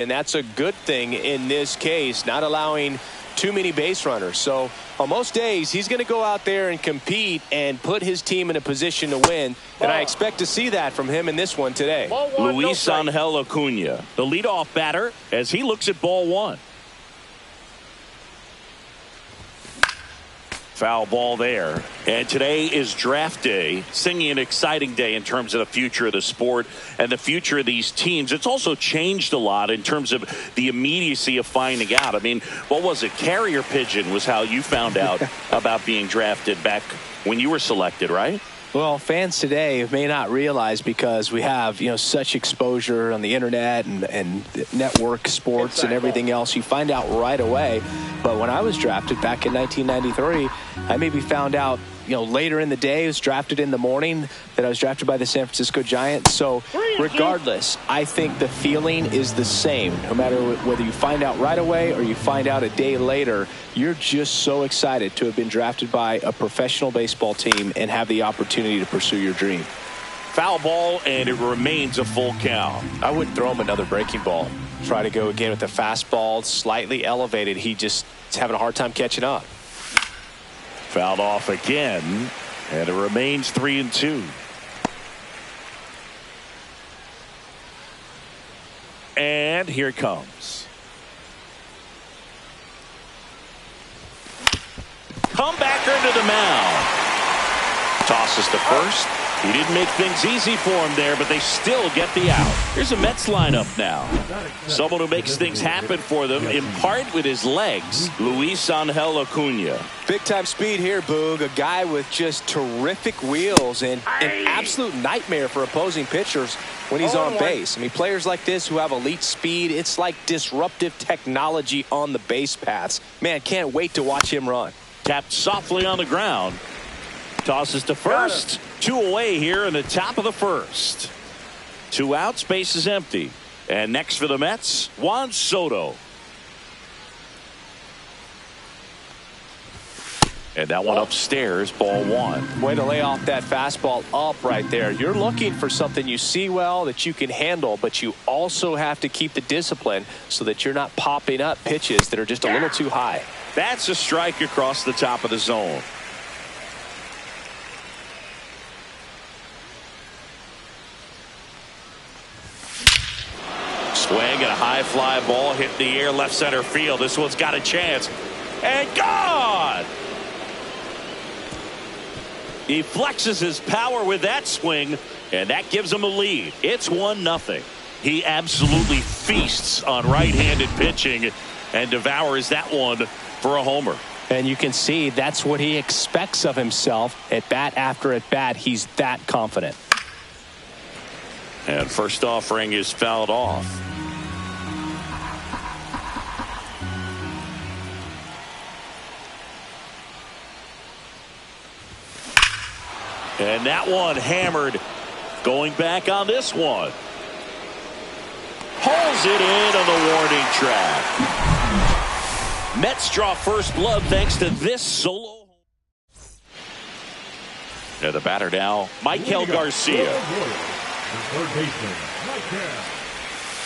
And that's a good thing in this case, not allowing too many base runners. So on most days, he's going to go out there and compete and put his team in a position to win. And I expect to see that from him in this one today. Luis Angel Acuna, the leadoff batter, as he looks at ball one. Foul ball there. And today is draft day. Singing an exciting day in terms of the future of the sport and the future of these teams. It's also changed a lot in terms of the immediacy of finding out. I mean, what was it? Carrier pigeon was how you found out about being drafted back when you were selected, right? Well, fans today may not realize, because we have, such exposure on the internet and network sports and everything else. You find out right away. But when I was drafted back in 1993, I maybe found out, later in the day. I was drafted in the morning that I was drafted by the San Francisco Giants. So regardless, I think the feeling is the same. No matter whether you find out right away or you find out a day later, you're just so excited to have been drafted by a professional baseball team and have the opportunity to pursue your dream. Foul ball, and it remains a full count. I wouldn't throw him another breaking ball. Try to go again with the fastball, slightly elevated. He just is having a hard time catching up. Fouled off again, and it remains 3-2. And here it comes. Comebacker to the mound. Tosses to first. He didn't make things easy for him there, but they still get the out. Here's a Mets lineup now. Someone who makes things happen for them, in part with his legs, Luis Angel Acuna. Big-time speed here, Boog. A guy with just terrific wheels and an absolute nightmare for opposing pitchers when he's on base. I mean, players like this who have elite speed, it's like disruptive technology on the base paths. Man, can't wait to watch him run. Tapped softly on the ground. Tosses to first. 2 away here in the top of the first. 2 outs, base is empty. And next for the Mets, Juan Soto. And that one upstairs, ball 1. Way to lay off that fastball up right there. You're looking for something you see well that you can handle, but you also have to keep the discipline so that you're not popping up pitches that are just a little too high. That's a strike across the top of the zone. Swing and a high fly ball hit the air left center field. This one's got a chance. And gone! He flexes his power with that swing, and that gives him a lead. It's 1-0. He absolutely feasts on right-handed pitching and devours that one for a homer. And you can see that's what he expects of himself at bat after at bat. He's that confident. And first offering is fouled off. And that one hammered. Going back on this one. Hauls it in on the warning track. Mets draw first blood thanks to this solo. And the batter now, Maikel Garcia.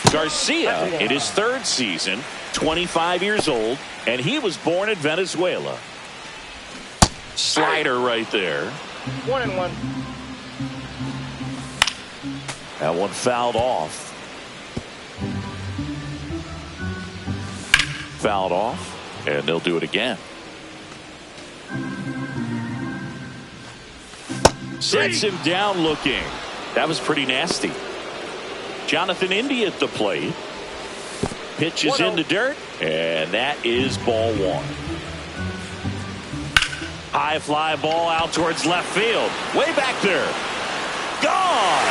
Garcia in his 3rd season, 25 years old, and he was born in Venezuela. Slider right there. 1-1. That one fouled off. Fouled off, and they'll do it again. Sets him down looking. That was pretty nasty. Jonathan India at the plate. Pitches in the dirt, and that is ball 1. High fly ball out towards left field. Way back there. Gone.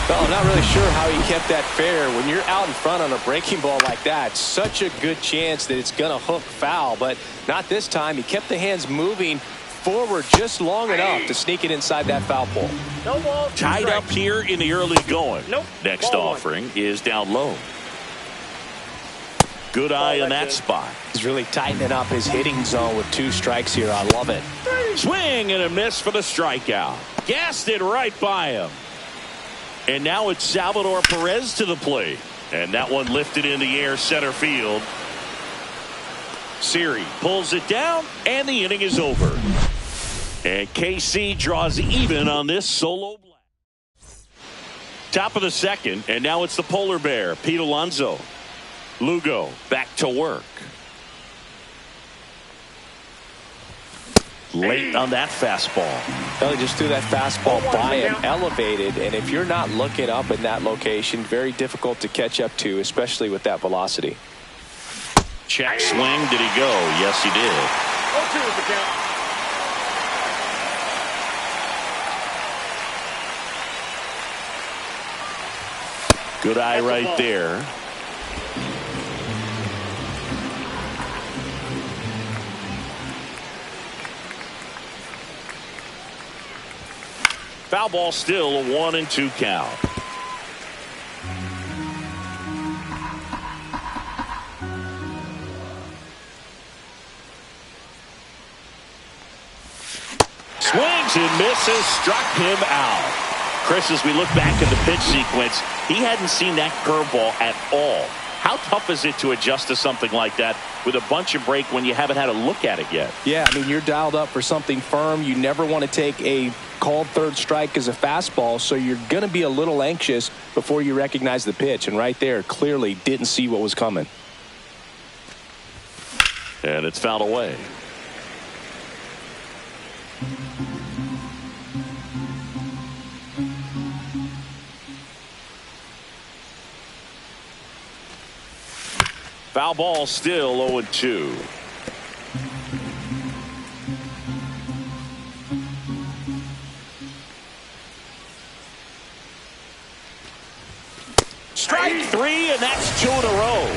Well, I'm not really sure how he kept that fair. When you're out in front on a breaking ball like that, such a good chance that it's going to hook foul, but not this time. He kept the hands moving forward just long enough to sneak it inside that foul pole. No ball. Tied up here in the early going. Nope. Next offering is down low. Good eye in that spot. He's really tightening up his hitting zone with 2 strikes here. I love it. Swing and a miss for the strikeout. Gassed it right by him. And now it's Salvador Perez to the plate. And that one lifted in the air center field. Siri pulls it down, and the inning is over. And KC draws even on this solo blast. Top of the second, and now it's the polar bear, Pete Alonso. Lugo back to work. Late on that fastball. He just threw that fastball by him, elevated, and if you're not looking up in that location, very difficult to catch up to, especially with that velocity. Check swing. Did he go? Yes, he did. 0-2 is the count. Good eye right there. Foul ball, still a 1-2 count. Swings and misses, struck him out. Chris, as we look back at the pitch sequence, he hadn't seen that curveball at all. How tough is it to adjust to something like that with a bunch of break when you haven't had a look at it yet? Yeah, I mean, you're dialed up for something firm. You never want to take a called third strike as a fastball, so you're going to be a little anxious before you recognize the pitch. And right there, clearly didn't see what was coming. And it's fouled away. Foul ball, still 0-2. Strike three, and that's 2 in a row.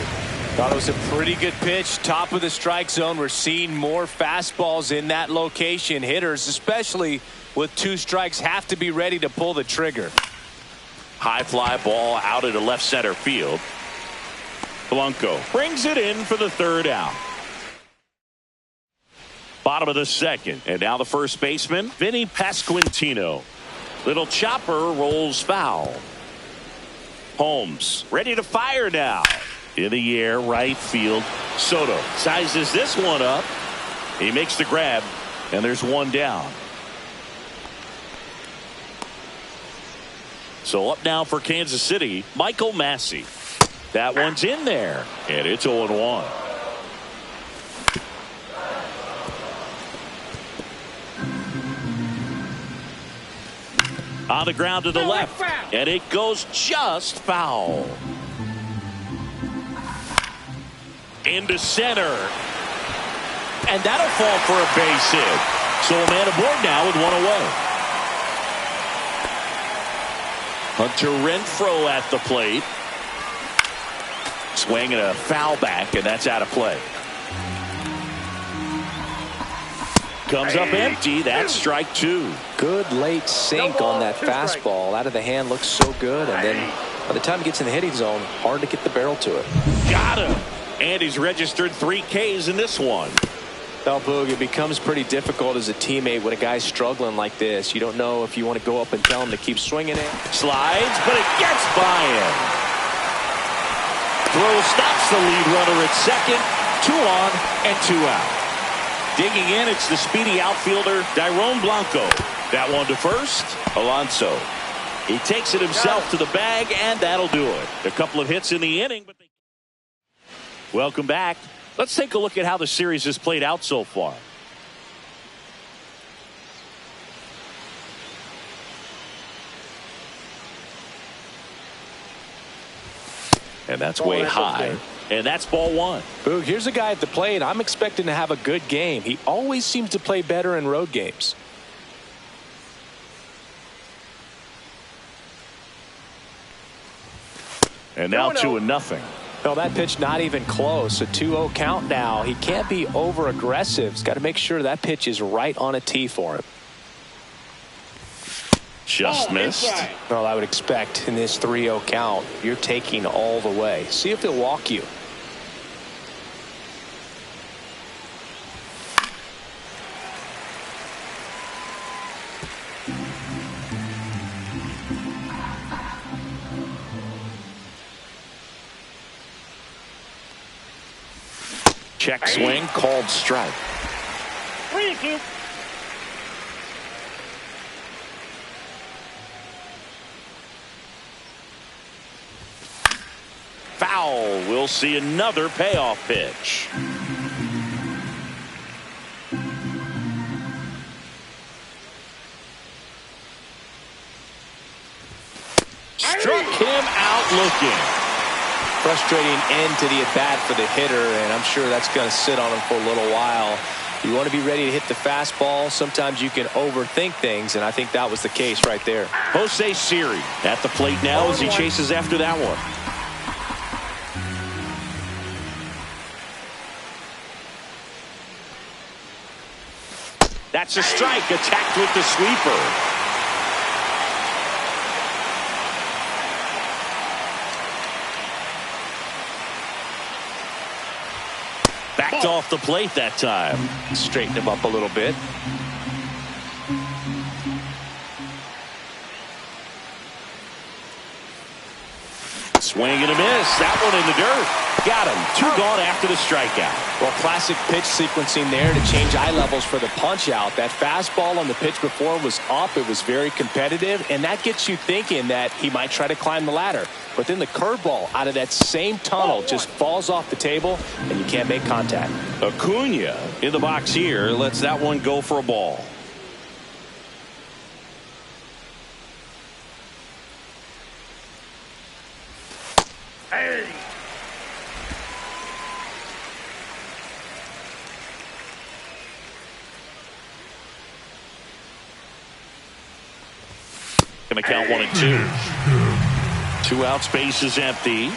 Thought it was a pretty good pitch. Top of the strike zone. We're seeing more fastballs in that location. Hitters, especially with 2 strikes, have to be ready to pull the trigger. High fly ball out into left center field. Blanco brings it in for the 3rd out. Bottom of the 2nd, and now the first baseman, Vinny Pasquantino. Little chopper rolls foul. Holmes ready to fire now. In the air, right field. Soto sizes this one up. He makes the grab, and there's 1 down. So up now for Kansas City, Michael Massey. That one's in there, and it's 0-1. On the ground to the left, and it goes just foul. Into center, and that'll fall for a base hit. So a man aboard now with 1 away. Hunter Renfroe at the plate. Swing and a foul back, and that's out of play. Comes up empty. That's strike 2. Good late sink on that fastball. Out of the hand, looks so good, and then by the time it gets in the hitting zone, hard to get the barrel to it. Got him. And he's registered 3 Ks in this one. Well, Boog, it becomes pretty difficult as a teammate when a guy's struggling like this. You don't know if you want to go up and tell him to keep swinging it. Slides, but it gets by him. Throw stops the lead runner at second. 2 on and 2 out. Digging in, it's the speedy outfielder, Dairon Blanco. That one to first, Alonso. He takes it himself to the bag, and that'll do it. A couple of hits in the inning, but they... Welcome back. Let's take a look at how the series has played out so far. And that's way high. And that's ball 1. Boog, here's a guy at the plate. I'm expecting to have a good game. He always seems to play better in road games. And now 2-0. Well, that pitch not even close. A 2-0 count now. He can't be over aggressive. He's got to make sure that pitch is right on a tee for him. Just missed. Well, I would expect in this 3-0 count, you're taking all the way. See if he'll walk you. Check swing, called strike. 3-2. Foul. We'll see another payoff pitch. Struck him out looking. Frustrating end to the at-bat for the hitter, and I'm sure that's going to sit on him for a little while. You want to be ready to hit the fastball. Sometimes you can overthink things, and I think that was the case right there. Jose Siri at the plate now as he chases after that one. That's a strike, attacked with the sweeper. Backed off the plate that time. Straighten him up a little bit. Swing and a miss. That one in the dirt. Got him. 2 gone after the strikeout. Well, classic pitch sequencing there to change eye levels for the punch out. That fastball on the pitch before was up. It was very competitive, and that gets you thinking that he might try to climb the ladder. But then the curveball out of that same tunnel just falls off the table, and you can't make contact. Acuna in the box here lets that one go for a ball. Hey. Going to count 1 and 2. 2 outs, base is empty.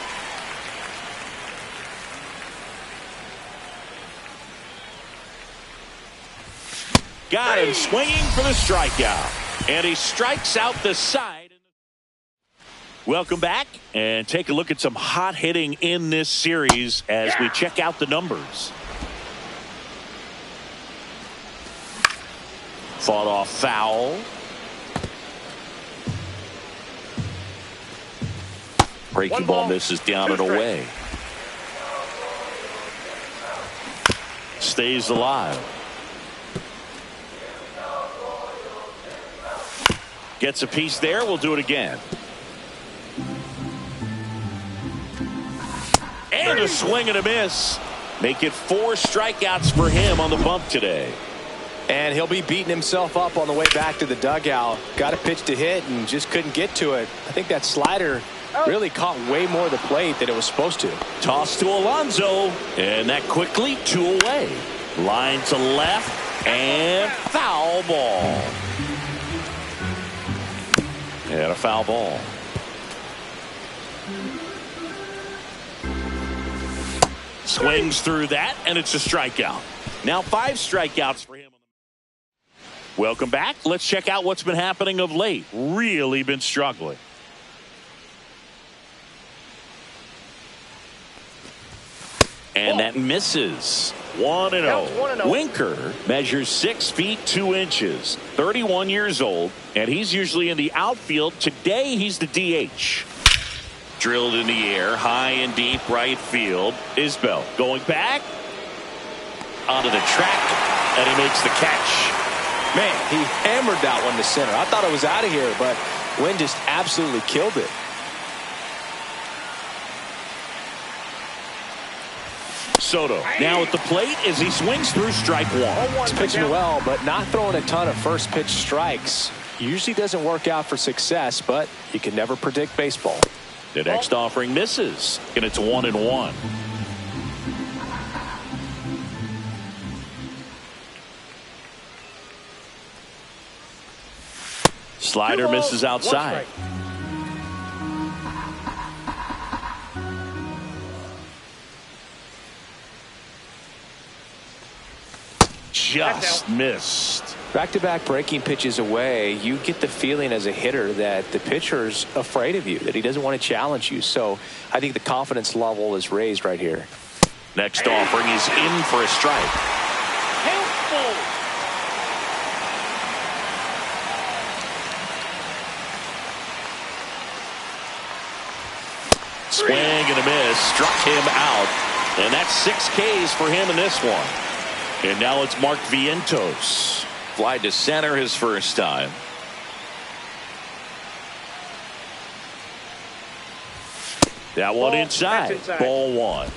Got him swinging for the strikeout. And he strikes out the side. Welcome back and take a look at some hot hitting in this series as we check out the numbers. Fought off foul. Breaking ball misses down and away. Stays alive. Gets a piece there. We'll do it again. And a swing and a miss. Make it 4 strikeouts for him on the bump today. And he'll be beating himself up on the way back to the dugout. Got a pitch to hit and just couldn't get to it. I think that slider really caught way more of the plate than it was supposed to. Toss to Alonso. And that quickly 2 away. Line to left and foul ball. And a foul ball. Swings through that, and it's a strikeout. Now 5 strikeouts for him. Welcome back. Let's check out what's been happening of late. Really been struggling. And that misses. 1-0. Winker measures 6 feet 2 inches. 31 years old, and he's usually in the outfield. Today he's the DH. Drilled in the air, high and deep right field. Isbell going back onto the track, and he makes the catch. Man, he hammered that one to center. I thought it was out of here, but Wynn just absolutely killed it. Soto now at the plate as he swings through strike 1. He's pitching well, but not throwing a ton of first pitch strikes. Usually doesn't work out for success, but you can never predict baseball. The next offering misses, and it's 1-1. Slider misses outside. Just missed. Back-to-back breaking pitches away, you get the feeling as a hitter that the pitcher's afraid of you, that he doesn't want to challenge you. So I think the confidence level is raised right here. Next offering is in for a strike. Swing and a miss. Struck him out. And that's 6 Ks for him in this one. And now it's Mark Vientos. Fly to center his first time. That one inside. Ball 1.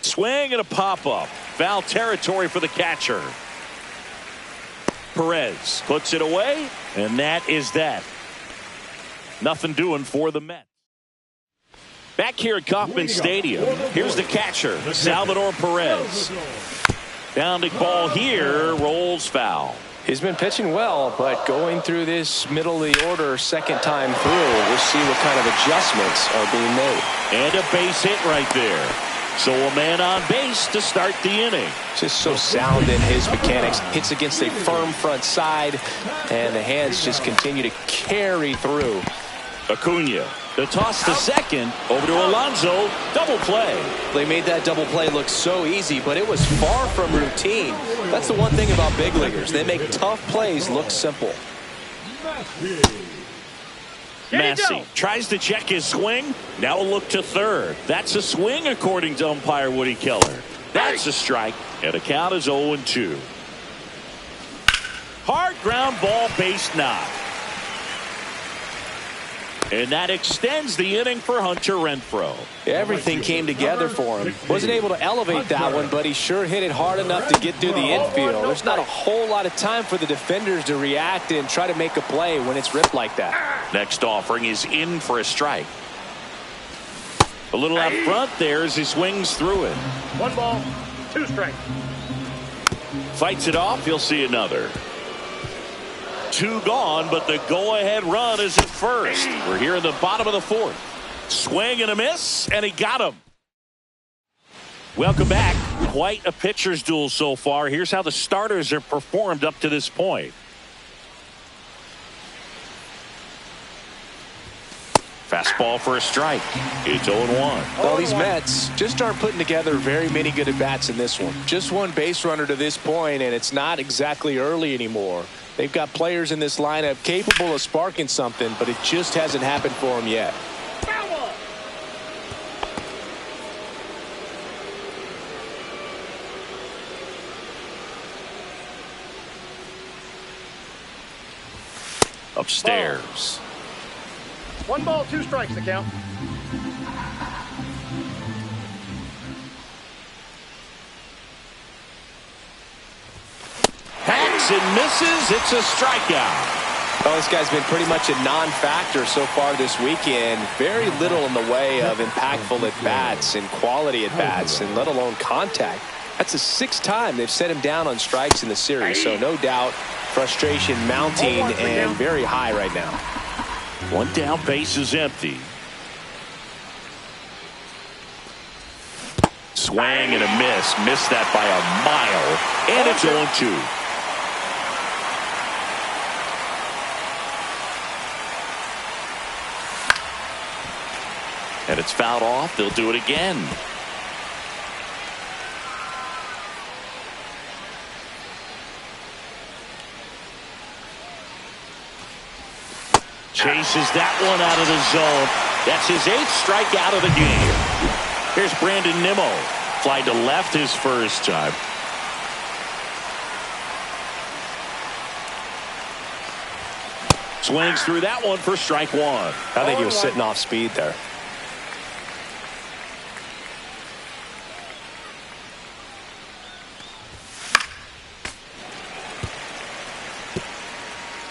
Swing and a pop-up. Foul territory for the catcher. Perez puts it away, and that is that. Nothing doing for the Mets. Back here at Kauffman Stadium, here's the catcher, Salvador Perez. Bounding ball here, rolls foul. He's been pitching well, but going through this middle of the order second time through, we'll see what kind of adjustments are being made. And a base hit right there. So a man on base to start the inning. Just so sound in his mechanics. Hits against a firm front side, and the hands just continue to carry through. Acuna, the toss to second, over to Alonso, double play. They made that double play look so easy, but it was far from routine. That's the one thing about big leaguers. They make tough plays look simple. Massey tries to check his swing. Now a look to third. That's a swing according to umpire Woody Keller. That's a strike, and the count is 0-2. Hard ground ball, base knock. And that extends the inning for Hunter Renfroe. Everything came together for him. Wasn't able to elevate that one, but he sure hit it hard enough to get through the infield. There's not a whole lot of time for the defenders to react and try to make a play when it's ripped like that. Next offering is in for a strike. A little out front there as he swings through it. 1 ball, 2 strikes. Fights it off. You'll see another. 2 gone, but the go-ahead run is at first. We're here in the bottom of the 4th. Swing and a miss, and he got him. Welcome back. Quite a pitcher's duel so far. Here's how the starters have performed up to this point. Fastball for a strike. It's 0-1. Well, these Mets just aren't putting together very many good at-bats in this one. Just one base runner to this point, and it's not exactly early anymore. They've got players in this lineup capable of sparking something, but it just hasn't happened for them yet. Upstairs. 1 ball, 2 strikes to count. Hacks and misses. It's a strikeout. Well, this guy's been pretty much a non-factor so far this weekend. Very little in the way of impactful at-bats and quality at-bats, and let alone contact. That's the 6th time they've set him down on strikes in the series, so no doubt frustration mounting and very high right now. 1 down, base is empty. Swing and a miss. Missed that by a mile. And it's 0-2. And it's fouled off. They'll do it again. Chases that one out of the zone. That's his 8th strikeout of the game. Here's Brandon Nimmo. Fly to left his first time. Swings through that one for strike 1. I think he was sitting off speed there.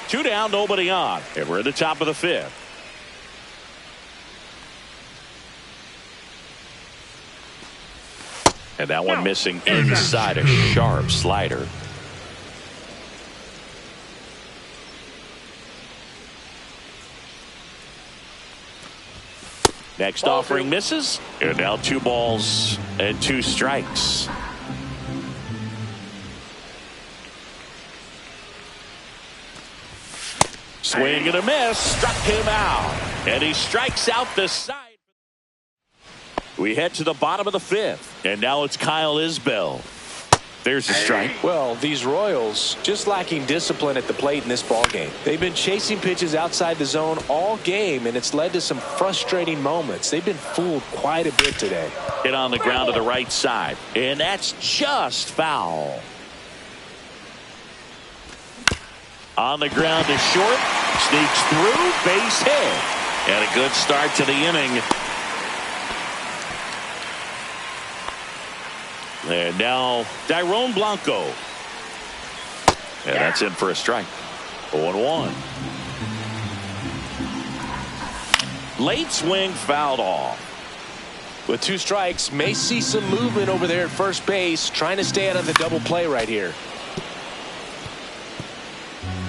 Two down, nobody on. And we're at the top of the 5th. And that one missing inside a sharp slider. Next offering misses. And now 2 balls and 2 strikes. Swing and a miss. Struck him out. And he strikes out the side. We head to the bottom of the 5th. And now it's Kyle Isbell. There's a strike. Well, these Royals just lacking discipline at the plate in this ball game. They've been chasing pitches outside the zone all game, and it's led to some frustrating moments. They've been fooled quite a bit today. Hit on the ground to the right side, and that's just foul. On the ground to short, sneaks through, base hit, and a good start to the inning. And now Dairon Blanco. And that's in for a strike. 0-1. Late swing fouled off. With 2 strikes, may see some movement over there at first base, trying to stay out of the double play right here.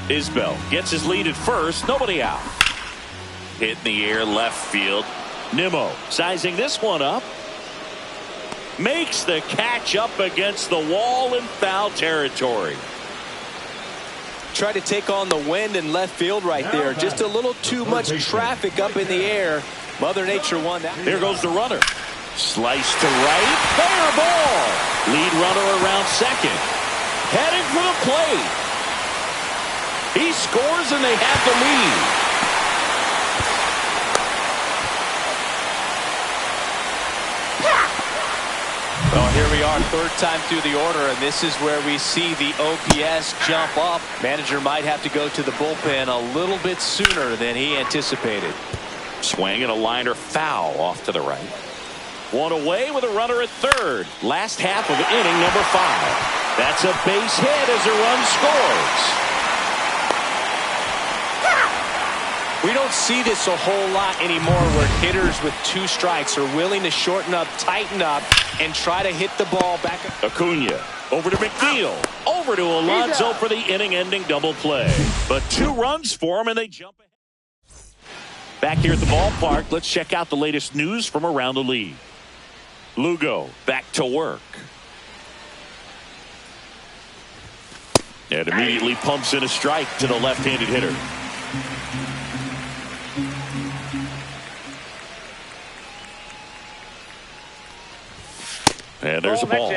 Isbell gets his lead at first, nobody out. Hit in the air left field. Nimmo sizing this one up. Makes the catch up against the wall in foul territory. Try to take on the wind in left field right there. Just a little too much traffic up in the air. Mother Nature won that. There goes the runner. Slice to right. Fair ball. Lead runner around second. Heading for the plate. He scores and they have the lead. Well, here we are, 3rd time through the order, and this is where we see the OPS jump up. Manager might have to go to the bullpen a little bit sooner than he anticipated. Swing and a liner foul off to the right. One away with a runner at 3rd. Last half of inning number 5. That's a base hit as a run scores. We don't see this a whole lot anymore where hitters with 2 strikes are willing to shorten up, tighten up, and try to hit the ball back. Acuna over to McNeil. Over to Alonso for the inning-ending double play. But 2 runs for him, and they jump ahead. Back here at the ballpark, let's check out the latest news from around the league. Lugo back to work. And immediately pumps in a strike to the left-handed hitter. And there's a ball.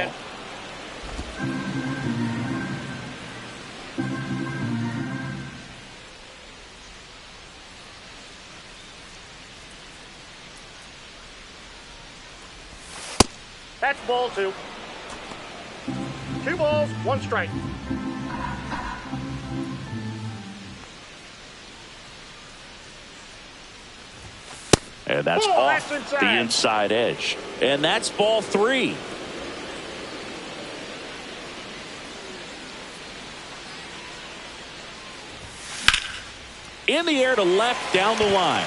That's ball 2. 2 balls, 1 strike. And that's off the inside edge. And that's ball 3. In the air to left down the line.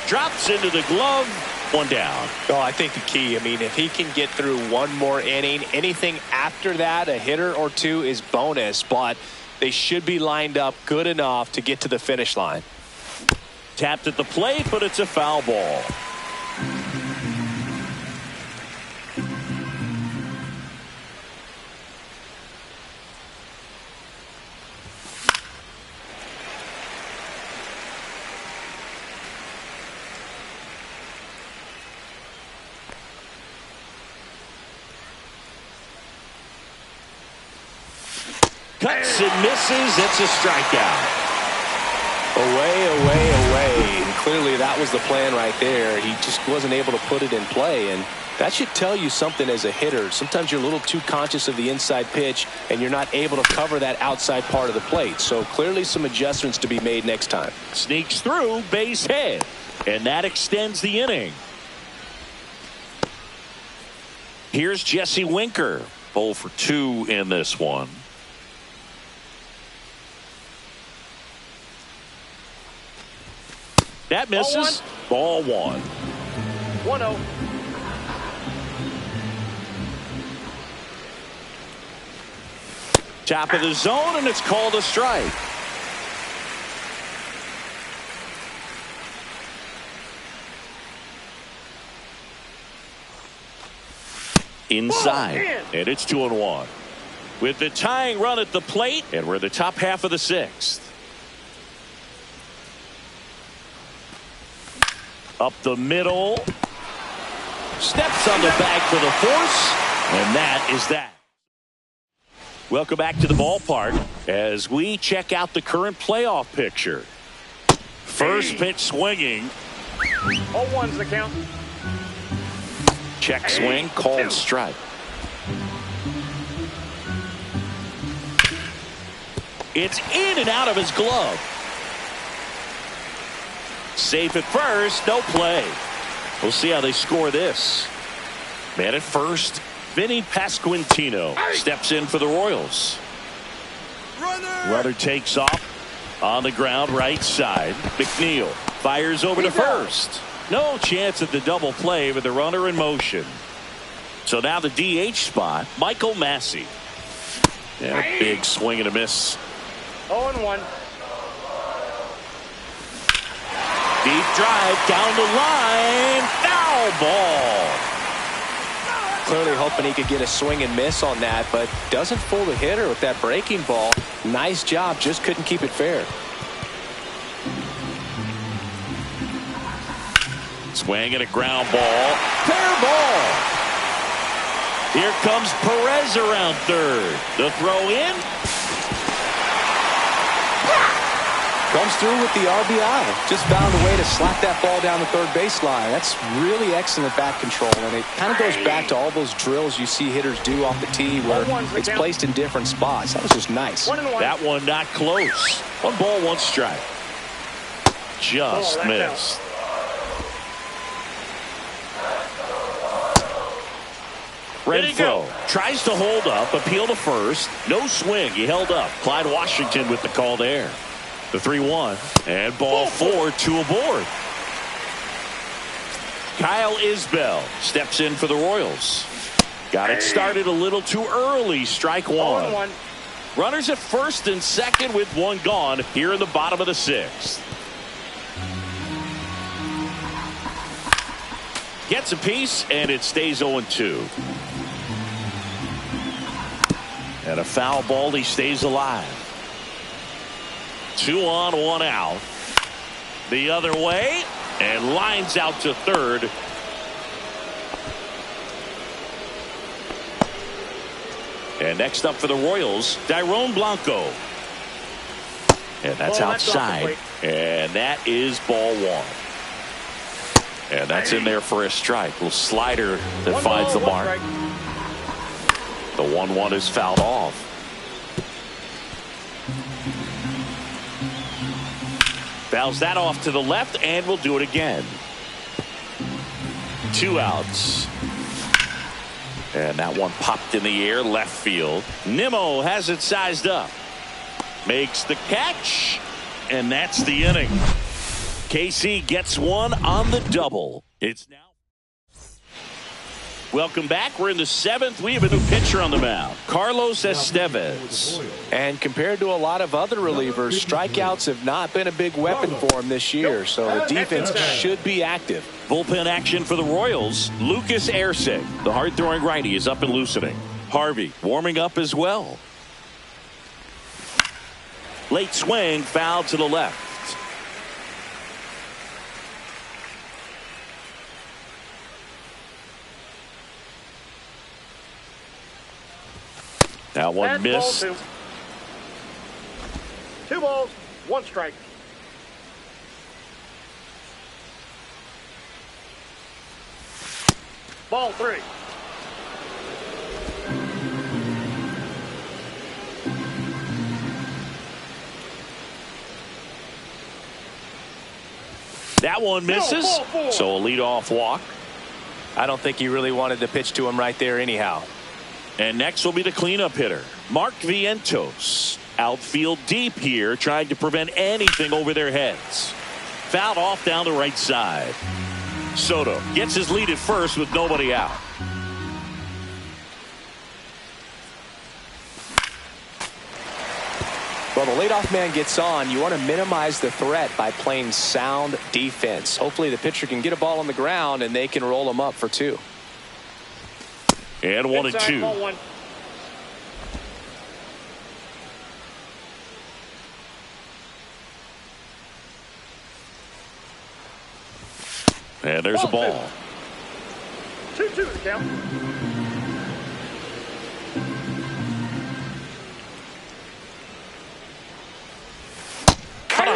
Drops into the glove. 1 down. Oh, I think the key, if he can get through 1 more inning, anything after that, a hitter or 2 is bonus, but they should be lined up good enough to get to the finish line. Tapped at the plate, but it's a foul ball. Cuts and misses. It's a strikeout. Away. And clearly that was the plan right there. He just wasn't able to put it in play, and that should tell you something as a hitter. Sometimes you're a little too conscious of the inside pitch, and you're not able to cover that outside part of the plate. So clearly some adjustments to be made next time. Sneaks through, base hit, and that extends the inning. Here's Jesse Winker. 0 for 2 in this one. That misses. Ball 1. 1-0. Top of the zone, and it's called a strike. Inside, and it's 2-1. With the tying run at the plate, and we're in the top half of the 6th. Up the middle. Steps on the bag for the force. And that is that. Welcome back to the ballpark as we check out the current playoff picture. First pitch swinging. 0-1's the count. Check swing, called strike. It's in and out of his glove. Safe at first, no play. We'll see how they score this. Man at first, Vinny Pasquantino steps in for the Royals. Runner takes off on the ground right side. McNeil fires over to first. No chance at the double play with the runner in motion. So now the DH spot, Michael Massey. And a big swing and a miss. 0-1. Deep drive down the line. Foul ball. Clearly hoping he could get a swing and miss on that, but doesn't fool the hitter with that breaking ball. Nice job, just couldn't keep it fair. Swing and a ground ball. Fair ball. Here comes Perez around third. The throw in. Comes through with the RBI. Just found a way to slap that ball down the third baseline. That's really excellent bat control, and it kind of goes back to all those drills you see hitters do off the tee where it's placed in different spots. That was just nice. 1-1. That one not close. 1 ball, 1 strike. Just missed. Renfroe tries to hold up, appeal to first. No swing. He held up. Clyde Washington with the call there. The 3-1 and ball 4, 2 aboard. Kyle Isbell steps in for the Royals. Got it started a little too early. Strike 1. 0-1. Runners at first and second with 1 gone here in the bottom of the 6th. Gets a piece and it stays 0-2. And a foul ball. He stays alive. 2 on, 1 out. The other way and lines out to third. And next up for the Royals, Dairon Blanco. And that's outside. And that is ball 1. And that's in there for a strike. Little slider that finds the mark. The 1-1 is fouled off. Fouls that off to the left, and we'll do it again. 2 outs. And that one popped in the air, left field. Nimmo has it sized up. Makes the catch, and that's the inning. KC gets 1 on the double. It's now. Welcome back. We're in the 7th. We have a new pitcher on the mound, Carlos Estevez. And compared to a lot of other relievers, strikeouts have not been a big weapon for him this year, so the defense should be active. Bullpen action for the Royals. Lucas Erceg, the hard-throwing righty, is up and loosening. Harvey warming up as well. Late swing, foul to the left. That one missed. 2 balls, 1 strike. Ball 3. That one misses. So a leadoff walk. I don't think he really wanted to pitch to him right there anyhow. And next will be the cleanup hitter, Mark Vientos. Outfield deep here, trying to prevent anything over their heads. Fouled off down the right side. Soto gets his lead at first with nobody out. Well, the leadoff man gets on. You want to minimize the threat by playing sound defense. Hopefully the pitcher can get a ball on the ground and they can roll him up for 2. And 1 and 2. Ball 1. And there's a ball. 2-2 the count.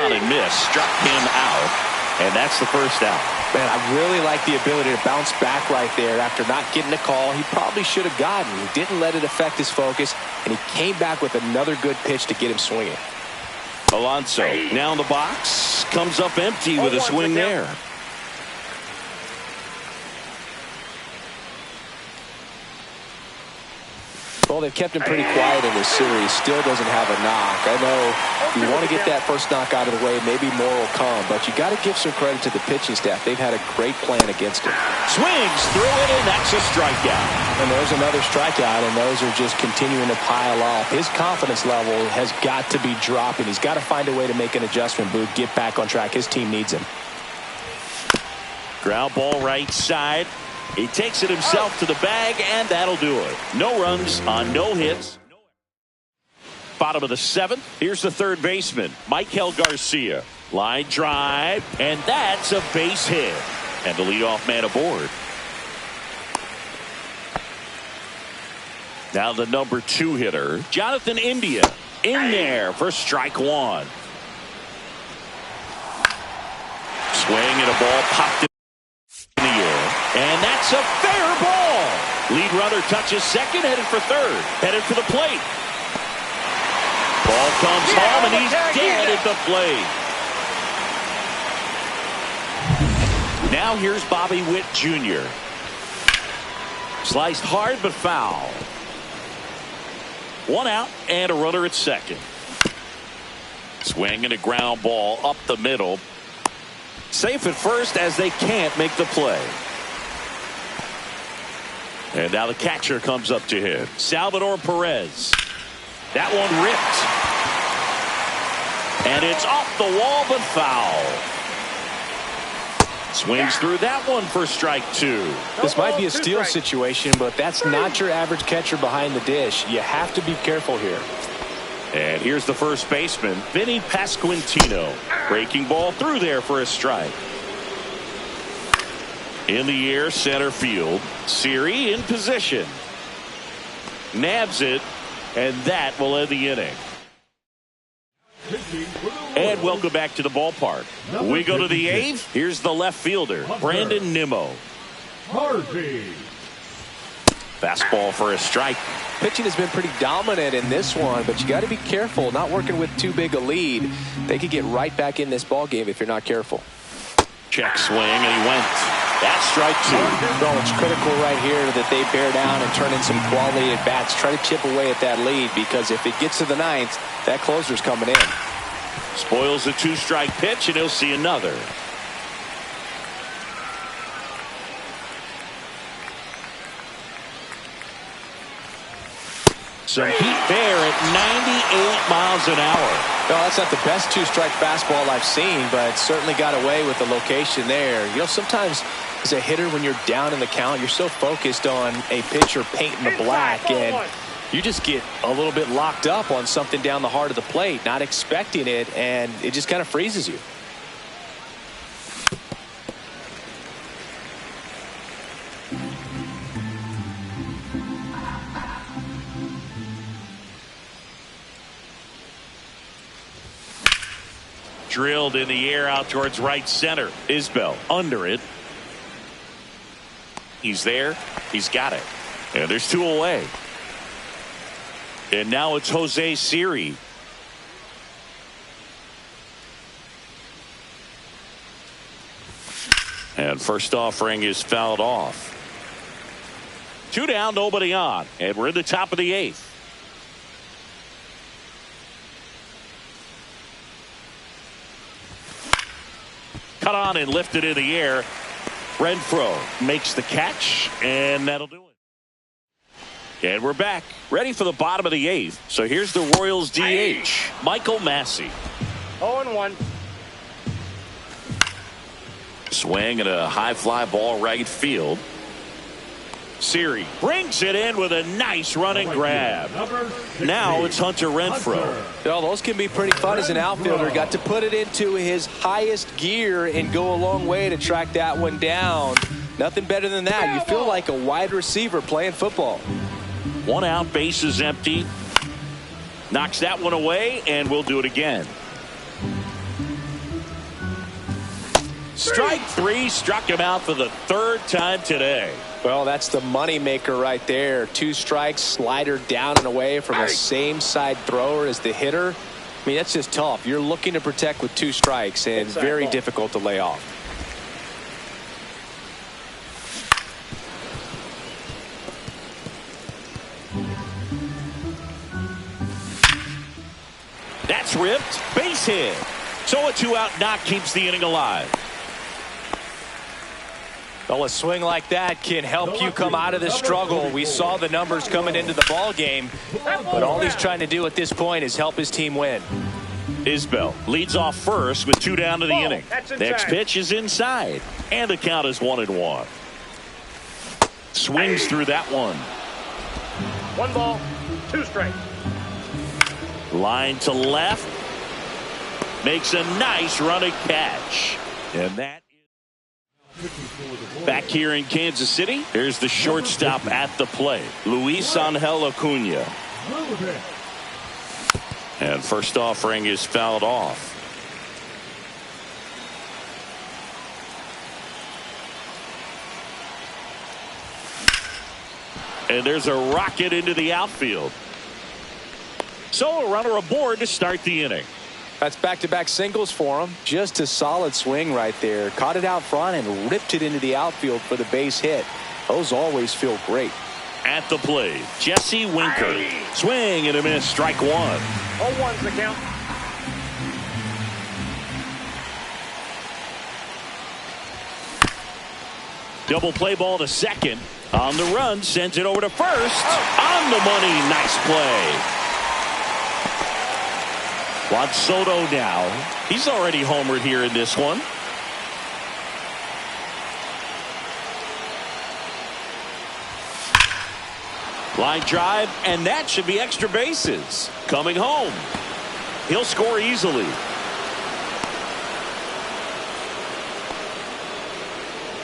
on and missed. Struck him out. And that's the first out. Man, I really like the ability to bounce back right there after not getting a call he probably should have gotten. He didn't let it affect his focus, and he came back with another good pitch to get him swinging. Alonso now in the box. Comes up empty with a swing there. Well, they've kept him pretty quiet in this series. Still doesn't have a knock. I know you want to get that first knock out of the way. Maybe more will come. But you got to give some credit to the pitching staff. They've had a great plan against him. Swings through it, and that's a strikeout. And there's another strikeout, and those are just continuing to pile off. His confidence level has got to be dropping. He's got to find a way to make an adjustment, Boog, get back on track. His team needs him. Ground ball right side. He takes it himself to the bag, and that'll do it. No runs on no hits. Bottom of the seventh. Here's the third baseman, Michael Garcia. Line drive, and that's a base hit. And the leadoff man aboard. Now the number 2 hitter, Jonathan India, in there for strike one. Swing and a ball popped in the air. And that's a fair ball. Lead runner touches second, headed for third, headed for the plate. Ball comes home, and he's dead at the plate. Now here's Bobby Witt Jr. Sliced hard but foul. 1 out and a runner at second. Swing and a ground ball up the middle. Safe at first as they can't make the play. And now the catcher comes up to him, Salvador Perez. That one ripped. And it's off the wall but foul. Swings through that one for strike 2. This might be a steal situation, but that's not your average catcher behind the dish. You have to be careful here. And here's the first baseman, Vinny Pasquantino. Breaking ball through there for a strike. In the air, center field. Siri in position. Nabs it, and that will end the inning. And welcome back to the ballpark. We go to the 8th. Here's the left fielder, Brandon Nimmo. Fastball for a strike. Pitching has been pretty dominant in this one, but you got to be careful. Not working with too big a lead. They could get right back in this ball game if you're not careful. Check swing, and he went. That's strike 2. Well, it's critical right here that they bear down and turn in some quality at bats. Try to chip away at that lead, because if it gets to the 9th, that closer's coming in. Spoils a 2-strike pitch, and he'll see another. Some heat there at 98 miles an hour. No, that's not the best 2-strike fastball I've seen, but certainly got away with the location there. You know, sometimes as a hitter, when you're down in the count, you're so focused on a pitcher painting the black, and you just get a little bit locked up on something down the heart of the plate, not expecting it, and it just kind of freezes you. Drilled in the air out towards right center. Isbell under it. He's there. He's got it. And there's 2 away. And now it's Jose Siri. And first offering is fouled off. 2 down, nobody on. And we're in the top of the 8th. Cut on and lifted in the air. Renfroe makes the catch, and that'll do it. And we're back, ready for the bottom of the 8th. So here's the Royals DH, Michael Massey. 0-1. Swing and a high fly ball right field. Siri brings it in with a nice running grab. Now it's Hunter Renfroe. Well, those can be pretty fun as an outfielder. Got to put it into his highest gear and go a long way to track that one down. Nothing better than that. You feel like a wide receiver playing football. 1 out, bases empty. Knocks that one away, and we'll do it again. Strike three, struck him out for the third time today. Well, that's the money maker right there. 2 strikes, slider down and away from the same side thrower as the hitter. I mean, that's just tough. You're looking to protect with 2 strikes and very difficult to lay off. That's ripped. Base hit. So a 2-out knock keeps the inning alive. Well, a swing like that can help you come out of the struggle. We saw the numbers coming into the ball game, but all he's trying to do at this point is help his team win. Isbell leads off first with 2 down to the inning. Next pitch is inside, and the count is 1-1. Swings through that one. 1 ball, 2 strikes. Line to left. Makes a nice running catch. And that is back here in Kansas City. Here's the shortstop at the plate, Luis Angel Acuna. And first offering is fouled off. And there's a rocket into the outfield. So a runner aboard to start the inning. That's back-to-back singles for him. Just a solid swing right there. Caught it out front and ripped it into the outfield for the base hit. Those always feel great. At the plate, Jesse Winker. Swing and a miss, strike 1. 0-1's the count. Double play ball to second. On the run, sends it over to first. On the money, nice play. Juan Soto now. He's already homered here in this one. Line drive, and that should be extra bases. Coming home. He'll score easily.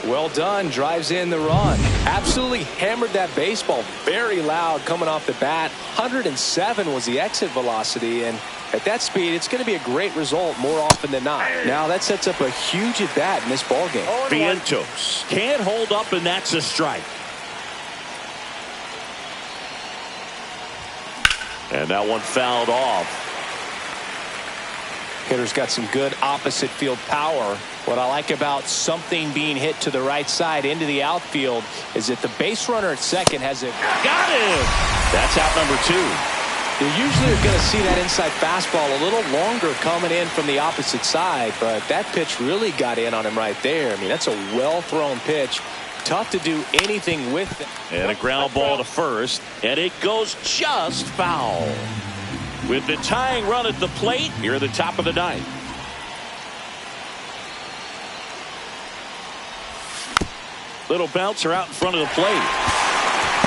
Well done. Drives in the run. Absolutely hammered that baseball. Very loud coming off the bat. 107 was the exit velocity, and at that speed, it's going to be a great result more often than not. Now that sets up a huge at bat in this ball game. Vientos can't hold up, and that's a strike. And that one fouled off. Hitter's got some good opposite field power. What I like about something being hit to the right side into the outfield is that the base runner at second has it. Got him. That's out number 2. You usually are going to see that inside fastball a little longer coming in from the opposite side, but that pitch really got in on him right there. I mean, that's a well-thrown pitch. Tough to do anything with it. And a ground ball to first, and it goes just foul. With the tying run at the plate, here at the top of the 9th. Little bouncer out in front of the plate.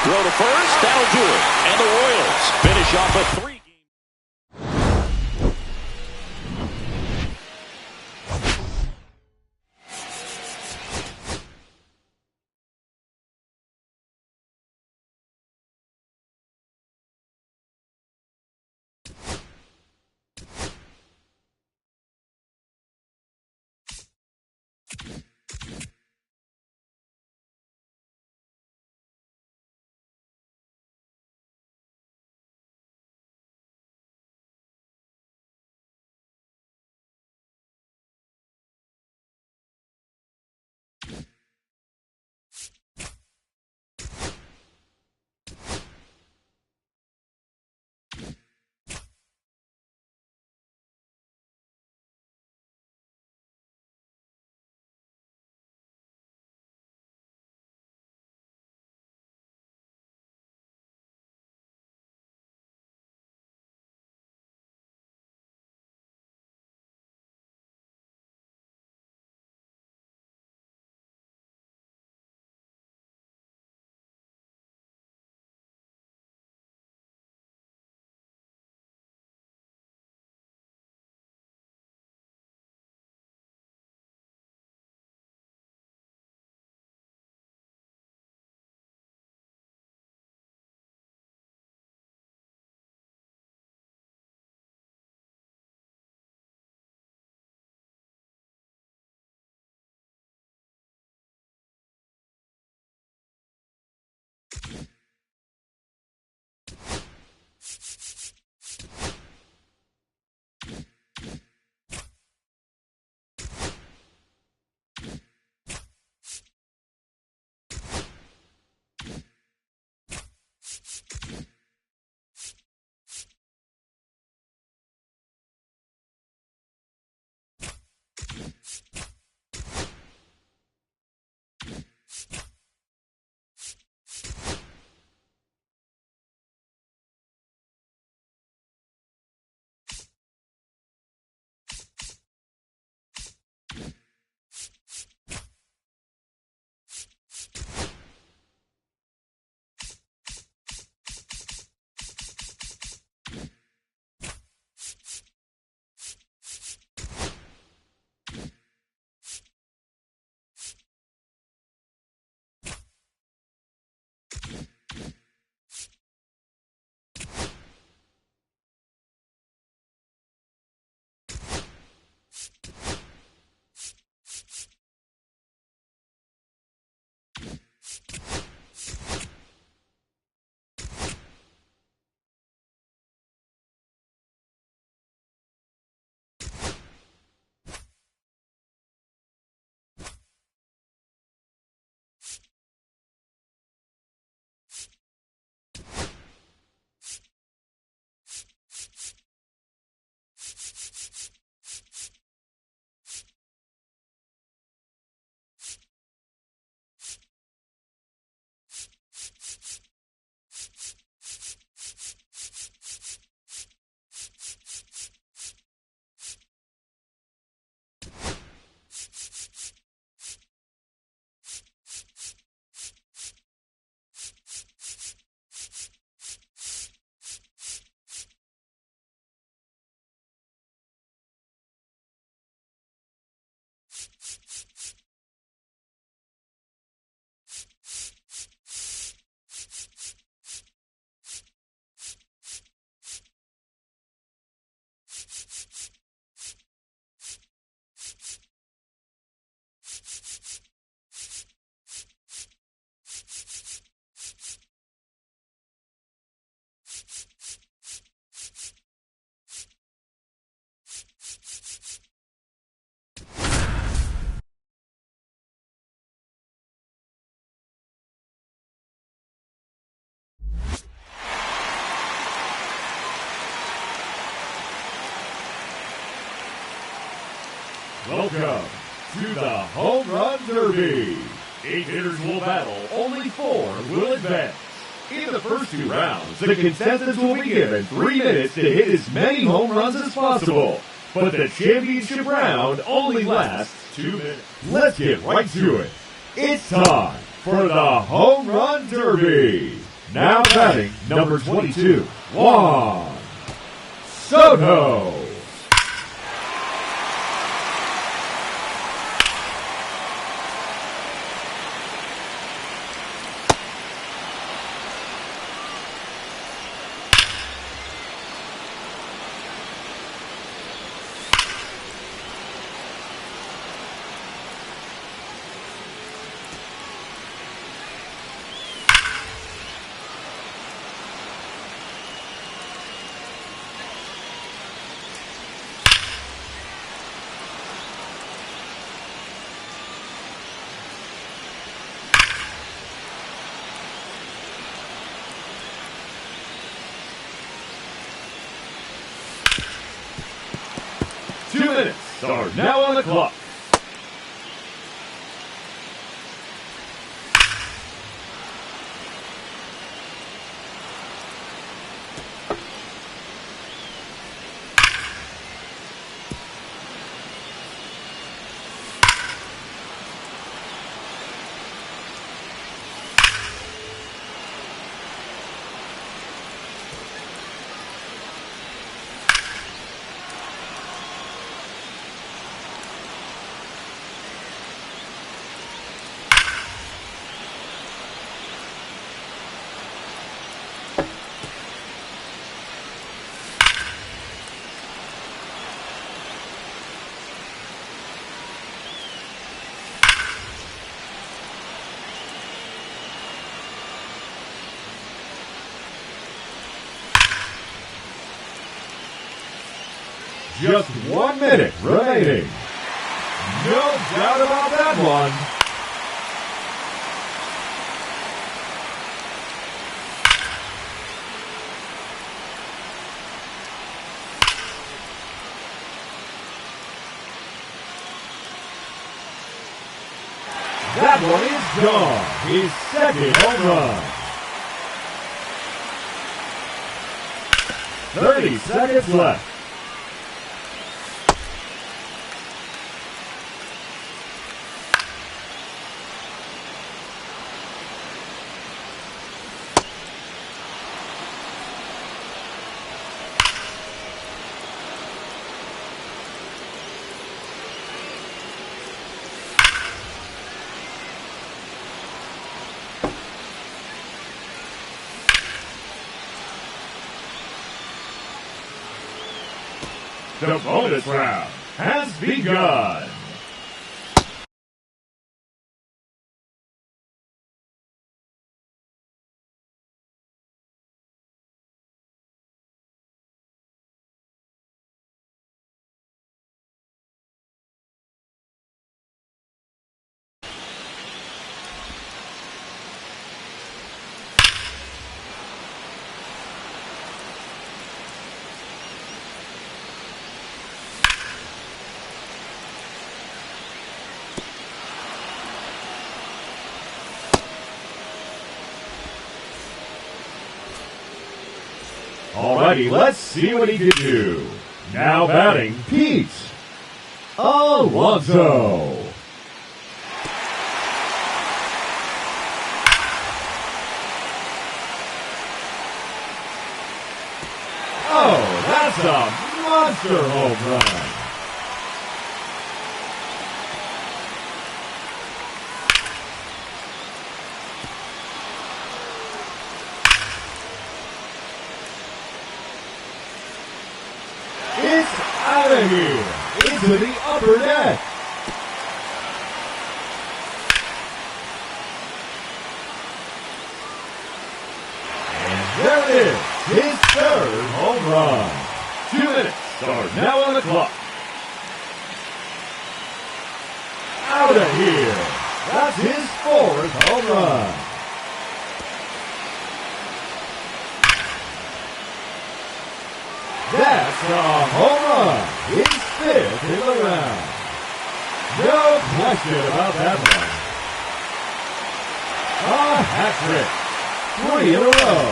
Throw to first, that'll do it. And the Royals finish off a 3. Welcome to the Home Run Derby. 8 hitters will battle, only 4 will advance. In the first 2 rounds, the contestants will be given 3 minutes to hit as many home runs as possible. But the championship round only lasts 2 minutes. Let's get right to it. It's time for the Home Run Derby. Now batting number 22, Juan Soto. Two minutes are now on the clock. Just 1 minute remaining. No doubt about that one. That one is gone. His second home run. 30 seconds left. The bonus round has begun. Alrighty, let's see what he can do. Now batting, Pete Alonso. Oh, that's a monster home run. It's out of here, into the upper deck. And there it is, his third home run. 2 minutes are now on the clock. Out of here, that's his fourth home run. That's a home run. His fifth in the round. No question about that one. A hat trick. 3 in a row.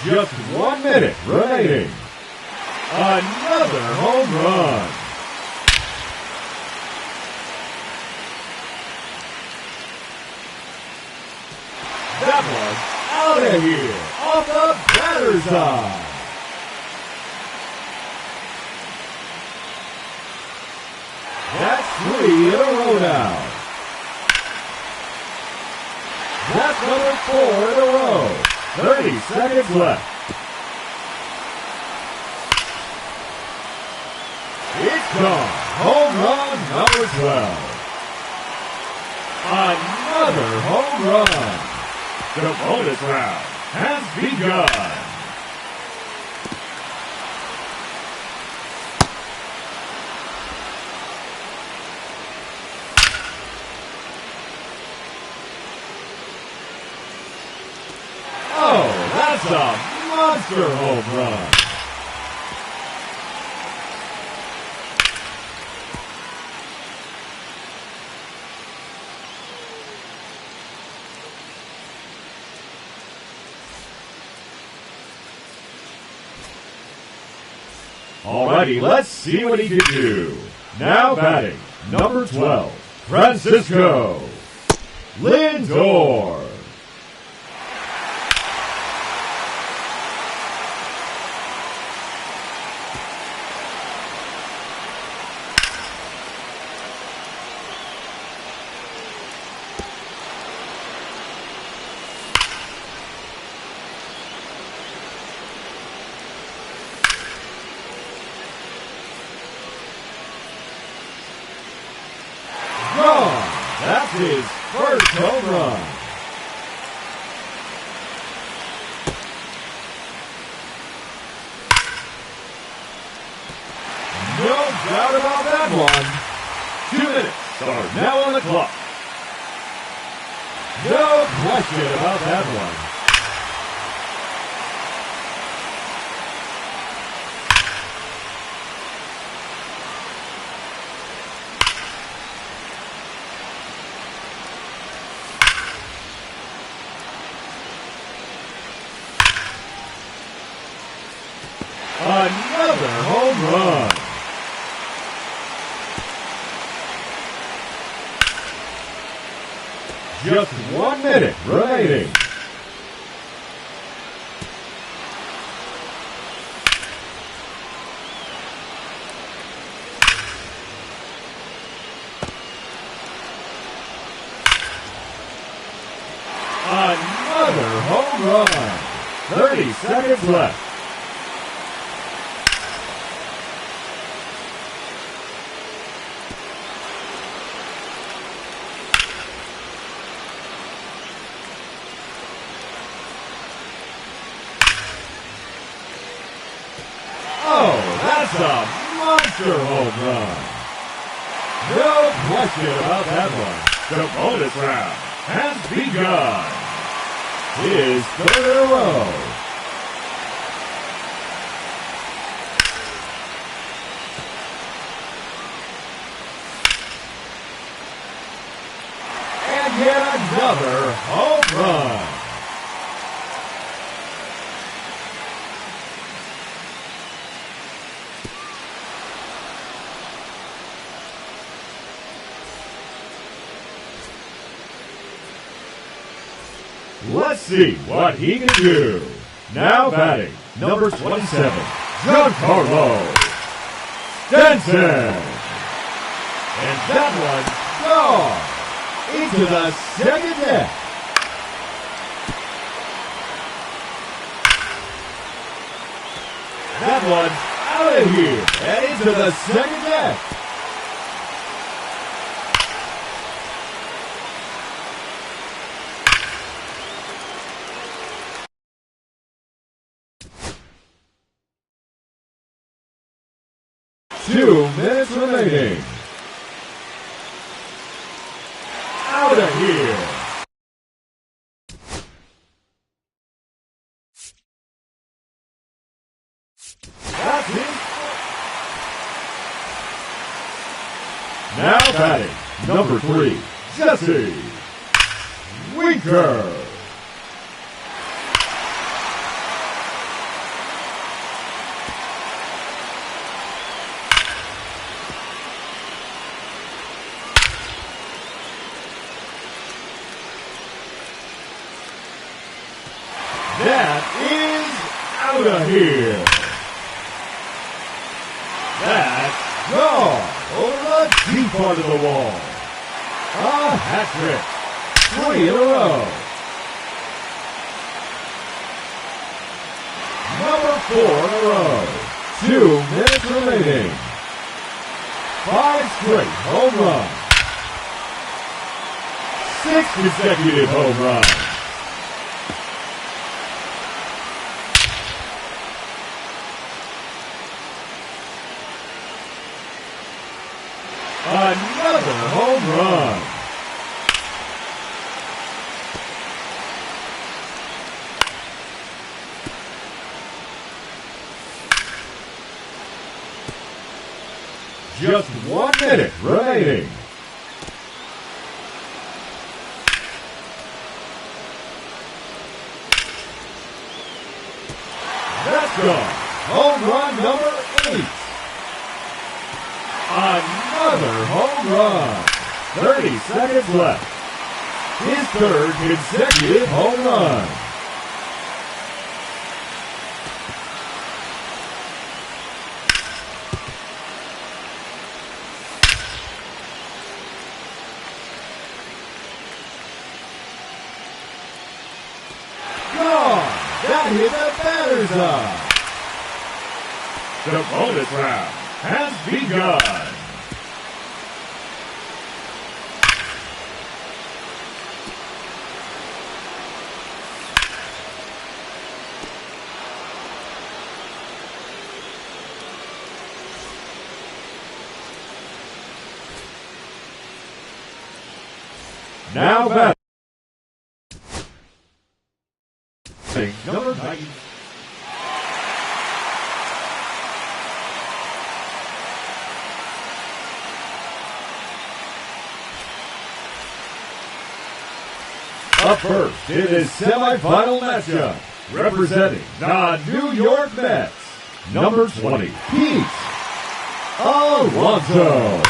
Just 1 minute remaining. Another home run. That one out of here, off the batter's eye. That's 3 in a row now. That's number 4 in a row. 30 seconds left. It's gone. Home run number 12. Another home run. The bonus round has begun. Oh, that's a monster home run. Alrighty, let's see what he can do. Now batting, number 12, Francisco Lindor. That's his first home run. No doubt about that one. 2 minutes are now on the clock. No question about that one. Another home run. Just 1 minute remaining. Another home run. 30 seconds left. Oh, that's a monster home run. No question about that one. The bonus round has begun. His third in a row. And yet another home run. Let's see what he can do. Now batting, number 27, Giancarlo Stanton. And that one gone into the second deck. That one's out of here and into the second deck. Two minutes remaining. Out of here. Now batting, number 3, Jesse Winker. That is out of here. That's gone over the deep part of the wall. A hat trick. 3 in a row. Number 4 in a row. 2 minutes remaining. 5 straight home runs. 6 consecutive home runs. Another home run. Just 1 minute remaining. That's gone. Home run number 8. Another home run. 30 seconds left. His 3rd consecutive home run. Gone. That hit the batter's eye. The bonus round has begun. Now back. Number 9. Up first in this semifinal matchup, representing the New York Mets, number 20, Pete Alonso.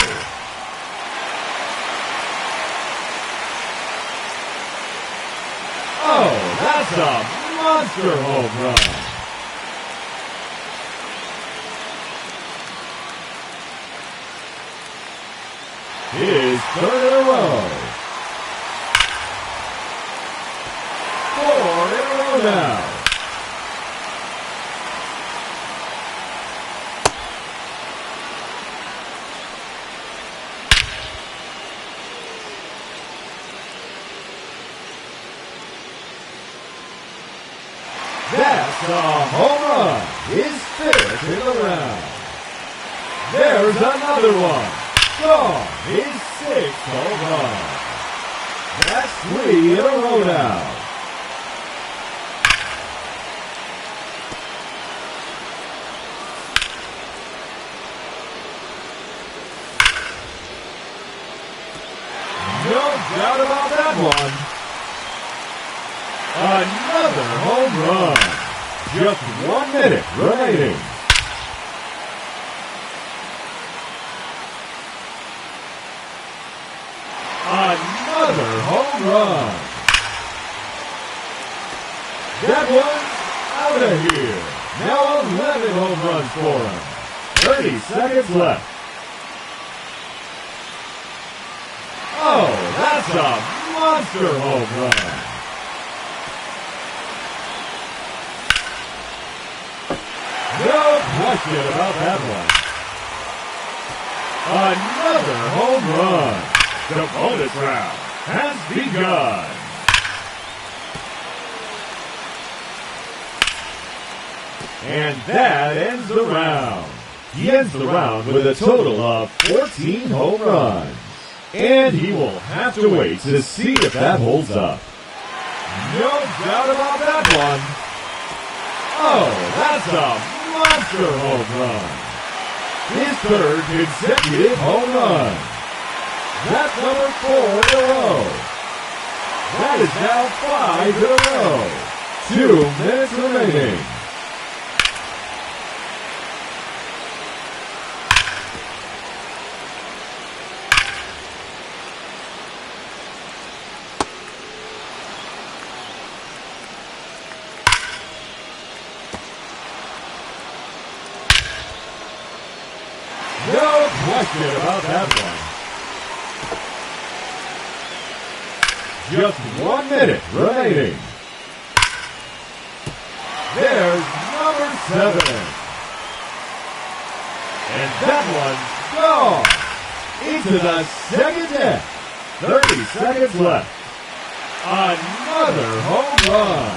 Oh, that's a monster home run. His 3rd in a row. 4 in a row now. That's a home run. His 5th in the round. There's another one. Gone. His 6th home run. That's 3 in a row now. No doubt about that one. Another home run. Just 1 minute remaining. Another home run. That one's out of here. Now 11 home runs for him. 30 seconds left. Oh, that's a monster home run. No question about that one. Another home run. The bonus round has begun. And that ends the round. He ends the round with a total of 14 home runs. And he will have to wait to see if that holds up. No doubt about that one. Oh, that's a monster home run. His 3rd consecutive home run. That's number 4 in a row. That is now 5 in a row. 2 minutes remaining. No question about that one. Just 1 minute remaining. There's number 7. And that one's gone. Into the second deck. 30 seconds left. Another home run.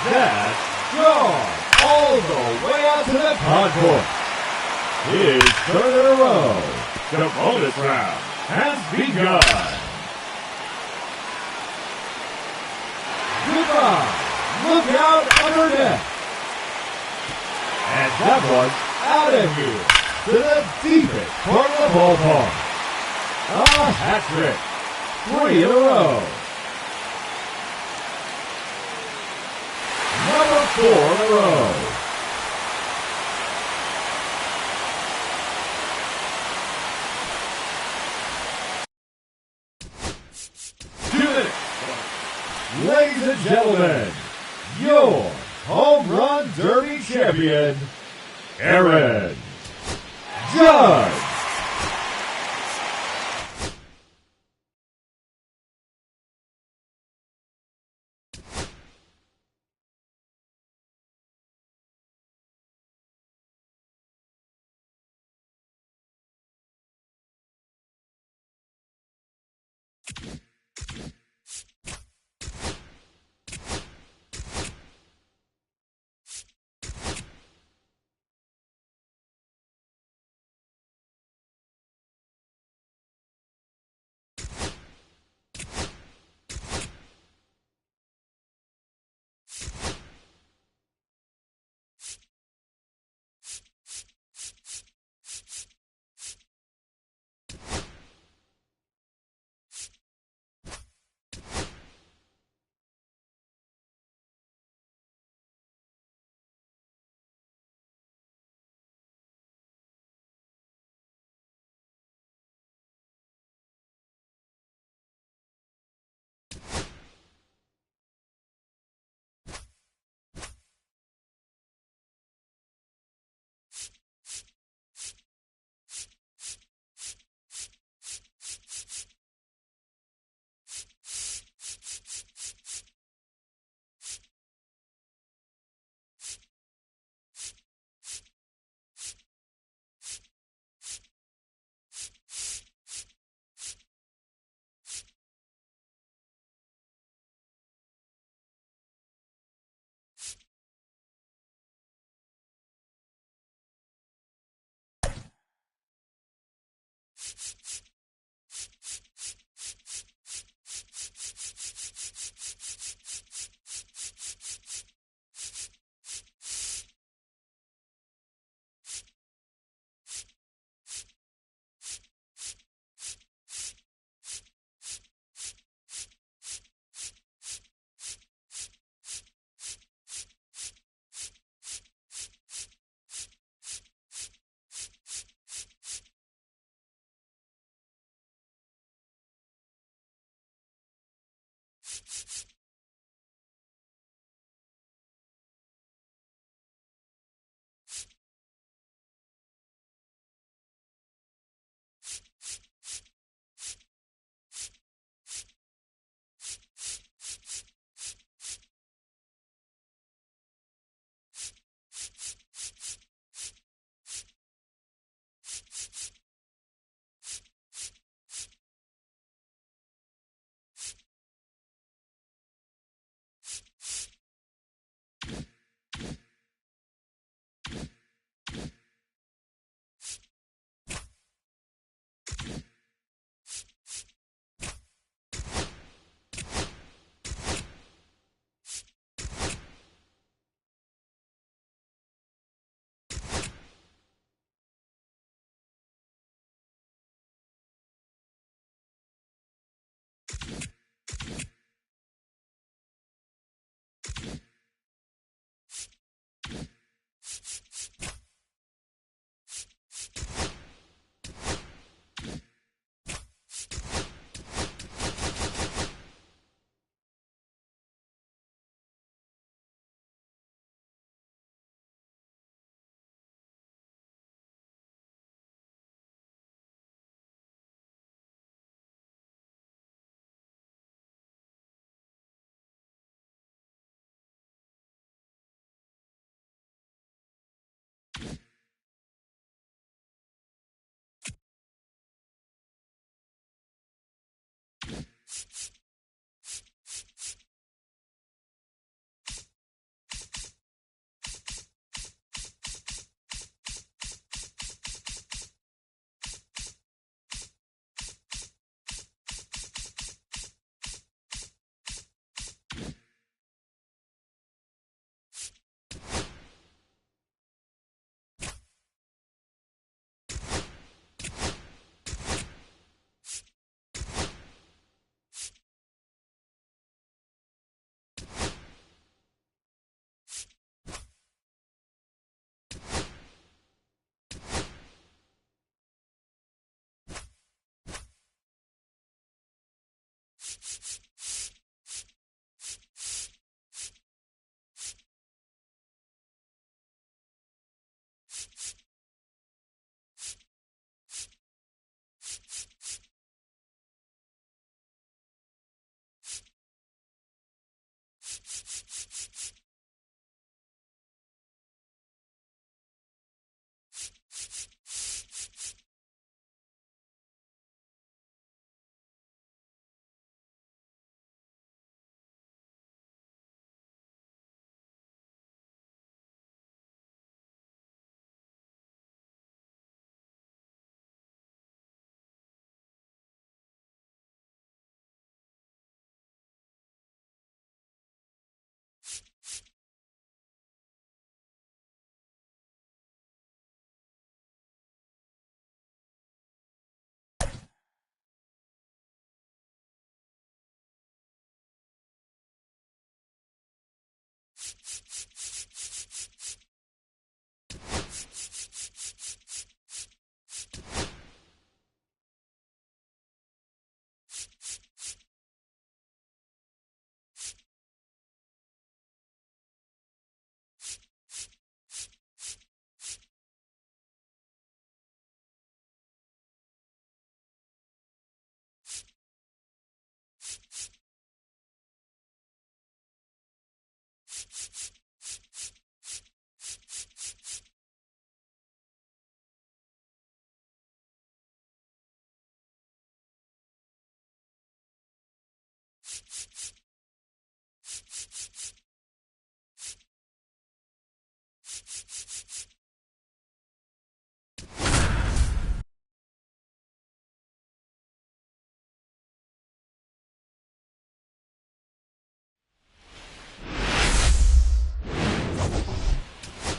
That's gone. All the way out to the concourse. His third in a row. The bonus round has begun. Goodbye. Look out under net. And that one's out of here to the deepest part of the ballpark. A hat trick. 3 in a row. Number 4 in a row. Ladies and gentlemen, your Home Run Derby champion, Aaron Judge.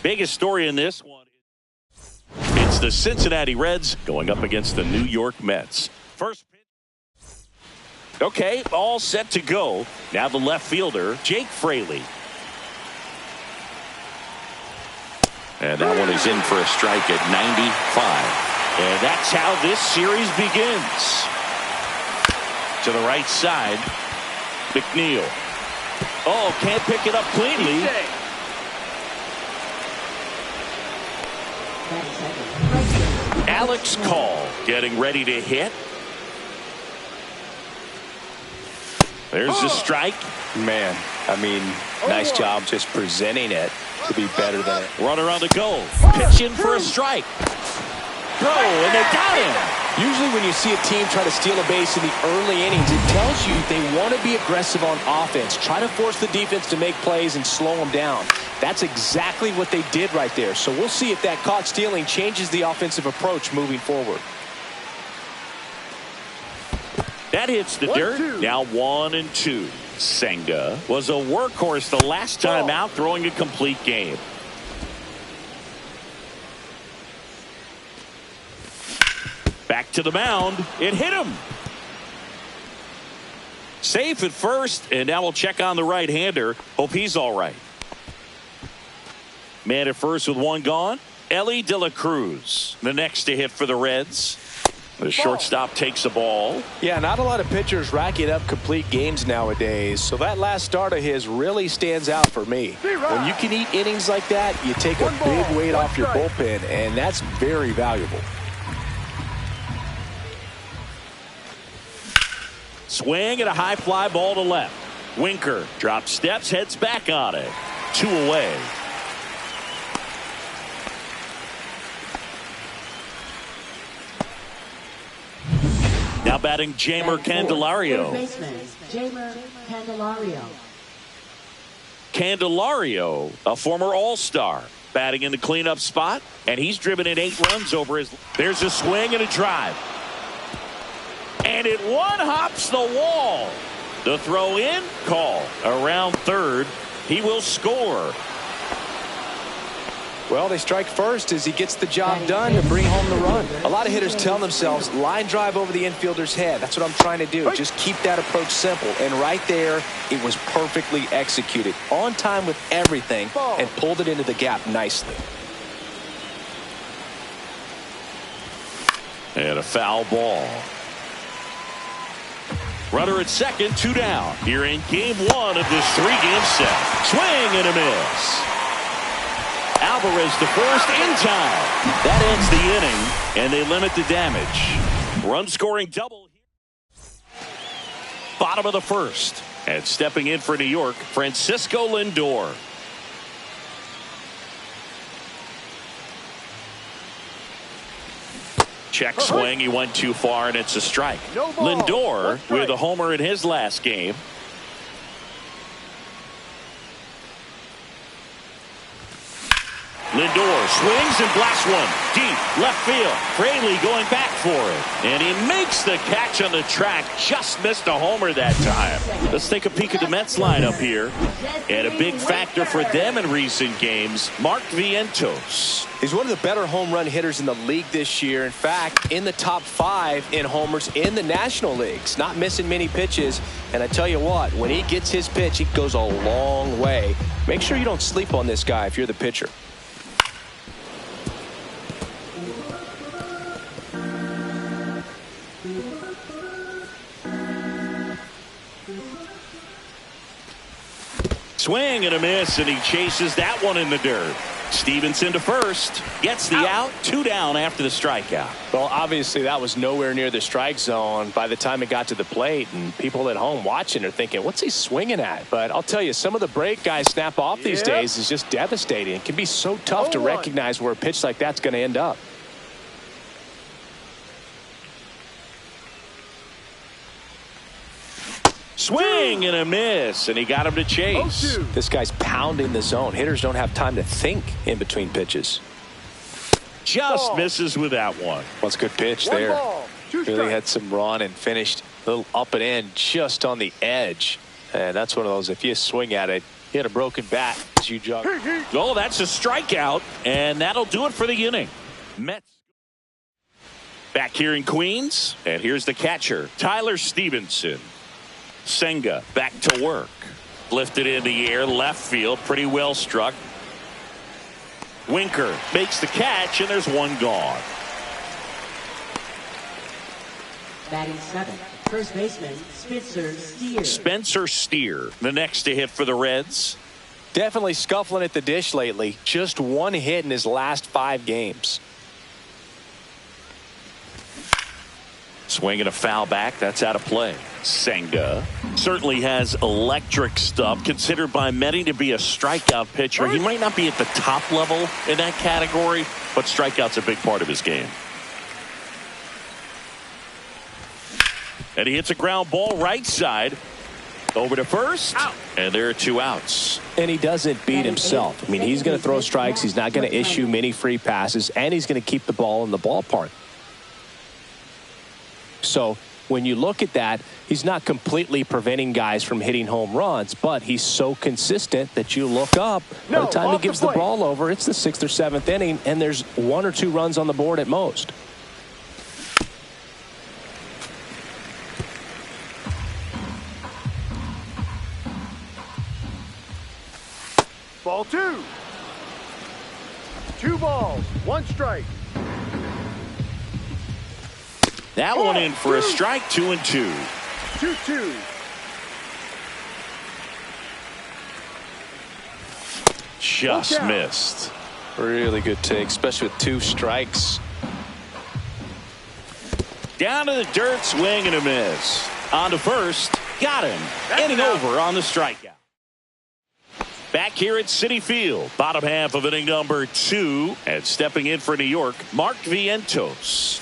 Biggest story in this one, it's the Cincinnati Reds going up against the New York Mets. First pitch. Okay, all set to go. Now the left fielder, Jake Fraley. And that one is in for a strike at 95. And that's how this series begins. To the right side, McNeil. Oh, can't pick it up cleanly. Alex Call getting ready to hit. There's the strike. Man, I mean, nice job just presenting it to be better than it. Runner on the go. Pitch in for a strike. Throw, and they got him. Usually when you see a team try to steal a base in the early innings, it tells you they want to be aggressive on offense. Try to force the defense to make plays and slow them down. That's exactly what they did right there. So we'll see if that caught stealing changes the offensive approach moving forward. That hits the dirt. Now 1-2. Senga was a workhorse the last time out, throwing a complete game. Back to the mound. It hit him. Safe at first, and now we'll check on the right-hander. Hope he's all right. Man at first with one gone. Elly De La Cruz, the next to hit for the Reds. The shortstop takes the ball. Yeah, not a lot of pitchers racking up complete games nowadays, so that last start of his really stands out for me. When you can eat innings like that, you take a big weight off your bullpen, and that's very valuable. Swing and a high fly ball to left. Winker drops steps, heads back on it. 2 away. Now batting Jeimer Candelario. Jeimer Candelario. Candelario, a former All-Star, batting in the cleanup spot, and he's driven in 8 runs over his. There's a swing and a drive. And it one-hops the wall. The throw in, call. Around third, he will score. Well, they strike first as he gets the job done to bring home the run. A lot of hitters tell themselves, line drive over the infielder's head. That's what I'm trying to do. Just keep that approach simple. And right there, it was perfectly executed. On time with everything and pulled it into the gap nicely. And a foul ball. Runner at second, 2 down. Here in game 1 of this 3-game set. Swing and a miss. Alvarez to first in time. That ends the inning, and they limit the damage. Run scoring double here. Bottom of the first. And stepping in for New York, Francisco Lindor. Check swing. He went too far, and it's a strike. Lindor with a homer in his last game. Lindor swings and blasts one deep left field. Fraley going back for it. And he makes the catch on the track. Just missed a homer that time. Let's take a peek at the Mets lineup here. And a big factor for them in recent games, Mark Vientos. He's one of the better home run hitters in the league this year. In fact, in the top 5 in homers in the National Leagues. Not missing many pitches. And I tell you what, when he gets his pitch, he goes a long way. Make sure you don't sleep on this guy if you're the pitcher. Swing and a miss, and he chases that one in the dirt. Stevenson to first. Gets the out. 2 down after the strikeout. Well, obviously that was nowhere near the strike zone by the time it got to the plate, and people at home watching are thinking, what's he swinging at? But I'll tell you, some of the break guys snap off these days is just devastating. It can be so tough to recognize where a pitch like that's going to end up. Swing and a miss, and he got him to chase. This guy's pounding the zone. Hitters don't have time to think in between pitches. Just misses with that one. Well, it's a good pitch there. Really had some run and finished a little up and in just on the edge. And that's one of those, if you swing at it, you hit a broken bat as you jog. Oh, that's a strikeout, and that'll do it for the inning. Mets back here in Queens, and here's the catcher, Tyler Stevenson. Senga back to work. Lifted in the air, left field, pretty well struck. Winker makes the catch, and there's one gone. Batting 7th, first baseman Spencer Steer. Spencer Steer, the next to hit for the Reds. Definitely scuffling at the dish lately. Just 1 hit in his last 5 games. Swinging a foul back, that's out of play. Senga certainly has electric stuff, considered by many to be a strikeout pitcher. He might not be at the top level in that category, but strikeout's a big part of his game. And he hits a ground ball right side over to first, and there are 2 outs. And he doesn't beat himself. I mean, he's going to throw strikes. He's not going to issue many free passes, and he's going to keep the ball in the ballpark. So when you look at that, he's not completely preventing guys from hitting home runs, but he's so consistent that you look up. By the time he gives the ball over, it's the 6th or 7th inning, and there's 1 or 2 runs on the board at most. Ball 2. 2 balls, 1 strike. That one in for a strike, 2-2. 2-2. Just missed. Really good take, especially with 2 strikes. Down to the dirt, swing and a miss. On to first, got him. Inning over on the strikeout. Back here at Citi Field, bottom half of inning number 2, and stepping in for New York, Mark Vientos.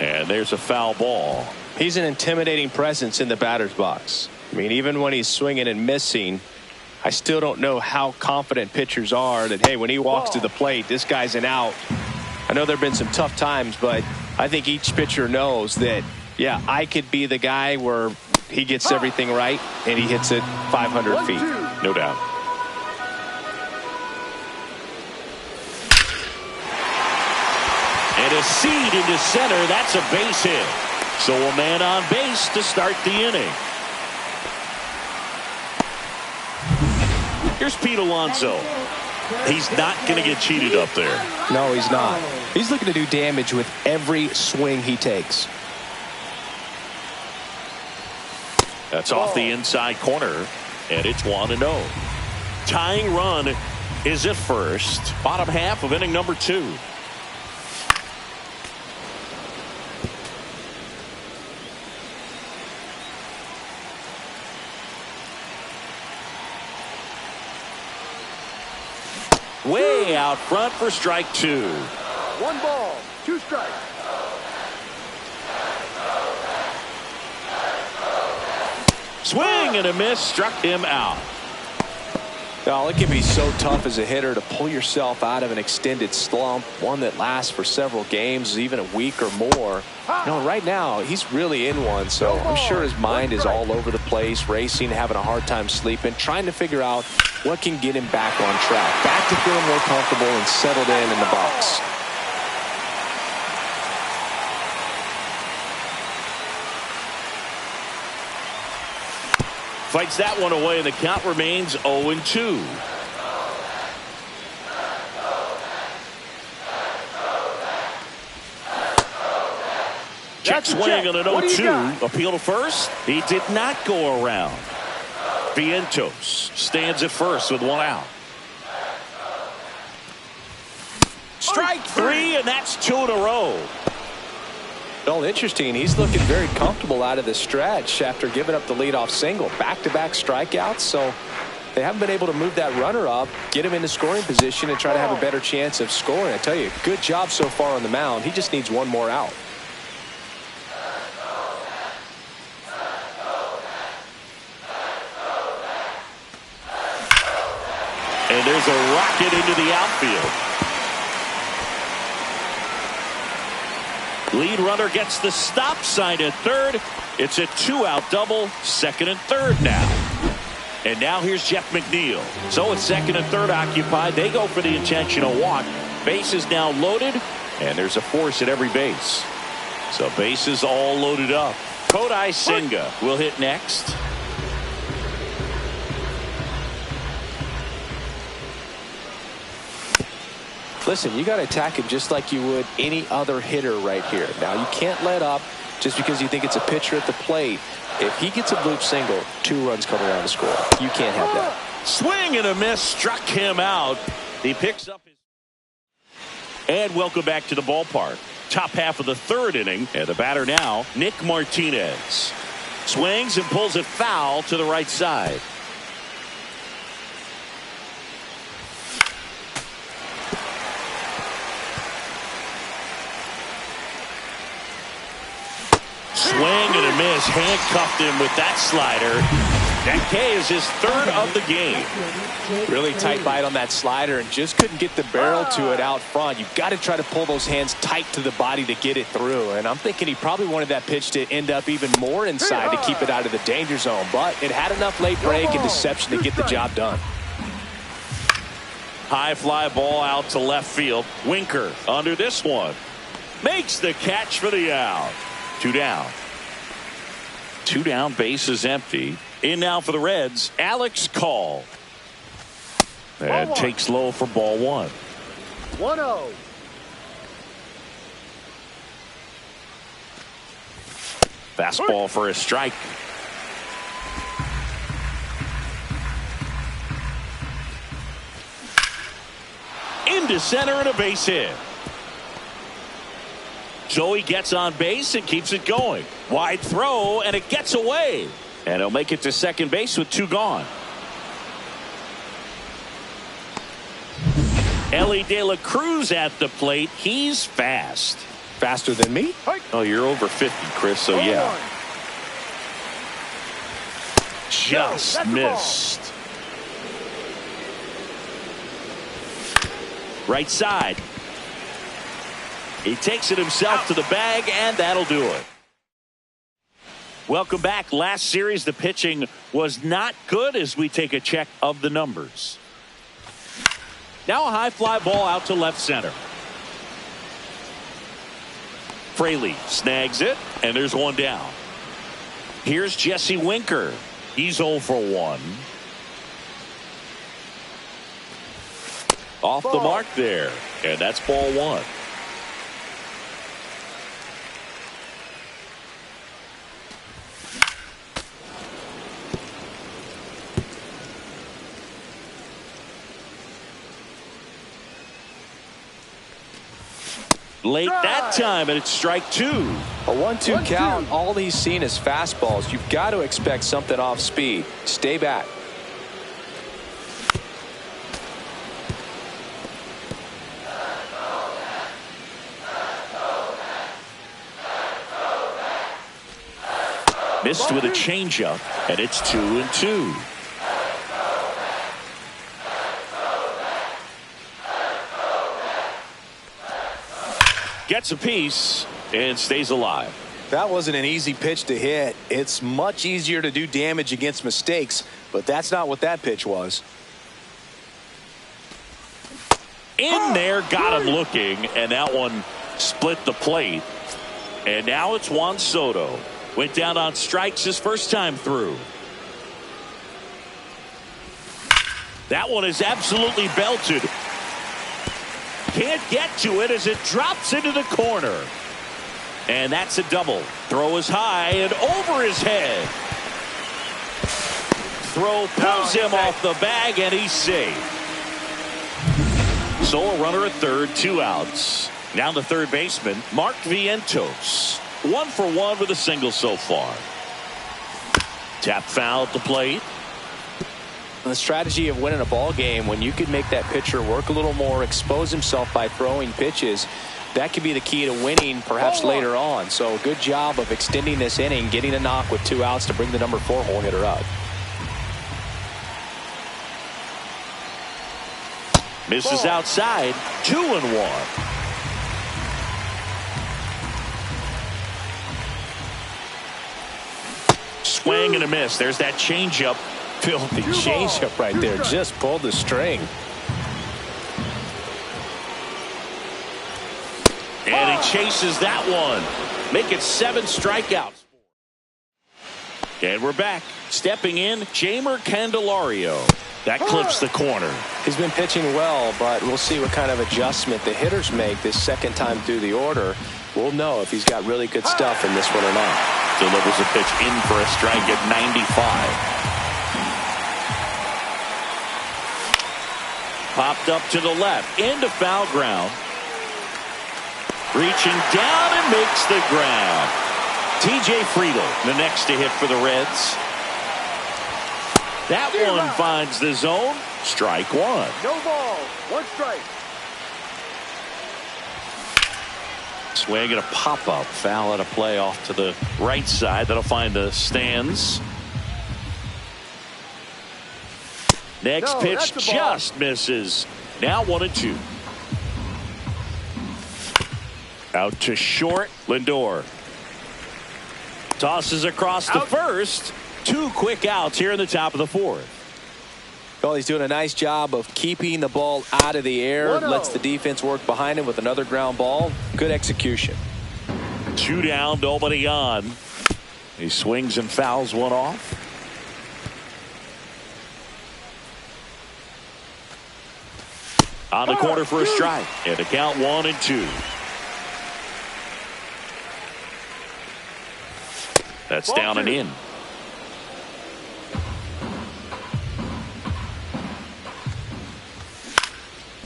And there's a foul ball. He's an intimidating presence in the batter's box. I mean, even when he's swinging and missing, I still don't know how confident pitchers are that, hey, when he walks to the plate, this guy's an out. I know there have been some tough times, but I think each pitcher knows that, yeah, I could be the guy where he gets everything right and he hits it 500 feet. No doubt. And a seed into center. That's a base hit. So a man on base to start the inning. Here's Pete Alonso. He's not going to get cheated up there. No, he's not. He's looking to do damage with every swing he takes. That's off the inside corner, and it's 1-0. Tying run is at first. Bottom half of inning number 2. Way out front for strike 2. 1 ball, 2 strikes. Swing and a miss, struck him out. Well, it can be so tough as a hitter to pull yourself out of an extended slump, one that lasts for several games, even a week or more. You know, right now, he's really in one, so I'm sure his mind is all over the place, racing, having a hard time sleeping, trying to figure out what can get him back on track, back to feeling more comfortable and settled in the box. Fights that one away, and the count remains 0-2. Check swing on an 0-2. Appeal to first. He did not go around. Vientos stands at first with 1 out. Strike 3, and that's 2 in a row. Well, interesting. He's looking very comfortable out of the stretch after giving up the leadoff single. Back-to-back strikeouts, so they haven't been able to move that runner up, get him into scoring position, and try to have a better chance of scoring. I tell you, good job so far on the mound. He just needs 1 more out. And there's a rocket into the outfield. Lead runner gets the stop sign at third. It's a 2-out double, second and third now. And now here's Jeff McNeil. So it's second and third occupied. They go for the intentional walk. Base is now loaded, and there's a force at every base. So bases all loaded up. Kodai Senga will hit next. Listen, you got to attack him just like you would any other hitter right here. Now, you can't let up just because you think it's a pitcher at the plate. If he gets a bloop single, 2 runs come around to score. You can't have that. Swing and a miss, struck him out. He picks up his... And welcome back to the ballpark. Top half of the 3rd inning, and the batter now, Nick Martinez. Swings and pulls it foul to the right side. Swing and a miss, handcuffed him with that slider. That K is his 3rd of the game. Really tight bite on that slider and just couldn't get the barrel to it out front. You've got to try to pull those hands tight to the body to get it through. And I'm thinking he probably wanted that pitch to end up even more inside to keep it out of the danger zone. But it had enough late break and deception to get the job done. High fly ball out to left field. Winker under this one. Makes the catch for the out. 2 down. 2 down, base is empty. In now for the Reds, Alex Call. And takes low for ball 1. 1-0. Fastball for a strike. Into center and a base hit. Joey gets on base and keeps it going. Wide throw, and it gets away. And he'll make it to second base with 2 gone. Ellie De La Cruz at the plate. He's fast. Faster than me? Oh, you're over 50, Chris, so yeah. Just missed. Right side. He takes it himself to the bag, and that'll do it. Welcome back. Last series, the pitching was not good as we take a check of the numbers. Now a high fly ball out to left center. Fraley snags it, and there's 1 down. Here's Jesse Winker. He's 0 for 1. Off the mark there, and that's ball 1. late that time, and it's strike two. A 1-2 count, all he's seen is fastballs. You've got to expect something off speed. Stay back. Missed with a changeup, and it's 2-2. Gets a piece and stays alive. That wasn't an easy pitch to hit. It's much easier to do damage against mistakes, but that's not what that pitch was. In there, got him looking, and that one split the plate. And now it's Juan Soto. Went down on strikes his first time through. That one is absolutely belted. Can't get to it as it drops into the corner. And that's a double. Throw is high and over his head. Throw pulls him off the bag, and he's safe. So a runner at third, 2 outs. Now the third baseman, Mark Vientos. 1 for 1 with a single so far. Tap foul at the plate. The strategy of winning a ball game, when you can make that pitcher work a little more, expose himself by throwing pitches, that could be the key to winning perhaps later on. So good job of extending this inning, getting a knock with 2 outs to bring the number 4 hole hitter up. Misses outside. 2-1. Swing and a miss. There's that changeup. Filthy changeup right there. Just pulled the string. And he chases that one. Make it 7 strikeouts. And we're back. Stepping in, Jeimer Candelario. That clips the corner. He's been pitching well, but we'll see what kind of adjustment the hitters make this second time through the order. We'll know if he's got really good stuff in this one or not. Delivers a pitch in for a strike at 95. Popped up to the left, into foul ground. Reaching down and makes the grab. TJ Friedl, the next to hit for the Reds. That one finds the zone. Strike 1. No ball. 1 strike. Swing and a pop-up. Foul at a play off to the right side. That'll find the stands. Next pitch just misses. Now 1-2. Out to short. Lindor tosses across to first. 2 quick outs here in the top of the 4th. Well, he's doing a nice job of keeping the ball out of the air. Lets the defense work behind him with another ground ball. Good execution. 2 down, nobody on. He swings and fouls one off. On the corner for a strike. And the count 1-2. That's down and in.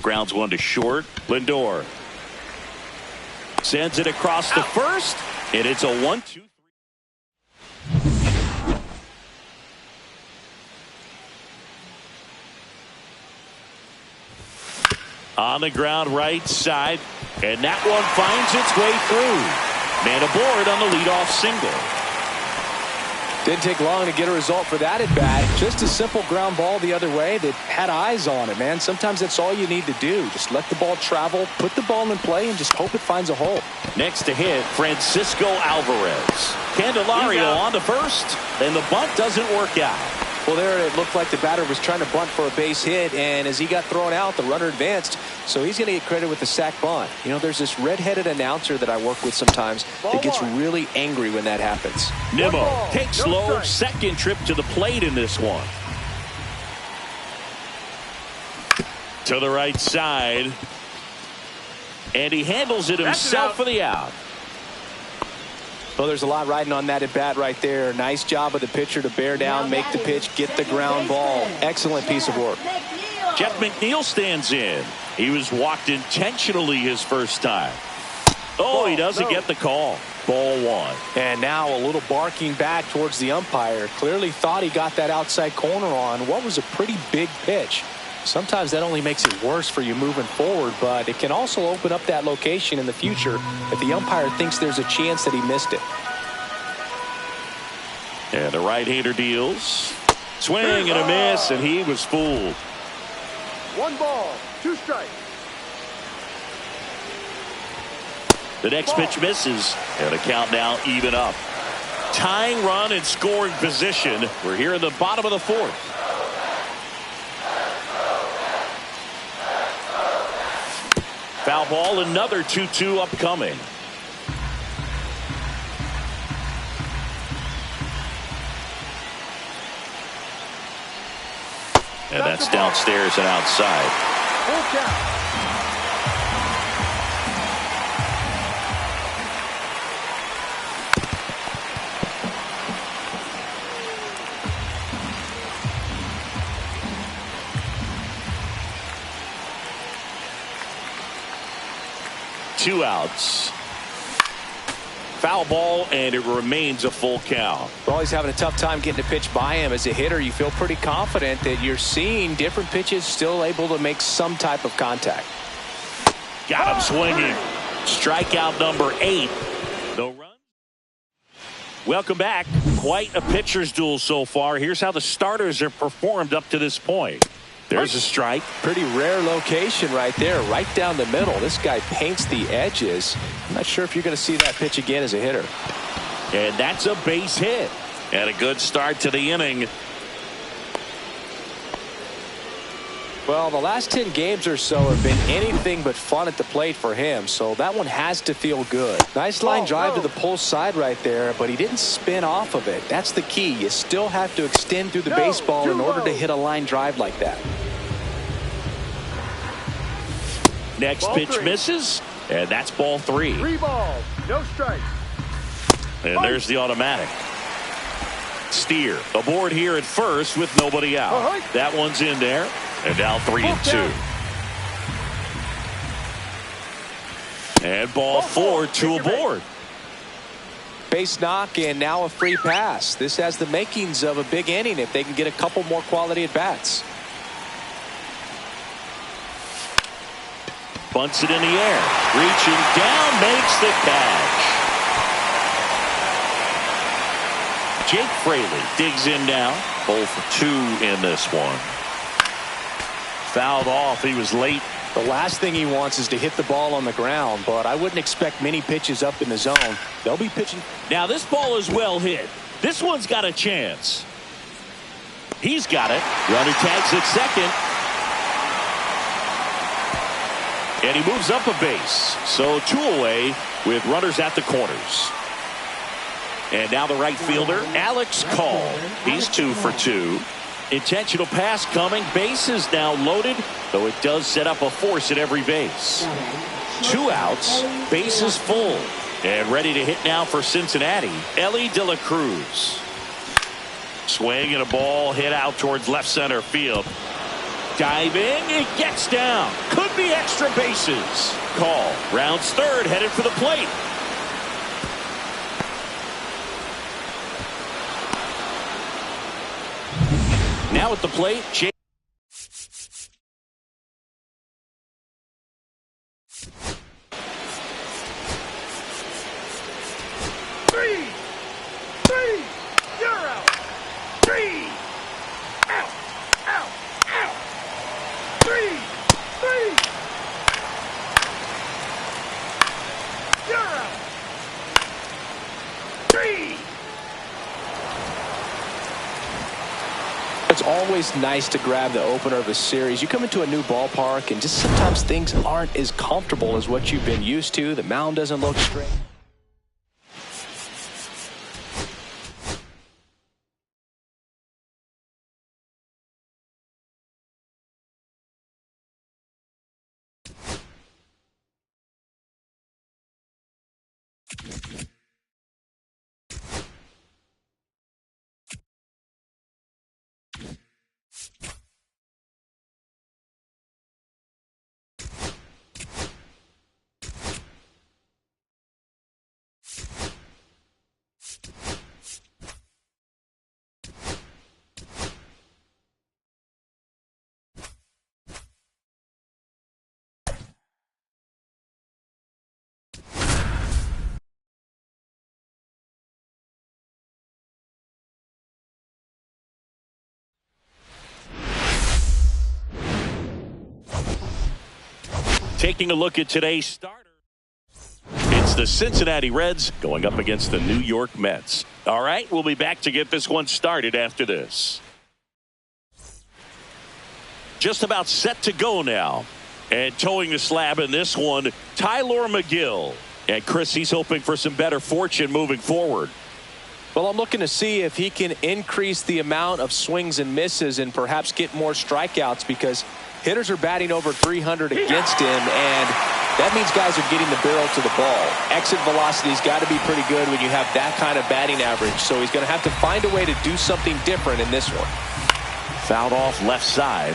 Grounds one to short. Lindor sends it across the first, and it's a 1-2-3. On the ground right side, and that one finds its way through. Man aboard on the leadoff single. Didn't take long to get a result for that at bat. Just a simple ground ball the other way that had eyes on it, man. Sometimes that's all you need to do. Just let the ball travel, put the ball in play, and just hope it finds a hole. Next to hit, Francisco Alvarez. Candelario on to first, and the bunt doesn't work out. Well, there it looked like the batter was trying to bunt for a base hit, and as he got thrown out, the runner advanced, so he's going to get credit with the sac bunt. You know, there's this red-headed announcer that I work with sometimes that gets really angry when that happens. Nimmo takes low, second trip to the plate in this one. To the right side, and he handles it himself for the out. Well, there's a lot riding on that at bat right there. Nice job of the pitcher to bear down, make the pitch, get the ground ball. Excellent piece of work. Jeff McNeil stands in. He was walked intentionally his first time. Oh, he doesn't get the call. Ball one. And now a little barking back towards the umpire. Clearly thought he got that outside corner on what was a pretty big pitch. Sometimes that only makes it worse for you moving forward, but it can also open up that location in the future if the umpire thinks there's a chance that he missed it. And the right-hander deals. Swing and a miss, and he was fooled. 1 ball, 2 strikes. The next pitch misses, and a count now even up. Tying run in scoring position. We're here in the bottom of the 4th. Foul ball, another 2-2 upcoming. And that's downstairs and outside. Full count. Two outs. Foul ball, and it remains a full count. Well, he's having a tough time getting a pitch by him. As a hitter, you feel pretty confident that you're seeing different pitches still able to make some type of contact. Got him swinging. Strikeout number 8. The run. Welcome back. Quite a pitcher's duel so far. Here's how the starters have performed up to this point. There's a strike. Pretty rare location right there, right down the middle. This guy paints the edges. I'm not sure if you're going to see that pitch again as a hitter. And that's a base hit. And a good start to the inning. Well, the last 10 games or so have been anything but fun at the plate for him, so that one has to feel good. Nice line drive to the pull side right there, but he didn't spin off of it. That's the key. You still have to extend through the baseball in order to hit a line drive like that. Next pitch misses, and that's ball 3. 3 balls, no strikes. And there's the automatic. Steer aboard here at first with nobody out. That one's in there. And now 3-2. And ball 4, 2 aboard. Base knock and now a free pass. This has the makings of a big inning if they can get a couple more quality at bats. Bunts it in the air. Reaching down, makes the catch. Jake Fraley digs in now. 0 for 2 in this one. Fouled off. He was late. The last thing he wants is to hit the ball on the ground, but I wouldn't expect many pitches up in the zone. They'll be pitching. Now this ball is well hit. This one's got a chance. He's got it. Runner tags at second. And he moves up a base. So 2 away with runners at the corners. And now the right fielder, Alex Call. He's 2 for 2. Intentional pass coming. Bases now loaded, though it does set up a force at every base. 2 outs, bases full. And ready to hit now for Cincinnati, Elly De La Cruz. Swing and a ball hit out towards left center field. Diving, it gets down. Could be extra bases. Call, rounds third, headed for the plate. Now at the plate, Jake. Three, you're out. 3, out, out, out. 3, you're out. 3. It's always nice to grab the opener of a series. You come into a new ballpark and just sometimes things aren't as comfortable as what you've been used to. The mound doesn't look straight. Taking a look at today's starter. It's the Cincinnati Reds going up against the New York Mets. All right, we'll be back to get this one started after this. Just about set to go now. And towing the slab in this one, Tylor Megill. And Chris, he's hoping for some better fortune moving forward. Well, I'm looking to see if he can increase the amount of swings and misses and perhaps get more strikeouts, because hitters are batting over 300 against him, and that means guys are getting the barrel to the ball. Exit velocity's got to be pretty good when you have that kind of batting average, so he's going to have to find a way to do something different in this one. Fouled off left side.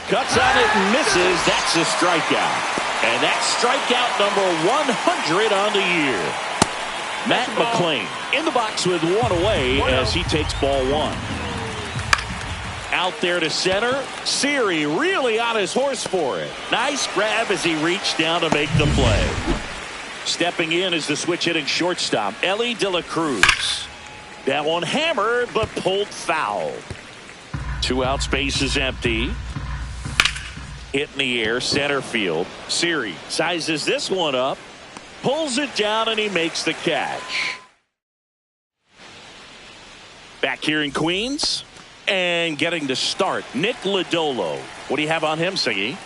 Cuts on it and misses. That's a strikeout. And that's strikeout number 100 on the year. Matt McClain in the box with one away as he takes ball one. Out there to center. Siri really on his horse for it. Nice grab as he reached down to make the play. Stepping in is the switch hitting shortstop, Elly De La Cruz. That one hammered but pulled foul. 2 outs, base is empty. Hit in the air, center field. Siri sizes this one up, pulls it down, and he makes the catch. Back here in Queens, and getting to start, Nick Lodolo. What do you have on him, Siggy?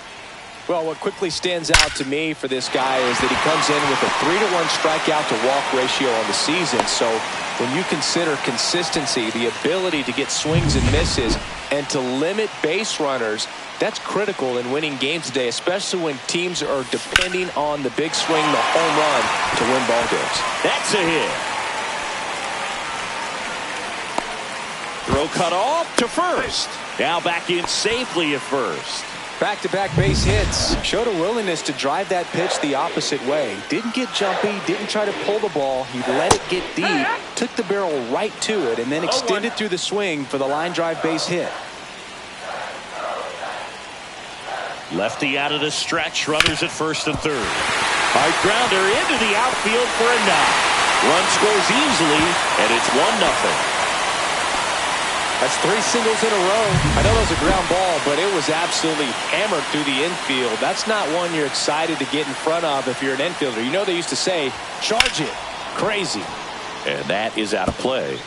Well, what quickly stands out to me for this guy is that he comes in with a 3-to-1 strikeout to walk ratio on the season. So when you consider consistency, the ability to get swings and misses, and to limit base runners, that's critical in winning games today, especially when teams are depending on the big swing, the home run, to win ball games. That's a hit. Throw cut off to first. Now back in safely at first. Back-to-back base hits. Showed a willingness to drive that pitch the opposite way. Didn't get jumpy, didn't try to pull the ball. He let it get deep, took the barrel right to it, and then extended through the swing for the line drive base hit. Lefty out of the stretch, runners at first and third. Hard grounder into the outfield for a knock. Run scores easily, and it's 1-0. That's 3 singles in a row. I know that was a ground ball, but it was absolutely hammered through the infield. That's not one you're excited to get in front of if you're an infielder. You know they used to say, charge it. Crazy. And that is out of play.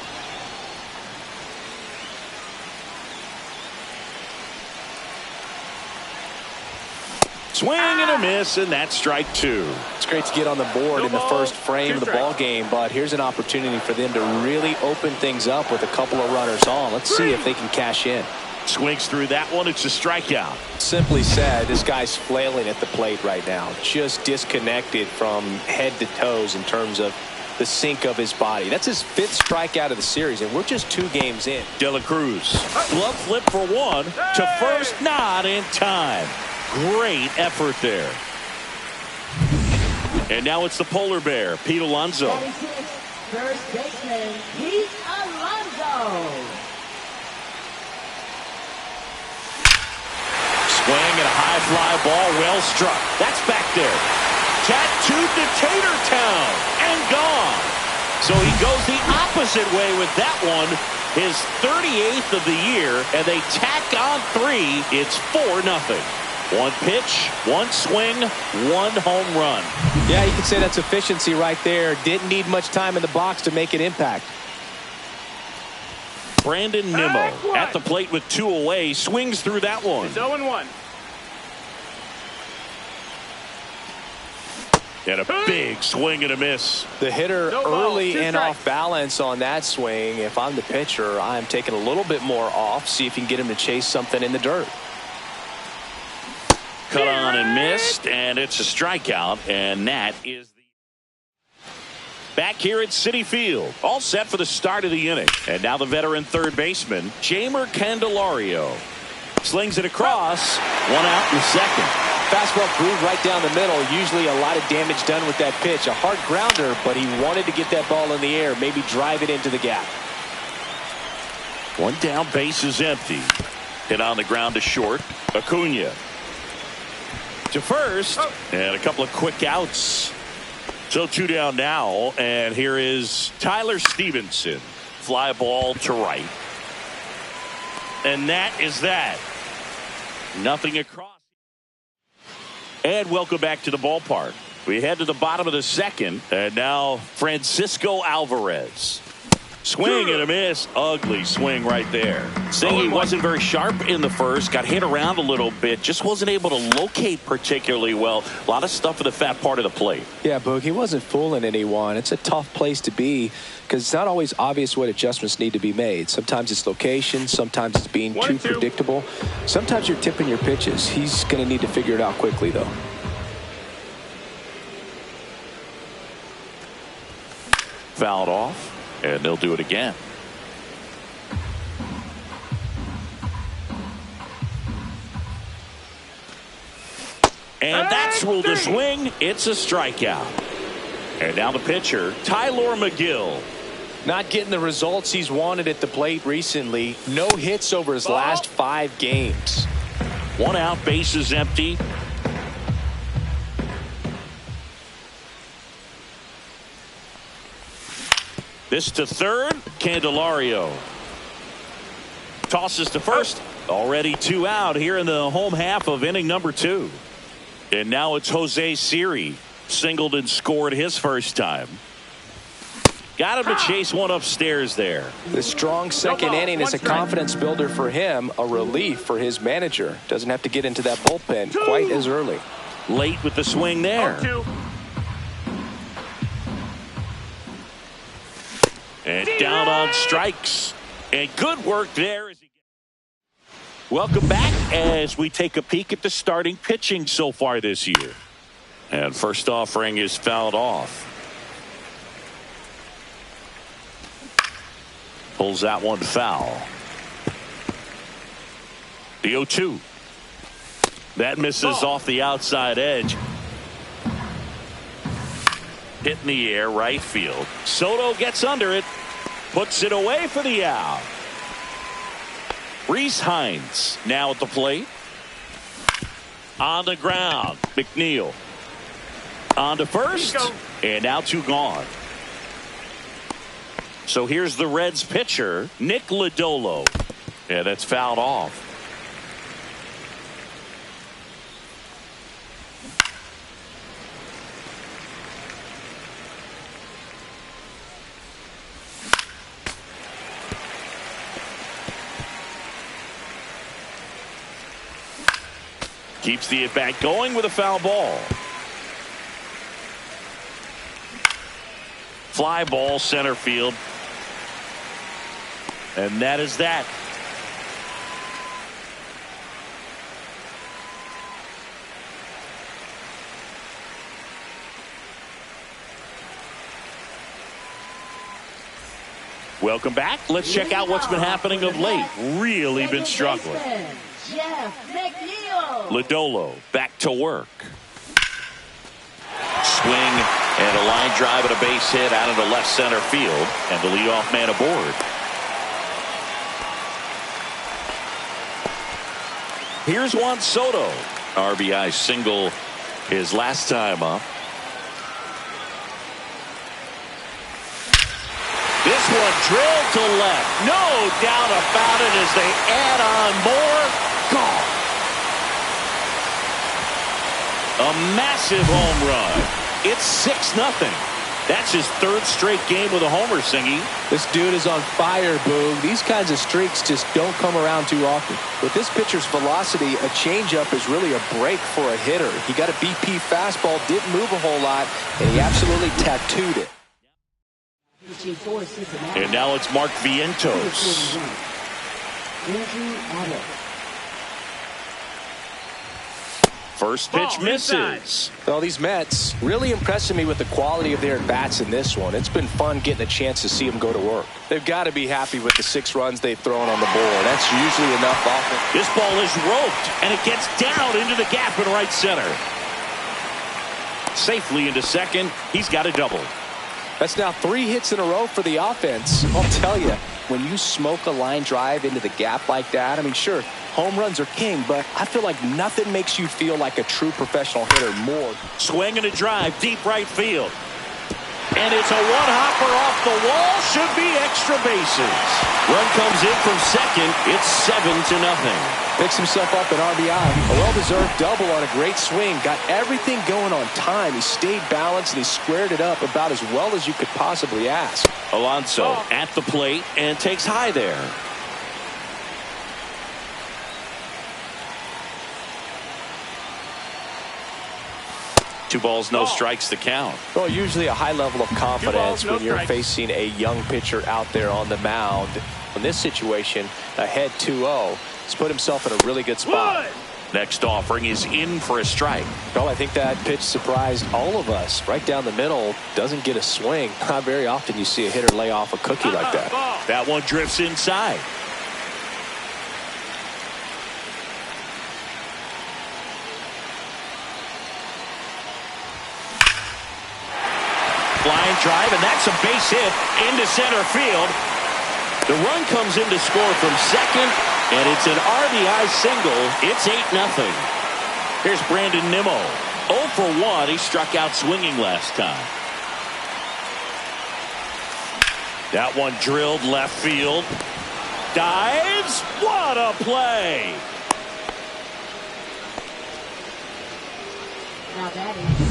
Swing and a miss, and that's strike 2. It's great to get on the board in the first frame of the ball game, but here's an opportunity for them to really open things up with a couple of runners on. Let's see if they can cash in. Swings through that one. It's a strikeout. Simply said, this guy's flailing at the plate right now. Just disconnected from head to toes in terms of the sink of his body. That's his 5th strikeout of the series, and we're just 2 games in. De La Cruz. Glove flip for one. To first, not in time. Great effort there. And now it's the polar bear, Pete Alonso. First baseman, Pete Alonso. Swing and a high fly ball, well struck. That's back there. Tattooed to Tater Town and gone. So he goes the opposite way with that one. His 38th of the year, and they tack on 3. It's 4-0. 1 pitch, 1 swing, 1 home run. Yeah, you can say that's efficiency right there. Didn't need much time in the box to make an impact. Brandon Nimmo at the plate with 2 away. Swings through that one. It's 0-1. And a big swing and a miss. The hitter early and off balance on that swing. If I'm the pitcher, I'm taking a little bit more off. See if you can get him to chase something in the dirt. Cut on and missed, and it's a strikeout, and that is the back here at Citi Field, all set for the start of the inning. And now the veteran third baseman, Jeimer Candelario, slings it across, 1 out in the second. Fastball groove right down the middle. Usually a lot of damage done with that pitch. A hard grounder, but he wanted to get that ball in the air, maybe drive it into the gap. 1 down, base is empty. Hit on the ground to short. Acuna to first, and a couple of quick outs. So 2 down now, and here is Tyler Stevenson. Fly ball to right. And that is that. Nothing across. And welcome back to the ballpark. We head to the bottom of the second. And now Francisco Alvarez. Swing and a miss. Ugly swing right there. Saying he wasn't very sharp in the first. Got hit around a little bit. Just wasn't able to locate particularly well. A lot of stuff in the fat part of the plate. Yeah, Boog, he wasn't fooling anyone. It's a tough place to be because it's not always obvious what adjustments need to be made. Sometimes it's location. Sometimes it's being too predictable. Sometimes you're tipping your pitches. He's going to need to figure it out quickly, though. Fouled off. And they'll do it again. And that's ruled a swing. It's a strikeout. And now the pitcher, Tylor Megill. Not getting the results he's wanted at the plate recently. No hits over his last 5 games. 1 out, bases empty. This to third, Candelario. Tosses to first. Already 2 out here in the home half of inning number 2. And now it's Jose Siri. Singled and scored his first time. Got him to chase one upstairs there. The strong second inning is a confidence builder for him, a relief for his manager. Doesn't have to get into that bullpen quite as early. Late with the swing there. And down on strikes. And good work there. Welcome back as we take a peek at the starting pitching so far this year. And first offering is fouled off. Pulls that one foul. The 0-2. That misses off the outside edge. Hit in the air, right field. Soto gets under it. Puts it away for the out. Rhys Hines now at the plate. On the ground. McNeil. On to first. And now 2 gone. So here's the Reds pitcher, Nick Lodolo. Yeah, that's fouled off. Keeps the at-bat going with a foul ball. Fly ball center field. And that is that. Welcome back. Let's check out what's been happening of late. Really been struggling. Lodolo back to work. Swing and a line drive and a base hit out into left center field. And the leadoff man aboard. Here's Juan Soto. RBI single his last time up. This one drilled to left. No doubt about it as they add on more. Gone. A massive home run. It's 6-0. That's his 3rd straight game with a homer, Singy. This dude is on fire, Boog. These kinds of streaks just don't come around too often. With this pitcher's velocity, a changeup is really a break for a hitter. He got a BP fastball, didn't move a whole lot, and he absolutely tattooed it. And now it's Mark Vientos. First pitch misses. Well, these Mets really impressing me with the quality of their at-bats in this one. It's been fun getting a chance to see them go to work. They've got to be happy with the 6 runs they've thrown on the board. That's usually enough offense. This ball is roped, and it gets down into the gap in right center. Safely into second. He's got a double. That's now 3 hits in a row for the offense. I'll tell you, when you smoke a line drive into the gap like that, I mean, sure, home runs are king, but I feel like nothing makes you feel like a true professional hitter more. Swing and a drive, deep right field. And it's a one-hopper off the wall. Should be extra bases. Run comes in from second. It's 7-0. Picks himself up an RBI. A well-deserved double on a great swing. Got everything going on time. He stayed balanced and he squared it up about as well as you could possibly ask. Alonso at the plate and takes high there. Two balls, no strikes to count. Well, usually a high level of confidence when you're facing a young pitcher out there on the mound. In this situation, ahead 2-0. He's put himself in a really good spot. Next offering is in for a strike. Well, I think that pitch surprised all of us. Right down the middle, doesn't get a swing. Not very often you see a hitter lay off a cookie like that. That one drifts inside. Flying drive, and that's a base hit into center field. The run comes in to score from second, and it's an RBI single. It's 8-0. Here's Brandon Nimmo. 0 for 1. He struck out swinging last time. That one drilled left field. Dives. What a play. Now that is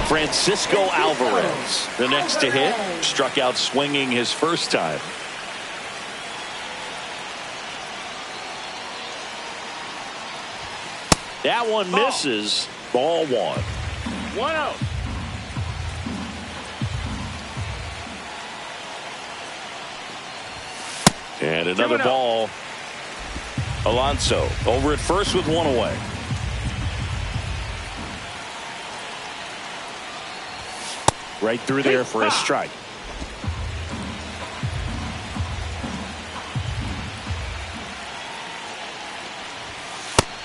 Francisco Alvarez, the next to hit, struck out swinging his first time. That one misses. Ball 1. 1-0. And another 2-0. ball. Alonso over at first with one away. Right through there for a strike.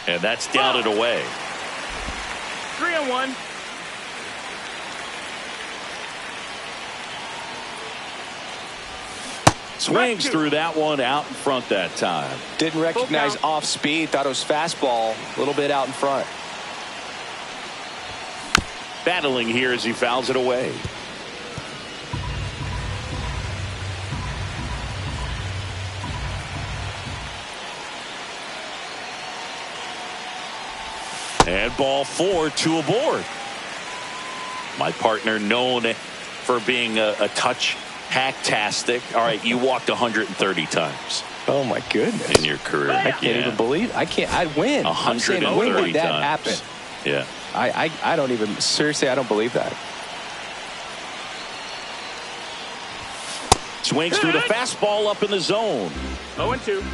And that's down and away. 3-1. Swings through that one out in front that time. Didn't recognize off speed. Thought it was fastball. A little bit out in front. Battling here as he fouls it away. And ball 4, 2 aboard. My partner known for being a touch hacktastic. All right, you walked 130 times. Oh my goodness. In your career. I can't even believe. I'd win. 130 when did that times. happen? Yeah. I don't even, seriously, I don't believe that. Swings through the fastball up in the zone. 0-2.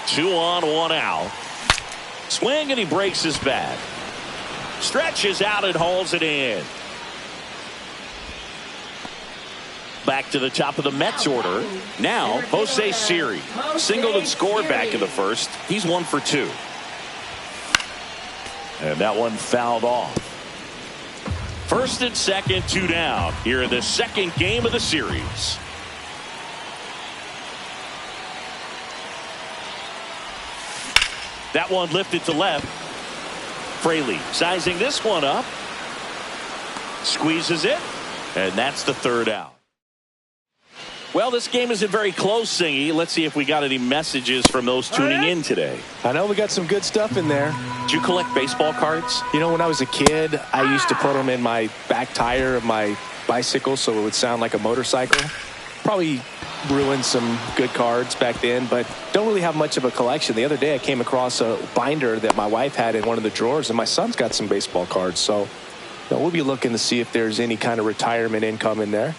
Two on, one out. Swing and he breaks his bat. Stretches out and hauls it in. Back to the top of the Mets order. Now, Jose Siri. Singled and scored back in the first. He's 1 for 2. And that one fouled off. First and second, 2 down. Here in the second game of the series. That one lifted to left. Fraley sizing this one up. Squeezes it. And that's the 3rd out. Well, this game isn't very close, Singy. Let's see if we got any messages from those tuning in today. I know we got some good stuff in there. Did you collect baseball cards? You know, when I was a kid, I used to put them in my back tire of my bicycle so it would sound like a motorcycle. Probably ruined some good cards back then, but don't really have much of a collection. The other day I came across a binder that my wife had in one of the drawers, and my son's got some baseball cards. So we'll be looking to see if there's any kind of retirement income in there.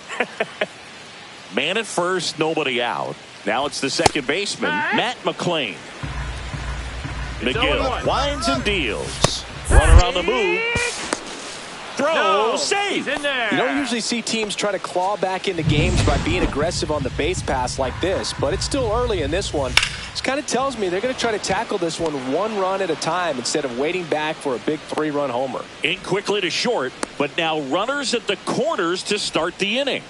Man at first, nobody out. Now it's the second baseman, Matt McClain. McGill winds and deals. Runner on the move. Throw, save. In there. You don't usually see teams try to claw back into games by being aggressive on the base pass like this, but it's still early in this one. This kind of tells me they're going to try to tackle this one run at a time instead of waiting back for a big 3-run homer. In quickly to short, but now runners at the corners to start the inning.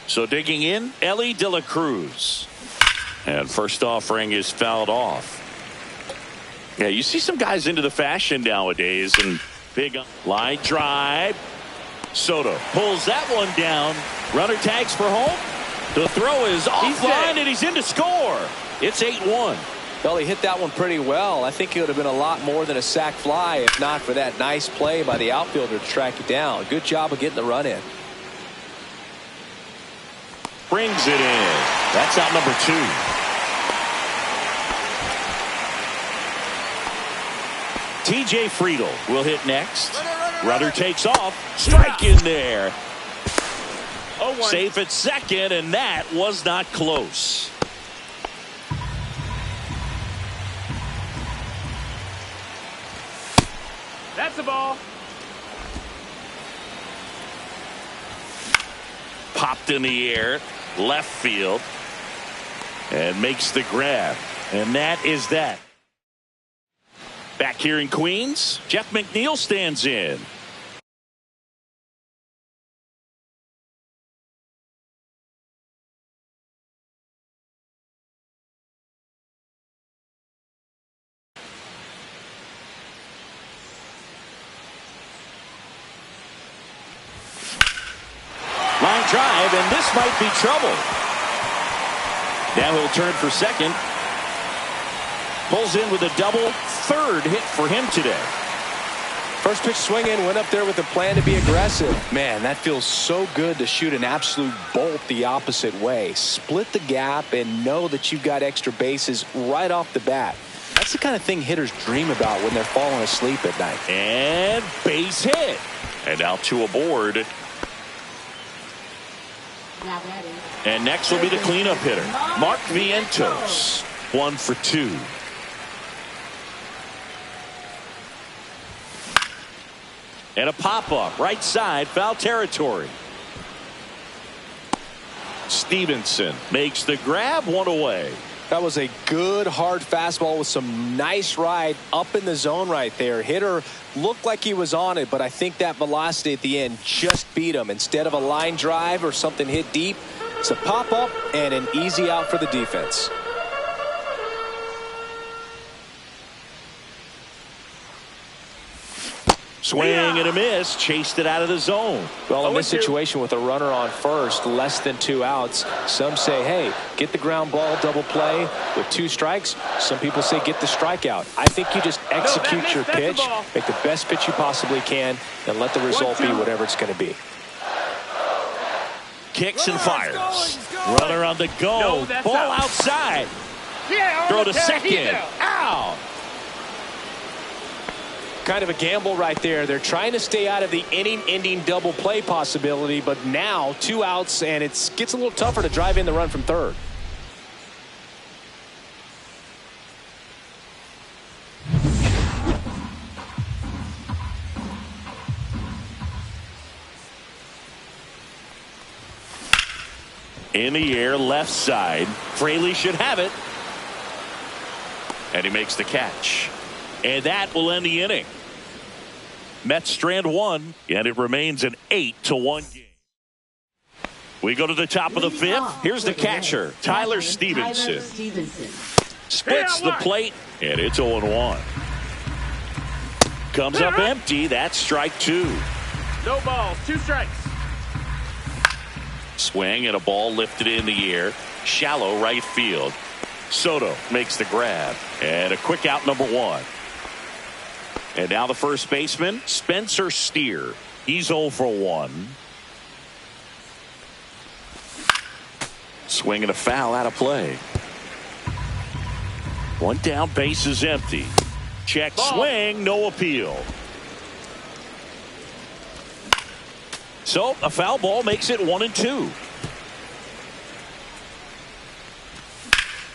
So digging in, Ellie De La Cruz. And first offering is fouled off. Yeah, you see some guys into the fashion nowadays, and big line drive. Soto pulls that one down. Runner tags for home. The throw is offline, and he's in to score. It's 8-1. Well, he hit that one pretty well. I think it would have been a lot more than a sac fly if not for that nice play by the outfielder to track it down. Good job of getting the run in. Brings it in. That's out number 2. TJ Friedl will hit next. Runner takes off. Strike in there. Safe at second, and that was not close. That's the ball. Popped in the air, left field, and makes the grab. And that is that. Back here in Queens, Jeff McNeil stands in. Line drive, and this might be trouble. Now he'll turn for second. Pulls in with a double. Third hit for him today. First pitch swing in, went up there with a plan to be aggressive. Man, that feels so good to shoot an absolute bolt the opposite way. Split the gap and know that you've got extra bases right off the bat. That's the kind of thing hitters dream about when they're falling asleep at night. And base hit. And now 2 aboard. And next will be the cleanup hitter, Mark Vientos. 1 for 2. And a pop-up, right side, foul territory. Stevenson makes the grab, 1 away. That was a good hard fastball with some nice ride up in the zone right there. Hitter looked like he was on it, but I think that velocity at the end just beat him. Instead of a line drive or something hit deep, it's a pop-up and an easy out for the defense. Swing and a miss, chased it out of the zone. Well, in this situation with a runner on first, less than 2 outs, some say, hey, get the ground ball, double play with 2 strikes. Some people say get the strikeout. I think you just execute your pitch, make the best pitch you possibly can, and let the result be whatever it's going to be. Kicks and fires. Runner on the go. Ball outside. Throw to second. Out. Kind of a gamble right there. They're trying to stay out of the inning-ending double play possibility, but now 2 outs, and it gets a little tougher to drive in the run from third. In the air, left side. Fraley should have it. And he makes the catch. And that will end the inning. Mets strand 1, and it remains an 8-1 game. We go to the top of the 5th. Here's the catcher, Tyler Stevenson. Splits the plate, and it's 0-1. Comes up empty. That's strike 2. No balls, 2 strikes. Swing and a ball lifted in the air. Shallow right field. Soto makes the grab. And a quick out, number 1. And now the first baseman, Spencer Steer. He's 0 for 1. Swing and a foul out of play. 1 down, base is empty. Check swing, no appeal. So a foul ball makes it 1-2.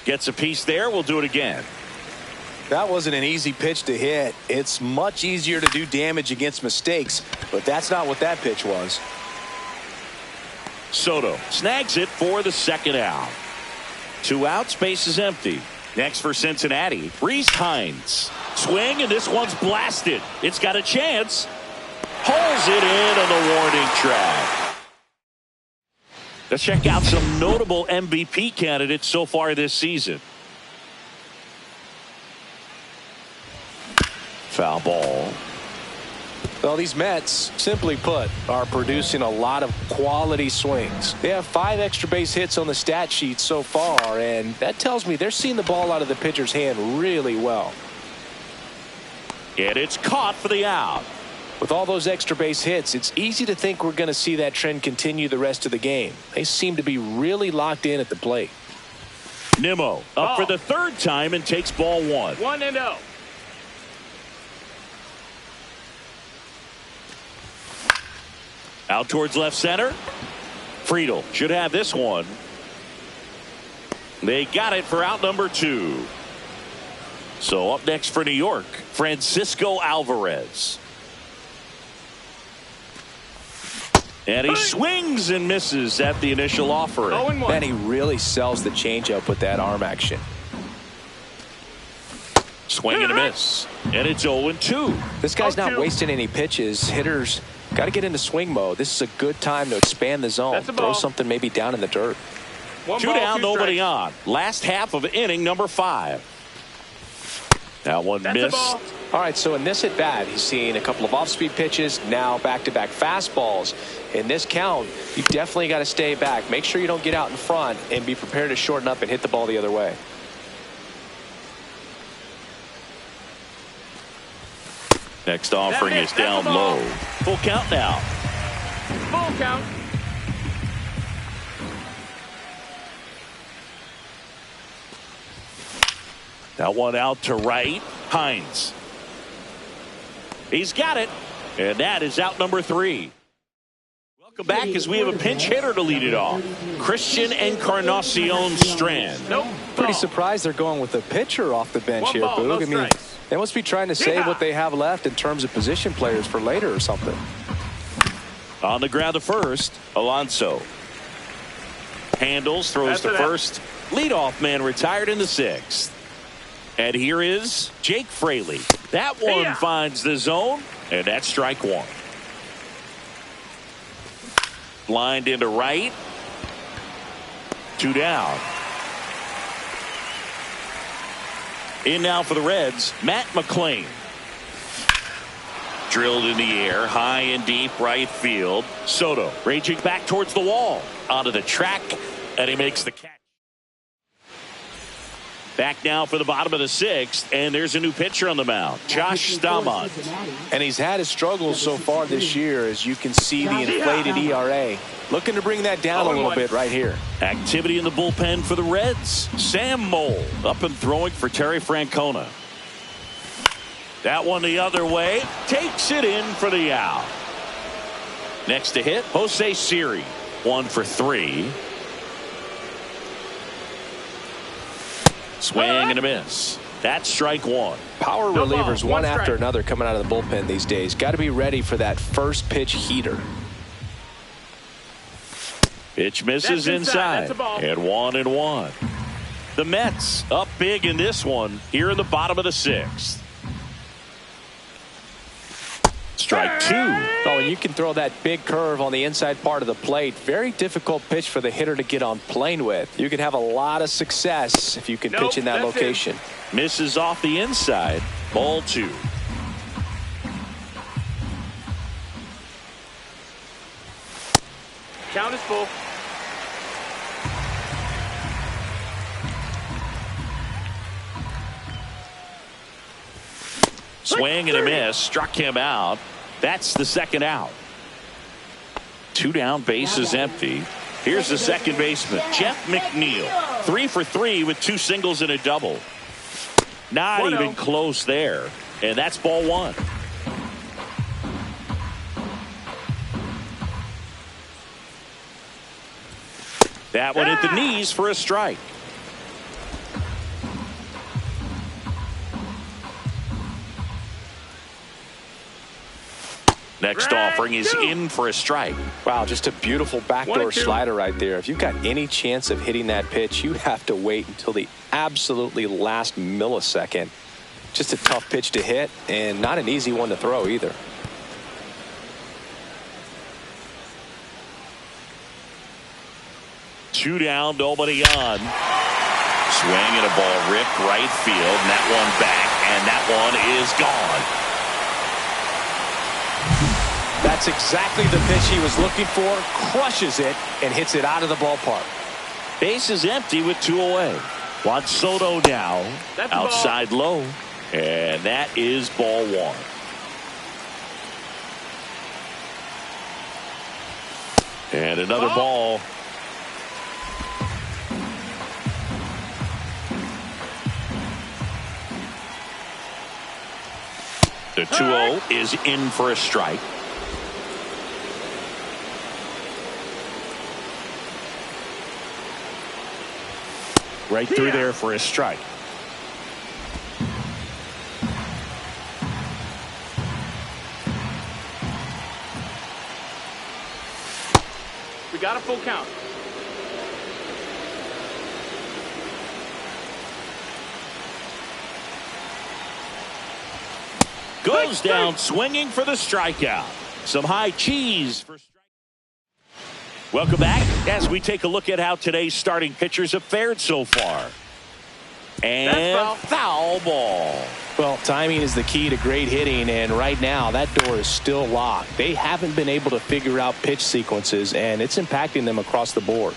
Gets a piece there. We'll do it again. That wasn't an easy pitch to hit. It's much easier to do damage against mistakes, but that's not what that pitch was. Soto snags it for the second out. 2 outs, base is empty. Next for Cincinnati, Rhys Hines. Swing, and this one's blasted. It's got a chance. Pulls it in on the warning track. Let's check out some notable MVP candidates so far this season. Foul ball. Well, these Mets, simply put, are producing a lot of quality swings. They have 5 extra base hits on the stat sheet so far, and that tells me they're seeing the ball out of the pitcher's hand really well. And it's caught for the out. With all those extra base hits, it's easy to think we're going to see that trend continue the rest of the game. They seem to be really locked in at the plate. Nimmo up for the 3rd time and takes ball 1. 1-0. Out towards left center. Friedl should have this one. They got it for out number 2. So up next for New York, Francisco Alvarez. And he swings and misses at the initial offering. Man, he really sells the changeup with that arm action. Swing and a miss. And it's 0-2. This guy's not wasting any pitches. Hitters got to get into swing mode. This is a good time to expand the zone. Throw something maybe down in the dirt. 2 down, nobody on. Last half of inning number 5. That one missed. All right, so in this at bat, he's seeing a couple of off-speed pitches, now back-to-back fastballs. In this count, you definitely got to stay back. Make sure you don't get out in front and be prepared to shorten up and hit the ball the other way. Next offering is down low. Full count now. Full count. That one out to right. Hines. He's got it. And that is out number 3. Welcome back as we have a pinch hitter to lead it off. Christian Encarnacion Strand. Pretty surprised they're going with a pitcher off the bench here, Boog. I mean, they must be trying to save what they have left in terms of position players for later or something. On the ground to first, Alonso. Handles, throws to first. Leadoff man retired in the 6th. And here is Jake Fraley. That one finds the zone, and that's strike 1. Lined into right. 2 down. In now for the Reds, Matt McClain. Drilled in the air, high and deep right field. Soto raging back towards the wall. Onto the track, and he makes the catch. Back now for the bottom of the 6th, and there's a new pitcher on the mound, Josh Staumont. And he's had his struggles so far this year, as you can see the inflated ERA. Looking to bring that down a little bit right here. Activity in the bullpen for the Reds. Sam Moll up and throwing for Terry Francona. That one the other way. Takes it in for the out. Next to hit, Jose Siri. 1 for 3. Swing and a miss. That's strike 1. Power relievers one after another coming out of the bullpen these days. Got to be ready for that first pitch heater. Pitch misses inside. And 1-1. The Mets up big in this one here in the bottom of the 6th. Strike 2. Oh, and you can throw that big curve on the inside part of the plate. Very difficult pitch for the hitter to get on plane with. You can have a lot of success if you can pitch in that location. Misses off the inside. Ball 2. Count is full. Swing and a miss. Struck him out. That's the 2nd out. 2 down, base is empty. Here's the second baseman, Jeff McNeil. 3 for 3 with 2 singles and a double. Not even close there. And that's ball 1. That one at the knees for a strike. Next offering is in for a strike. Wow, just a beautiful backdoor slider right there. If you've got any chance of hitting that pitch, you have to wait until the absolutely last millisecond. Just a tough pitch to hit, and not an easy one to throw either. Two down, nobody on. Swing and a ball ripped right field, and that one back, and that one is gone. That's exactly the pitch he was looking for. Crushes it and hits it out of the ballpark. Base is empty with 2 away. Juan Soto now outside low. And that is ball 1. And another ball. The 2-0 is in for a strike. Right through there for a strike. We got a full count. Goes down swinging for the strikeout. Some high cheese for strike. Welcome back as we take a look at how today's starting pitchers have fared so far. And foul ball. Well, timing is the key to great hitting, and right now that door is still locked. They haven't been able to figure out pitch sequences, and it's impacting them across the board.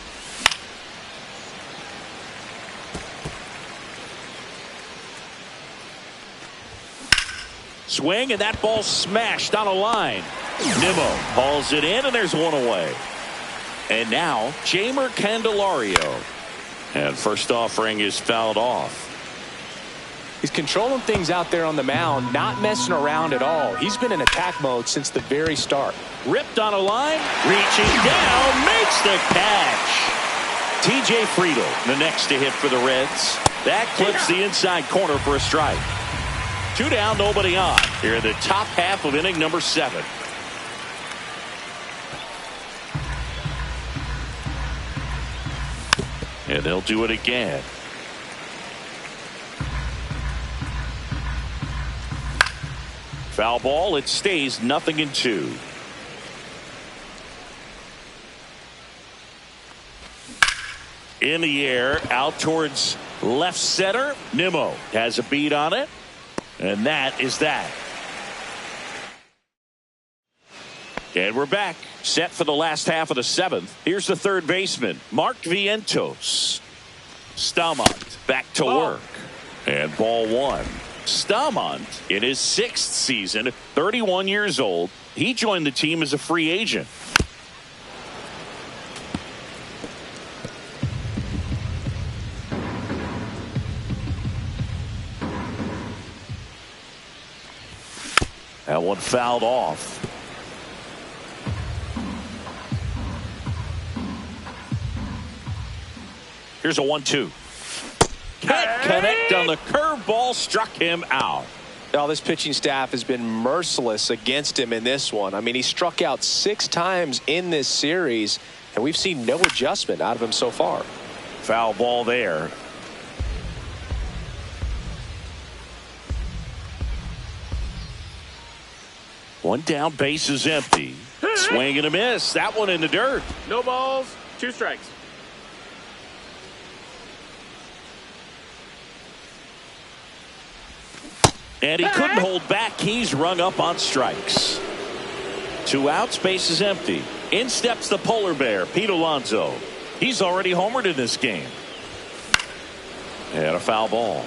Swing, and that ball smashed on a line. Nimmo hauls it in, and there's 1 away. And now Jeimer Candelario. And first offering is fouled off. He's controlling things out there on the mound, not messing around at all. He's been in attack mode since the very start. Ripped on a line, reaching down, makes the catch. TJ Friedl, the next to hit for the Reds. That clips the inside corner for a strike. 2 down, nobody on. Here in the top half of inning number 7. And they'll do it again. Foul ball. It stays 0-2. In the air, out towards left center. Nimmo has a beat on it. And that is that. And we're back, set for the last half of the 7th. Here's the third baseman, Mark Vientos. Stamont back to work. And ball 1. Stamont, in his 6th season, 31 years old. He joined the team as a free agent. That one fouled off. Here's a 1-2. Can't connect on the curveball, struck him out. Now, this pitching staff has been merciless against him in this one. I mean, he struck out 6 times in this series, and we've seen no adjustment out of him so far. Foul ball there. One down, base is empty. Swing and a miss. That one in the dirt. No balls, 2 strikes. And he couldn't hold back. He's rung up on strikes. 2 outs, base is empty. In steps the polar bear, Pete Alonso. He's already homered in this game. And a foul ball.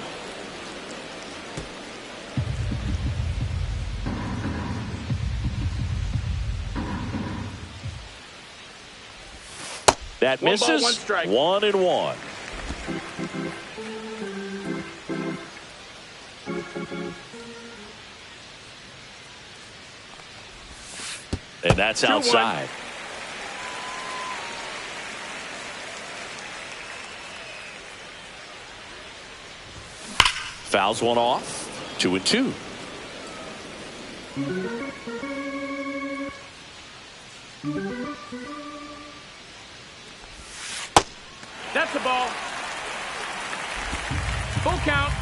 That misses. 1 strike. 1-1. And that's outside. Fouls one off. 2-2. That's the ball. Full count.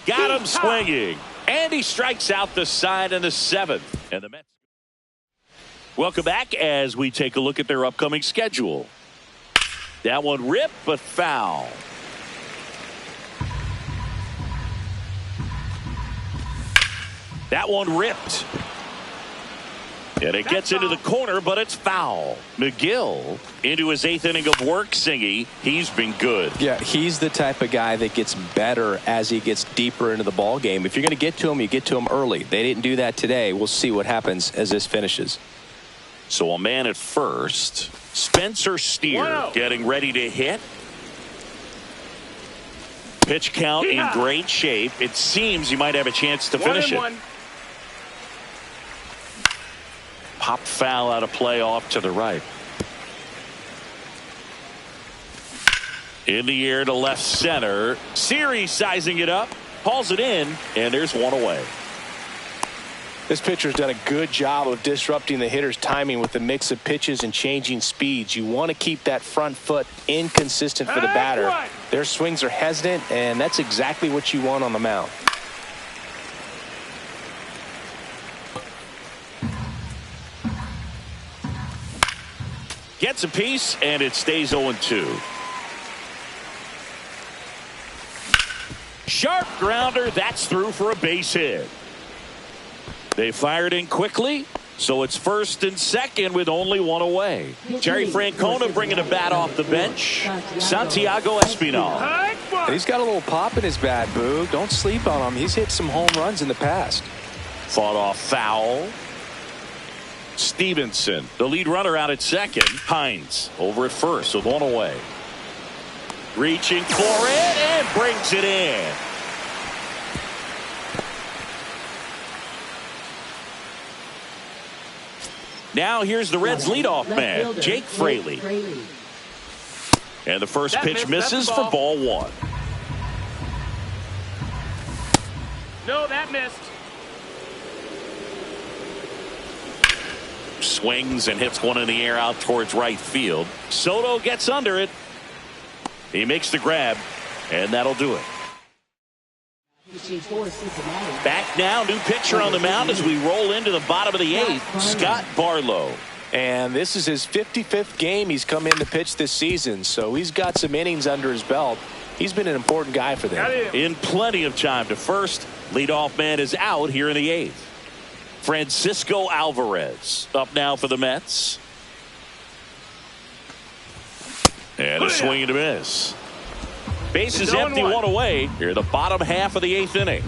Got him swinging. And he strikes out the side in the 7th. And the Mets. Welcome back as we take a look at their upcoming schedule. That one ripped but foul. That one ripped. And it gets into the corner, but it's foul. McGill into his 8th inning of work, Singy. He's been good. Yeah, he's the type of guy that gets better as he gets deeper into the ball game. If you're going to get to him, you get to him early. They didn't do that today. We'll see what happens as this finishes. So a man at first. Spencer Steer getting ready to hit. Pitch count in great shape. It seems he might have a chance to finish it. Pop foul out of play off to the right. In the air to left center. Siri sizing it up. Hauls it in. And there's one away. This pitcher's done a good job of disrupting the hitter's timing with the mix of pitches and changing speeds. You want to keep that front foot inconsistent for the batter. Their swings are hesitant, and that's exactly what you want on the mound. Gets a piece, and it stays 0-2. Sharp grounder. That's through for a base hit. They fired in quickly, so it's first and second with only one away. Terry Francona bringing a bat off the bench. Santiago Espinal. He's got a little pop in his bat, Boog. Don't sleep on him. He's hit some home runs in the past. Fought off foul. Stevenson, the lead runner, out at second. Hines over at first with one away. Reaching for it and brings it in. Now here's the Reds leadoff man, Jake Fraley. And the first pitch misses for ball one. No, that missed. Swings and hits one in the air out towards right field. Soto gets under it. He makes the grab, and that'll do it. Back now, new pitcher on the mound as we roll into the bottom of the 8th, Scott Barlow. And this is his 55th game he's come in to pitch this season, so he's got some innings under his belt. He's been an important guy for them. In plenty of time to first. Leadoff man is out here in the 8th. Francisco Alvarez up now for the Mets. And a swing and a miss. Base is empty, one away. Here, the bottom half of the 8th inning.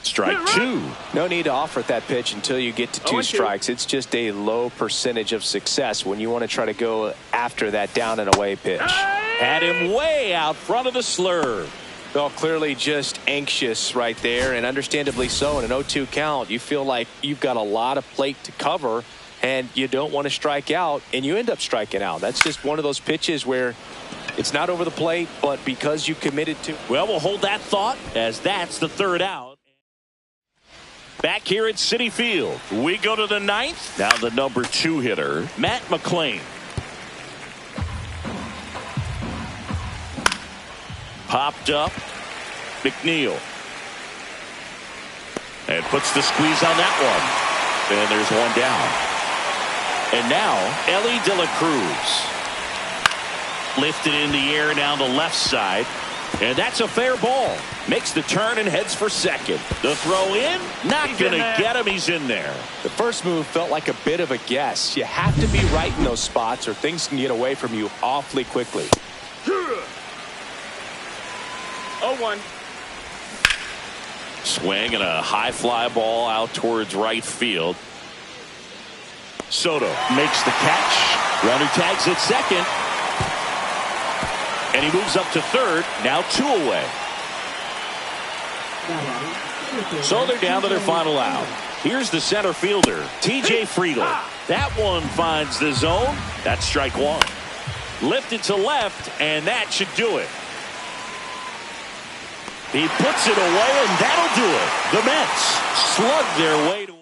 Strike two. No need to offer at that pitch until you get to 2 strikes. It's just a low percentage of success when you want to try to go after that down and away pitch. Had him way out front of the slurve. Well, clearly just anxious right there, and understandably so. In an 0-2 count, you feel like you've got a lot of plate to cover, and you don't want to strike out, and you end up striking out. That's just one of those pitches where it's not over the plate, but because you committed to. Well, we'll hold that thought as that's the 3rd out. Back here at Citi Field, we go to the 9th. Now the number 2 hitter, Matt McClain. Popped up, McNeil. And puts the squeeze on that one. And there's one down. And now, Elly De La Cruz. Lifted in the air down the left side. And that's a fair ball. Makes the turn and heads for second. The throw in, not going to get him. He's in there. The first move felt like a bit of a guess. You have to be right in those spots or things can get away from you awfully quickly. 0-1. Swing and a high fly ball out towards right field. Soto makes the catch. Runner tags at second. And he moves up to third. Now 2 away. So they're down to their final out. Here's the center fielder, TJ Friedl. That one finds the zone. That's strike one. Lifted to left, and that should do it. He puts it away, and that'll do it. The Mets slug their way to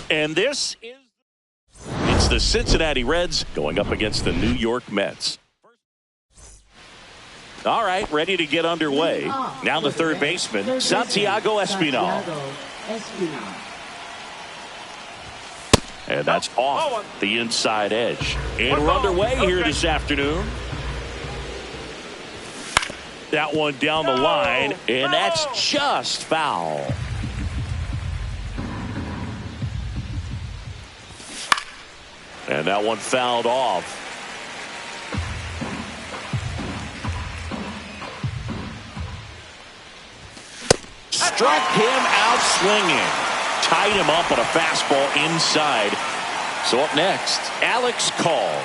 And it's the Cincinnati Reds going up against the New York Mets. All right, ready to get underway. Now the third baseman, Santiago Espinal. And that's off the inside edge. And we're underway here this afternoon. That one down the line, and that's just foul. And that one fouled off. Struck him out swinging. Tied him up on a fastball inside. So up next, Alex Call.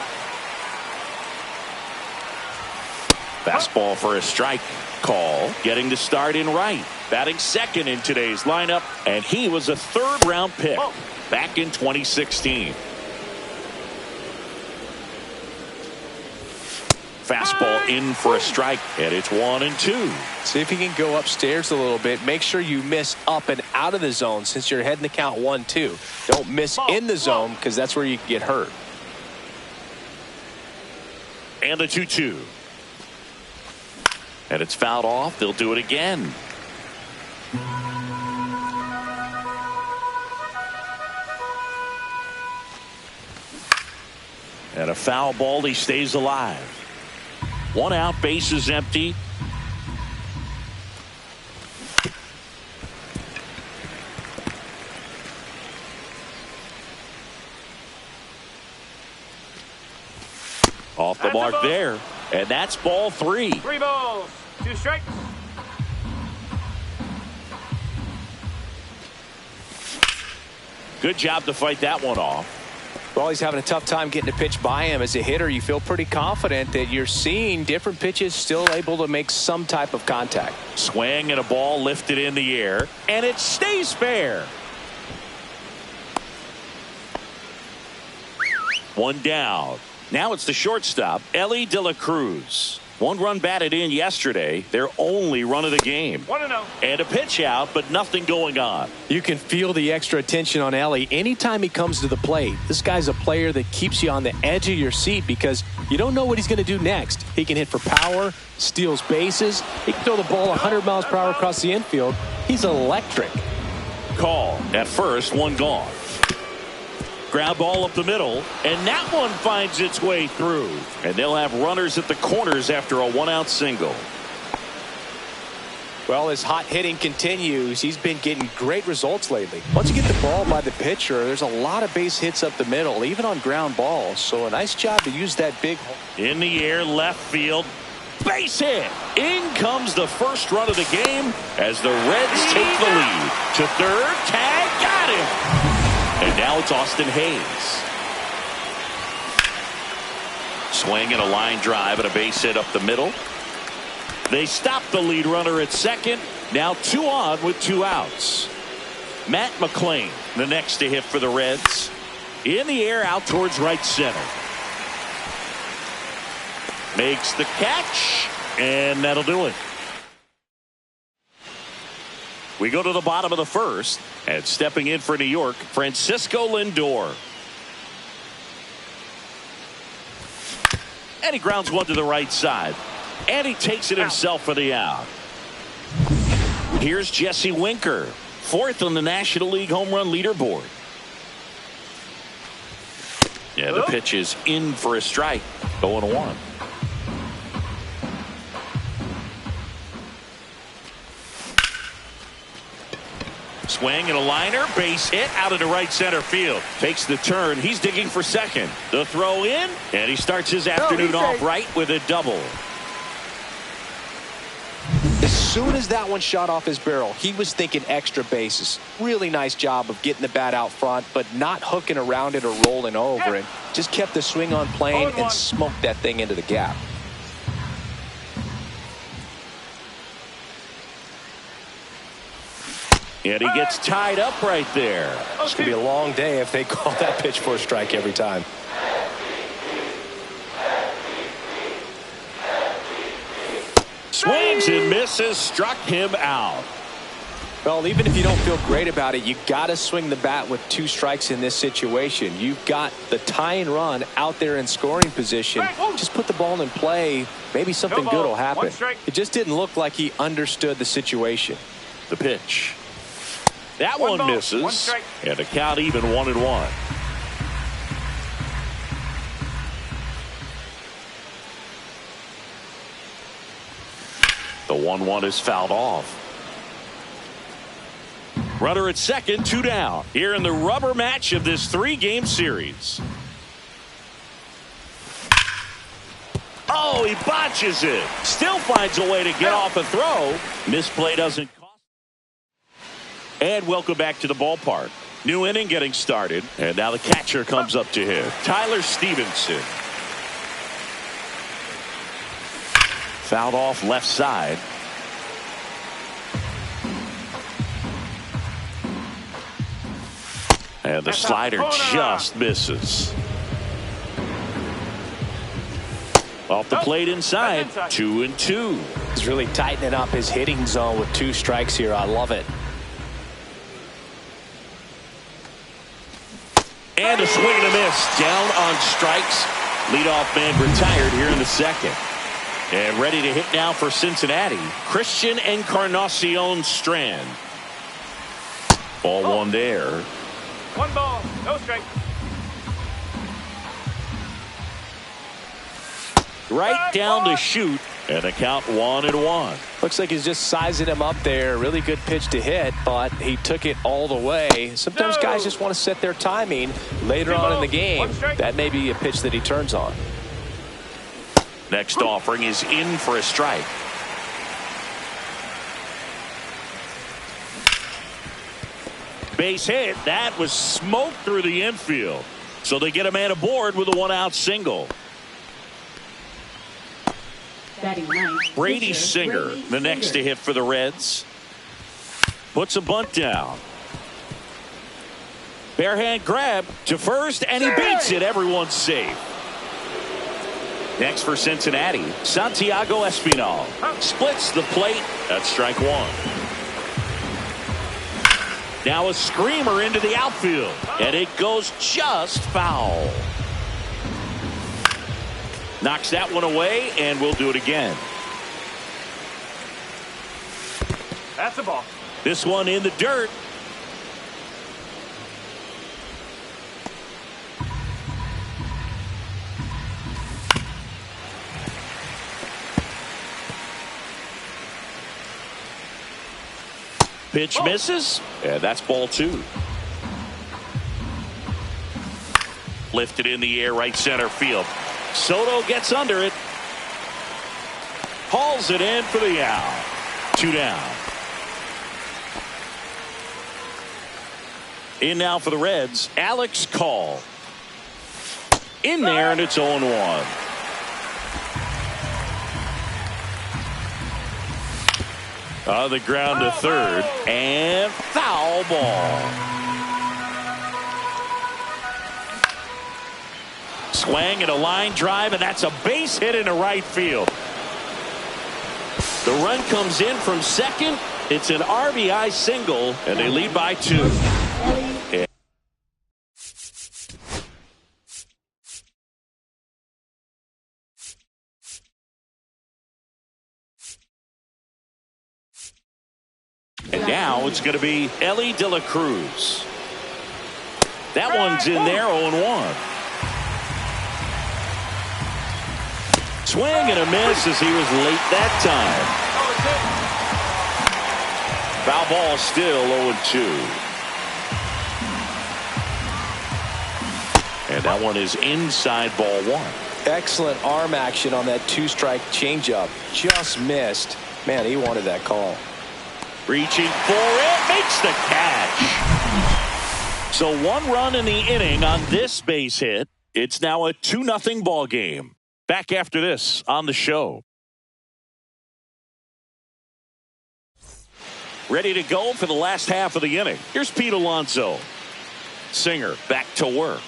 Fastball for a strike. Call getting the start in right. Batting second in today's lineup. And he was a third-round pick back in 2016. Fastball in for a strike, and it's 1-2. See if he can go upstairs a little bit. Make sure you miss up and out of the zone since you're heading the count 1-2. Don't miss in the zone because that's where you can get hurt. And the 2-2. And it's fouled off. They'll do it again. And a foul ball. He stays alive. 1 out, base is empty. Off the mark there. And that's ball 3. 3 balls, 2 strikes. Good job to fight that one off. Well, he's having a tough time getting a pitch by him. As a hitter, you feel pretty confident that you're seeing different pitches still able to make some type of contact. Swing and a ball lifted in the air, and it stays fair. 1 down. Now it's the shortstop, Elly De La Cruz. 1 run batted in yesterday, their only run of the game. 1-0. And a pitch out, but nothing going on. You can feel the extra attention on Elly anytime he comes to the plate. This guy's a player that keeps you on the edge of your seat because you don't know what he's going to do next. He can hit for power, steals bases. He can throw the ball 100 miles per hour across the infield. He's electric. Call at first, 1 gone. Ground ball up the middle, and that one finds its way through. And they'll have runners at the corners after a 1-out single. Well, his hot hitting continues. He's been getting great results lately. Once you get the ball by the pitcher, there's a lot of base hits up the middle, even on ground balls. So a nice job to use that big. In the air, left field. Base hit. In comes the first run of the game as the Reds take the lead. To third, tag, got him. And now it's Austin Hayes. Swing and a line drive and a base hit up the middle. They stop the lead runner at second. Now 2 on with 2 outs. Matt McLain, the next to hit for the Reds. In the air, out towards right center. Makes the catch, and that'll do it. We go to the bottom of the first, and stepping in for New York, Francisco Lindor. And he grounds one to the right side. And he takes it himself for the out. Here's Jesse Winker, 4th on the National League home run leaderboard. Yeah, the pitch is in for a strike. 0-1. Swing and a liner, base hit out into right center field. Takes the turn. He's digging for second. The throw in, and he starts his afternoon off right with a double. As soon as that one shot off his barrel, he was thinking extra bases. Really nice job of getting the bat out front, but not hooking around it or rolling over it. Just kept the swing on plane and smoked that thing into the gap. And he gets tied up right there. It's going to be a long day if they call that pitch for a strike every time. Swings and misses, struck him out. Well, even if you don't feel great about it, you got to swing the bat with 2 strikes in this situation. You've got the tying run out there in scoring position. Just put the ball in play. Maybe something good will happen. It just didn't look like he understood the situation. The pitch. That one misses. And the count even 1-1. The 1-1 is fouled off. Runner at second, 2 down. Here in the rubber match of this 3-game series. Oh, he botches it. Still finds a way to get off a throw. Misplay doesn't cost. And welcome back to the ballpark. New inning getting started. And now the catcher comes up to hit. Tyler Stevenson. Fouled off left side. And the slider just misses. Off the plate inside, 2-2. He's really tightening up his hitting zone with 2 strikes here. I love it. And a swing and a miss. Down on strikes. Leadoff man retired here in the second. And ready to hit now for Cincinnati, Christian Encarnacion Strand. Ball 1 there. 1 ball, no strike. Right down to shoot, and a count 1-1. Looks like he's just sizing him up there. Really good pitch to hit, but he took it all the way. Sometimes guys just want to set their timing later on in the game. That may be a pitch that he turns on. Next offering is in for a strike. Base hit. That was smoked through the infield. So they get a man aboard with a 1-out single. Brady Singer, the next to hit for the Reds. Puts a bunt down. Bare hand grab to first, and he beats it. Everyone's safe. Next for Cincinnati, Santiago Espinal. Splits the plate. That's strike 1. Now a screamer into the outfield, and it goes just foul. Knocks that one away, and we'll do it again. That's a ball. This one in the dirt. Pitch misses, and that's ball 2. Lifted in the air, right center field. Soto gets under it. Hauls it in for the out. 2 down. In now for the Reds, Alex Call. In there, and it's 0-1. On the ground to third, and foul ball. Swing and a line drive, and that's a base hit into right field. The run comes in from second. It's an RBI single, and they lead by 2. And now it's going to be Elly De La Cruz. That one's in there, 0-1. Swing and a miss as he was late that time. Foul ball still 0-2. And that one is inside ball 1. Excellent arm action on that 2-strike changeup. Just missed. Man, he wanted that call. Reaching for it, makes the catch. So 1 run in the inning on this base hit. It's now a 2-0 ball game. Back after this on the show. Ready to go for the last half of the inning. Here's Pete Alonso. Singer back to work.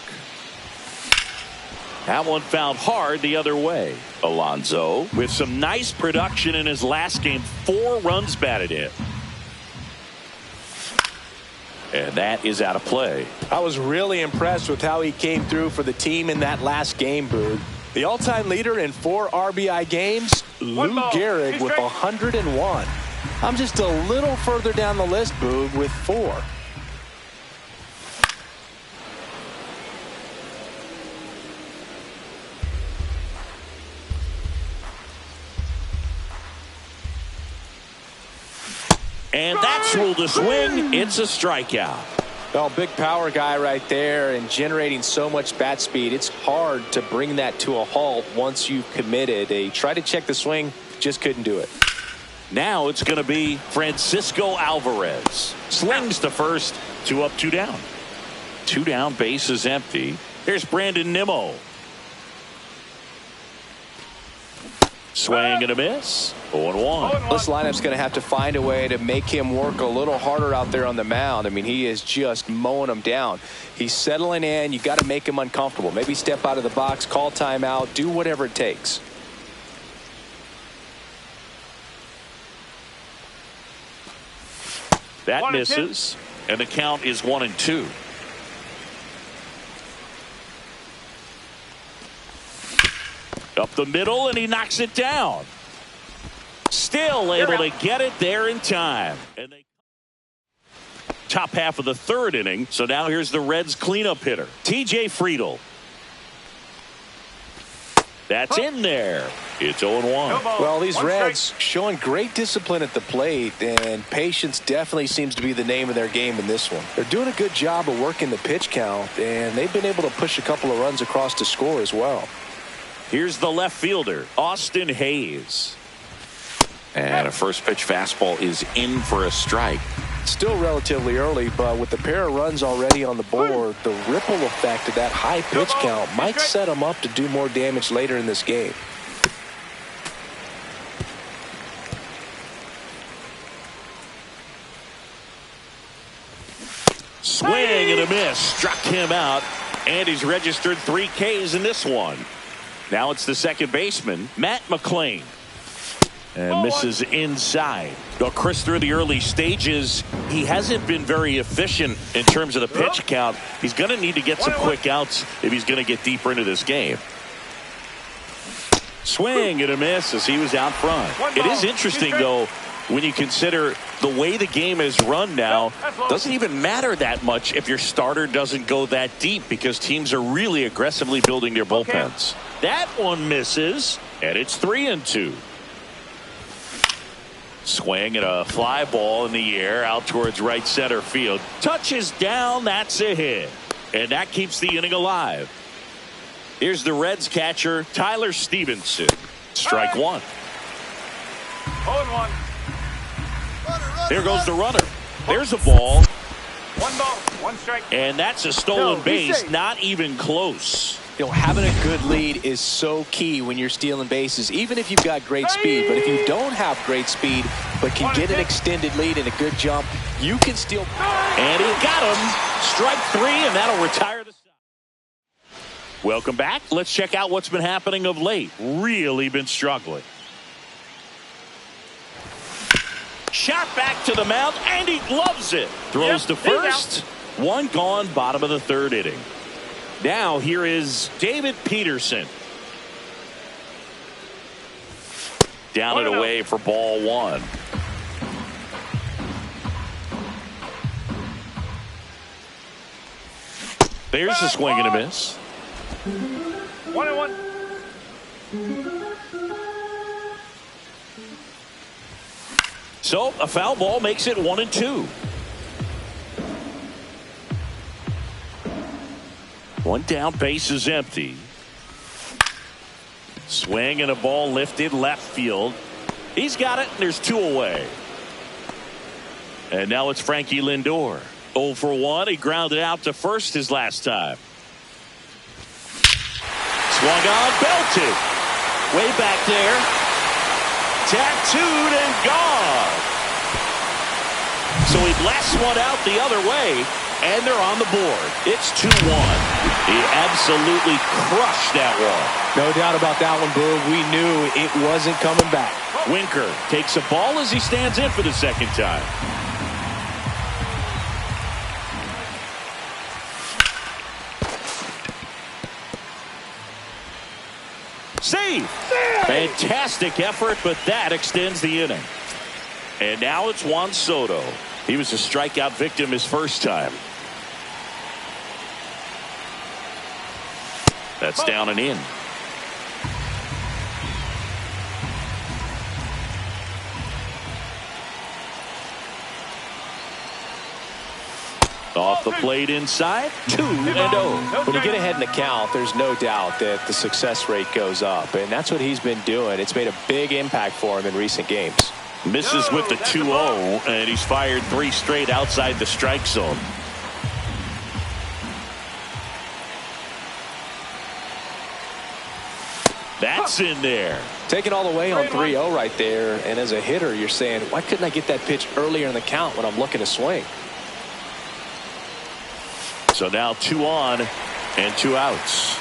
That one found hard the other way. Alonso with some nice production in his last game. 4 runs batted in. And that is out of play. I was really impressed with how he came through for the team in that last game, Boog. The all-time leader in 4 RBI games, Lou Gehrig with 101. I'm just a little further down the list, Boog, with 4. And that's ruled a swing. It's a strikeout. Well, big power guy right there and generating so much bat speed. It's hard to bring that to a halt once you've committed. They tried to check the swing, just couldn't do it. Now it's going to be Francisco Alvarez. Slings to first, 2 up, 2 down. 2 down, base is empty. Here's Brandon Nimmo. Swing and a miss. 0-1. This lineup's going to have to find a way to make him work a little harder out there on the mound. I mean, he is just mowing them down. He's settling in. You got to make him uncomfortable. Maybe step out of the box, call timeout, do whatever it takes. That misses, and the count is 1-2. Up the middle, and he knocks it down. Still able to get it there in time. And they top half of the 3rd inning. So now here's the Reds cleanup hitter, TJ Friedl. That's in there. It's 0-1. Well, these Reds showing great discipline at the plate, and patience definitely seems to be the name of their game in this one. They're doing a good job of working the pitch count, and they've been able to push a couple of runs across to score as well. Here's the left fielder, Austin Hayes. And a first pitch fastball is in for a strike. Still relatively early, but with the pair of runs already on the board, the ripple effect of that high pitch count might set them up to do more damage later in this game. Swing and a miss. Struck him out. And he's registered 3 Ks in this one. Now it's the second baseman, Matt McLain. And misses inside. Well, Chris, through the early stages, he hasn't been very efficient in terms of the pitch count. He's going to need to get some quick outs if he's going to get deeper into this game. Swing and a miss as he was out front. It is interesting, though, when you consider the way the game is run now. Doesn't even matter that much if your starter doesn't go that deep, because teams are really aggressively building their bullpens. That one misses, and it's 3-2. Swing and a fly ball in the air out towards right center field. Touches down. That's a hit. And that keeps the inning alive. Here's the Reds catcher, Tyler Stevenson. Strike 1. 0-1. There goes the runner. There's a ball. 1 ball, 1 strike. And that's a stolen base. Not even close. You know, having a good lead is so key when you're stealing bases, even if you've got great speed. But if you don't have great speed but can get an extended lead and a good jump, you can steal. And he got him. Strike 3, and that'll retire the side. Welcome back. Let's check out what's been happening of late. Really been struggling. Shot back to the mound, and he gloves it. Throws to first. 1 gone, bottom of the 3rd inning. Now here is David Peterson. Down and away for ball 1. There's a swing and a miss. 1-1. So a foul ball makes it 1-2. 1 down, base is empty. Swing and a ball lifted left field. He's got it, and there's 2 away. And now it's Frankie Lindor. 0 for 1. He grounded out to first his last time. Swung on, belted. Way back there. Tattooed and gone. So he blasts one out the other way, and they're on the board. It's 2-1. He absolutely crushed that one. No doubt about that one, Boog. We knew it wasn't coming back. Winker takes a ball as he stands in for the second time. Save. Fantastic effort, but that extends the inning. And now it's Juan Soto. He was a strikeout victim his first time. That's down and in. Off the plate inside, 2-0. When you get ahead in the count, there's no doubt that the success rate goes up, and that's what he's been doing. It's made a big impact for him in recent games. Misses with the 2-0, and he's fired 3 straight outside the strike zone. That's in there. Taking all the way on 3-0 right there, and as a hitter, you're saying, why couldn't I get that pitch earlier in the count when I'm looking to swing? So now 2 on and 2 outs.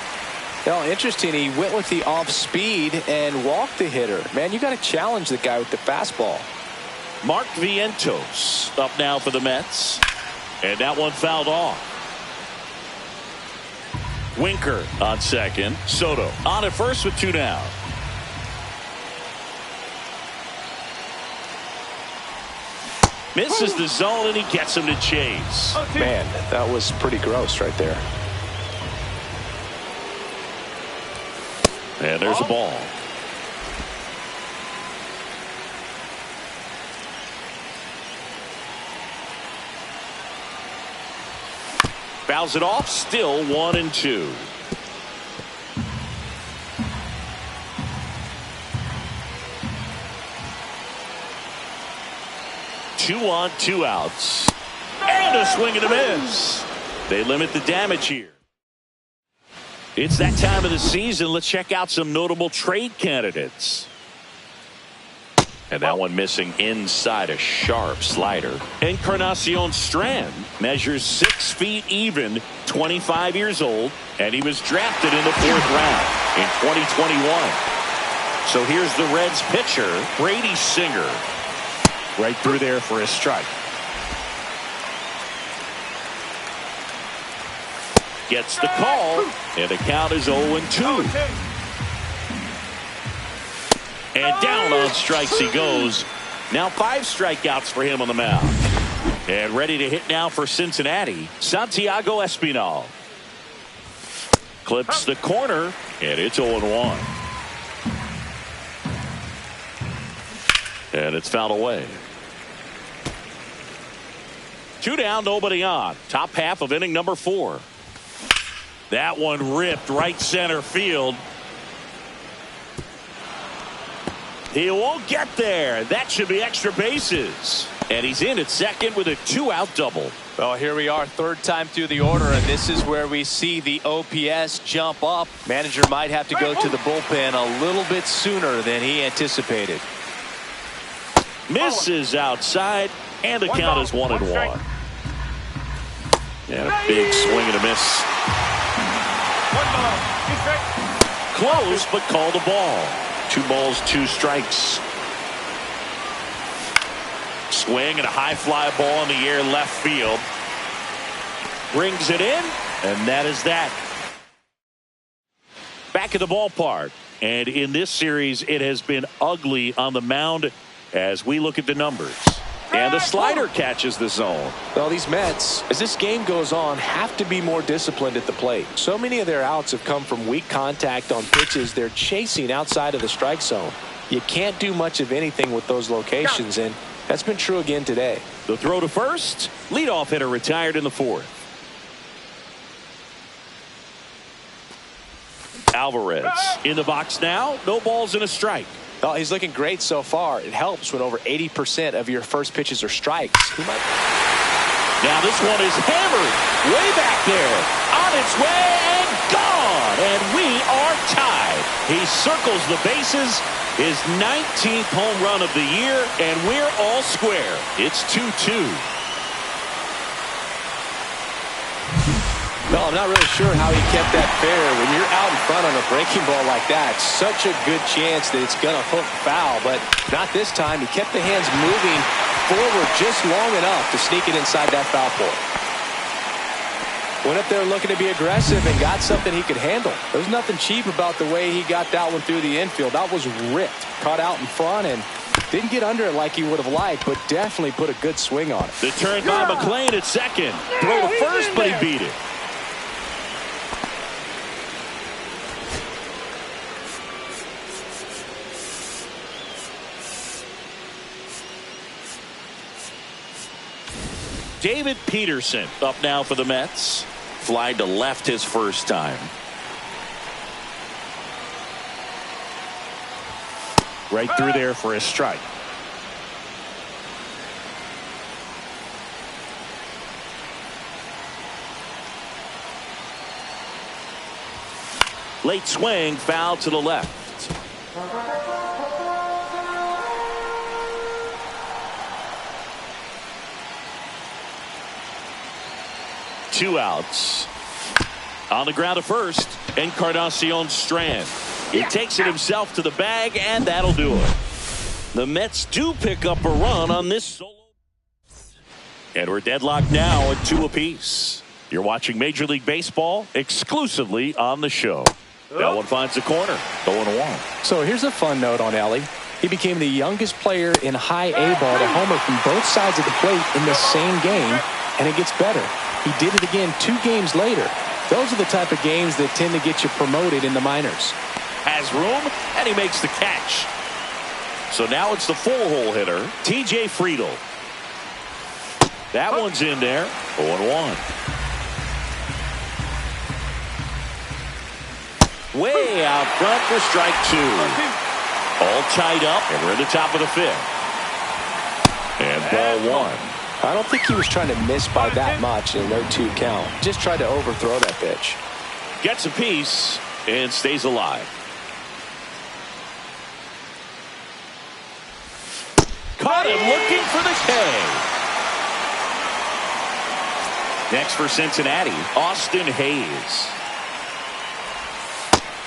Well, interesting. He went with the off speed and walked the hitter. Man, you got to challenge the guy with the fastball. Mark Vientos up now for the Mets. And that one fouled off. Winker on second. Soto on at first with 2 down. Misses the zone, and he gets him to chase. Man, that was pretty gross right there. And there's a ball. Fouls it off, still 1-2. Two on, 2 outs. And a swing and a miss. They limit the damage here. It's that time of the season. Let's check out some notable trade candidates. And that one missing inside, a sharp slider. Encarnacion Strand measures 6 feet even, 25 years old, and he was drafted in the 4th round in 2021. So here's the Reds pitcher, Brady Singer. Right through there for a strike. Gets the call, and the count is 0-2. And down on strikes he goes. Now 5 strikeouts for him on the mound. And ready to hit now for Cincinnati, Santiago Espinal. Clips the corner, and it's 0-1. And it's fouled away. 2 down, nobody on. Top half of inning number 4. That one ripped right center field. He won't get there. That should be extra bases. And he's in at second with a 2-out double. Well, here we are, 3rd time through the order, and this is where we see the OPS jump up. Manager might have to go to the bullpen a little bit sooner than he anticipated. Misses outside, and the count is 1-1. And a big swing and a miss. 1 ball, 2 strikes. Close, but called a ball. 2 balls, 2 strikes. Swing and a high fly ball in the air left field. Brings it in, and that is that. Back at the ballpark. And in this series, it has been ugly on the mound as we look at the numbers. And the slider catches the zone. Well, these Mets, as this game goes on, have to be more disciplined at the plate. So many of their outs have come from weak contact on pitches they're chasing outside of the strike zone. You can't do much of anything with those locations, and that's been true again today. The throw to first. Leadoff hitter retired in the 4th. Alvarez in the box now. No balls and a strike. Oh, he's looking great so far. It helps when over 80% of your first pitches are strikes. Now this one is hammered way back there. On its way and gone. And we are tied. He circles the bases. His 19th home run of the year. And we're all square. It's 2-2. Well, I'm not really sure how he kept that fair. When you're out in front on a breaking ball like that, such a good chance that it's going to hook foul, but not this time. He kept the hands moving forward just long enough to sneak it inside that foul pole. Went up there looking to be aggressive and got something he could handle. There's nothing cheap about the way he got that one through the infield. That was ripped. Caught out in front and didn't get under it like he would have liked, but definitely put a good swing on it. The turn by McLean at second. Throw to first, but he beat it. David Peterson up now for the Mets. Fly to left his first time. Right through there for a strike. Late swing, foul to the left. Two outs. On the ground to first, Encarnacion Strand. He takes it himself to the bag, and that'll do it. The Mets do pick up a run on this solo. And we're deadlocked now at 2 apiece. You're watching Major League Baseball exclusively on the show. That one finds the corner. 0-1. So here's a fun note on Ellie. He became the youngest player in high A ball to homer from both sides of the plate in the same game, and it gets better. He did it again 2 games later. Those are the type of games that tend to get you promoted in the minors. Has room, and he makes the catch. So now it's the full-hole hitter, T.J. Friedl. That one's in there. 0-1. Way out front for strike 2. All tied up, and we're in the top of the 5th. And ball 1. I don't think he was trying to miss by that much in a 0-2 count. Just tried to overthrow that pitch. Gets a piece and stays alive. Caught him looking for the K. Next for Cincinnati, Austin Hayes.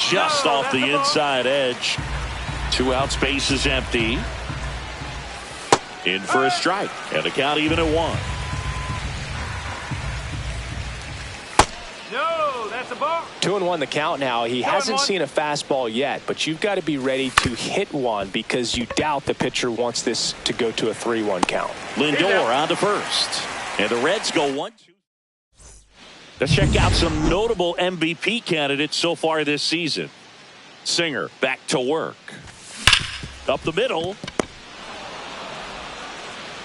Just off the inside edge. 2 outs, base is empty. In for a strike, and the count even at 1. No, that's a ball. 2-1 the count now. He hasn't seen a fastball yet, but you've got to be ready to hit one because you doubt the pitcher wants this to go to a 3-1 count. Lindor on to first, and the Reds go 1-2. Let's check out some notable MVP candidates so far this season. Singer back to work. Up the middle.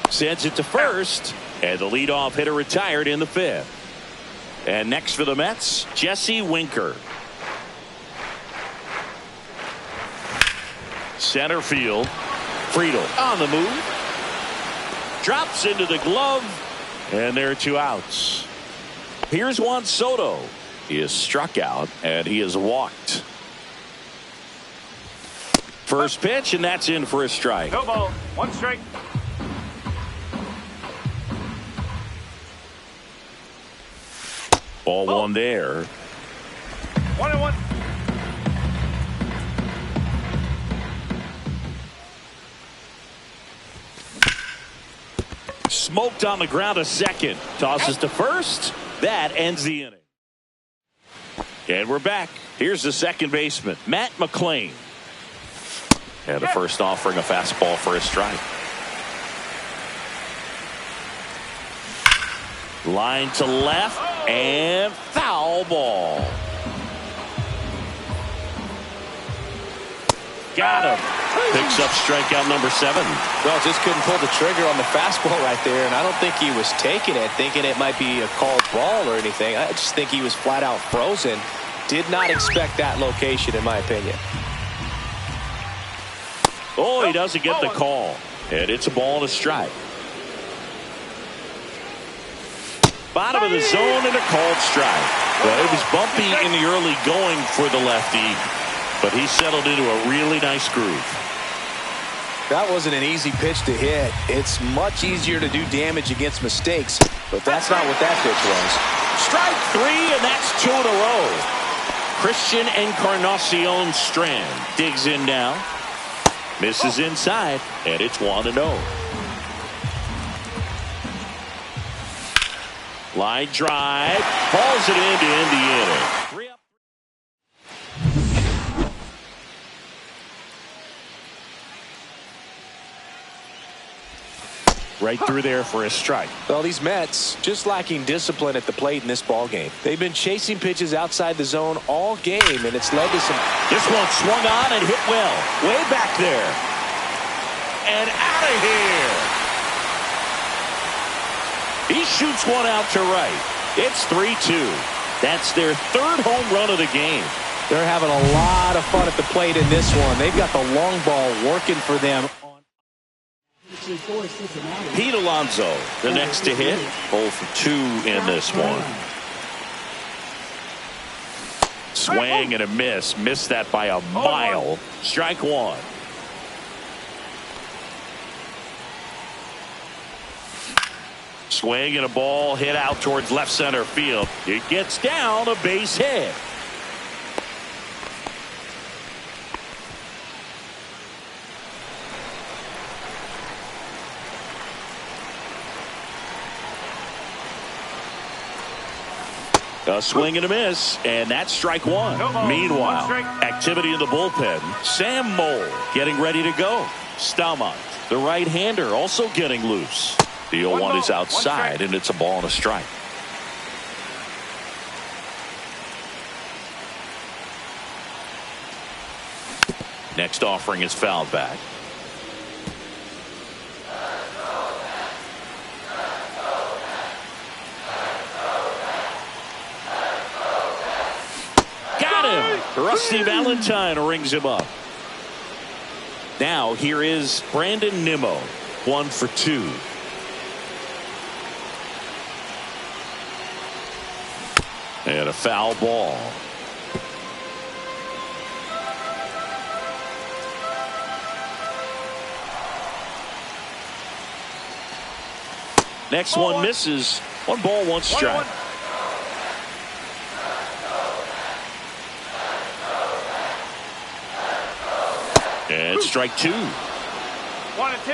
Sends it to first, and the leadoff hitter retired in the 5th. And next for the Mets, Jesse Winker. Center field, Friedl on the move. Drops into the glove, and there are 2 outs. Here's Juan Soto. He is struck out, and he is walked. First pitch, and that's in for a strike. No ball. 1 strike. Ball 1 there. 1-1. Smoked on the ground to second. Tosses to first. That ends the inning. And we're back. Here's the second baseman, Matt McLean. And the first offering a fastball for a strike. Line to left and foul ball. Got him. Picks up strikeout number 7. Well, just couldn't pull the trigger on the fastball right there, and I don't think he was taking it, thinking it might be a called ball or anything. I just think he was flat out frozen. Did not expect that location, in my opinion. Oh, he doesn't get the call. And it's a ball and a strike. Bottom of the zone and a called strike. Well, it was bumpy in the early going for the lefty, but he settled into a really nice groove. That wasn't an easy pitch to hit. It's much easier to do damage against mistakes, but that's not what that pitch was. Strike 3, and that's 2 in a row. Christian Encarnacion Strand digs in now. Misses inside, and it's 1-0. Line drive. Hauls it in to end the inning. Right through there for a strike. Well, these Mets just lacking discipline at the plate in this ball game. They've been chasing pitches outside the zone all game, and it's led to some. This one swung on and hit well. Way back there. And out of here. He shoots one out to right. It's 3-2. That's their third home run of the game. They're having a lot of fun at the plate in this one. They've got the long ball working for them. Pete Alonso, the next to hit. 0 for 2 in this one. Swing and a miss. Missed that by a mile. Strike one. Swing and a ball hit out towards left center field. It gets down, a base hit. A swing and a miss, and that's strike one. Meanwhile, activity in the bullpen. Sam Moll getting ready to go. Stamont, the right-hander, also getting loose. The 0-1 is outside, and it's a ball and a strike. Next offering is fouled back. Rusty Valentine rings him up. Now here is Brandon Nimmo, 1 for 2. And a foul ball. Next one misses. 1 ball, 1 strike. And strike 2. 1 and 2.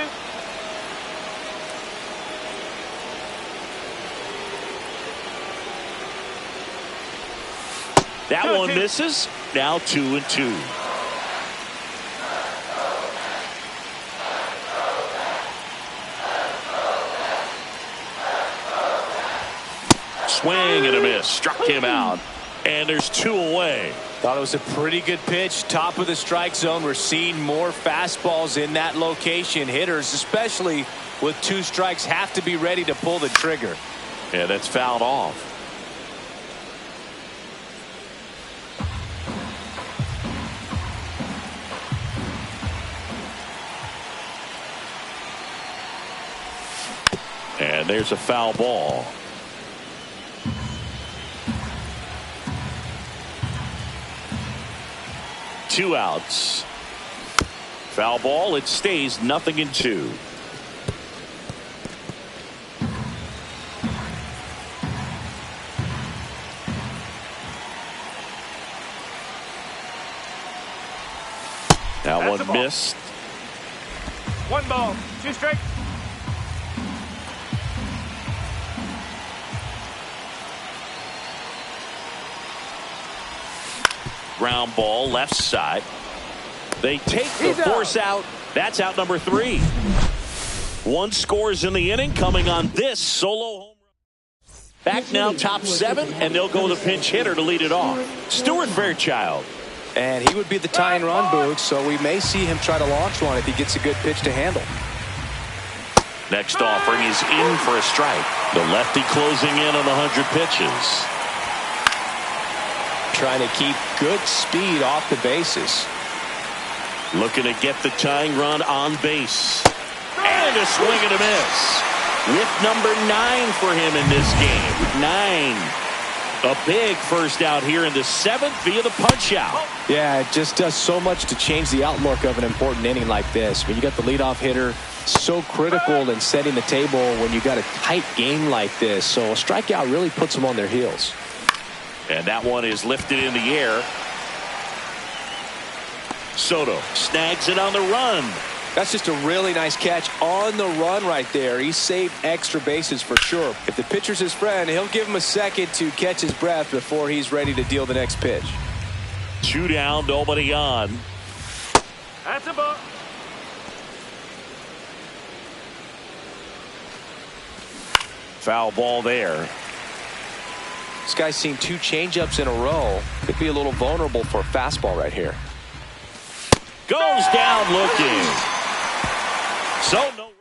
That one misses. Now 2 and 2. Swing and a miss. Struck him out. And there's 2 away. Thought it was a pretty good pitch. Top of the strike zone. We're seeing more fastballs in that location. Hitters, especially with 2 strikes, have to be ready to pull the trigger. Yeah, that's fouled off. And there's a foul ball. Two outs. Foul ball. It stays 0-2. That one missed. 1 ball, 2 strikes. Ground ball left side. They take the force out. That's out number 3. 1 scores in the inning coming on this solo home run. Back now top 7, and they'll go with a pinch hitter to lead it off. Stuart Fairchild. And he would be the tying run, Boog, so we may see him try to launch one if he gets a good pitch to handle. Next offering is in for a strike. The lefty closing in on 100 pitches. Trying to keep good speed off the bases. Looking to get the tying run on base. And a swing and a miss. With number 9 for him in this game. 9. A big first out here in the 7th via the punch out. Yeah, it just does so much to change the outlook of an important inning like this. When you got the leadoff hitter, so critical in setting the table when you got a tight game like this. So a strikeout really puts them on their heels. And that one is lifted in the air. Soto snags it on the run. That's just a really nice catch on the run right there. He saved extra bases for sure. If the pitcher's his friend, he'll give him a second to catch his breath before he's ready to deal the next pitch. 2 down, nobody on. That's a ball. Foul ball there. This guy's seen 2 changeups in a row. Could be a little vulnerable for a fastball right here. Goes down looking. So no run.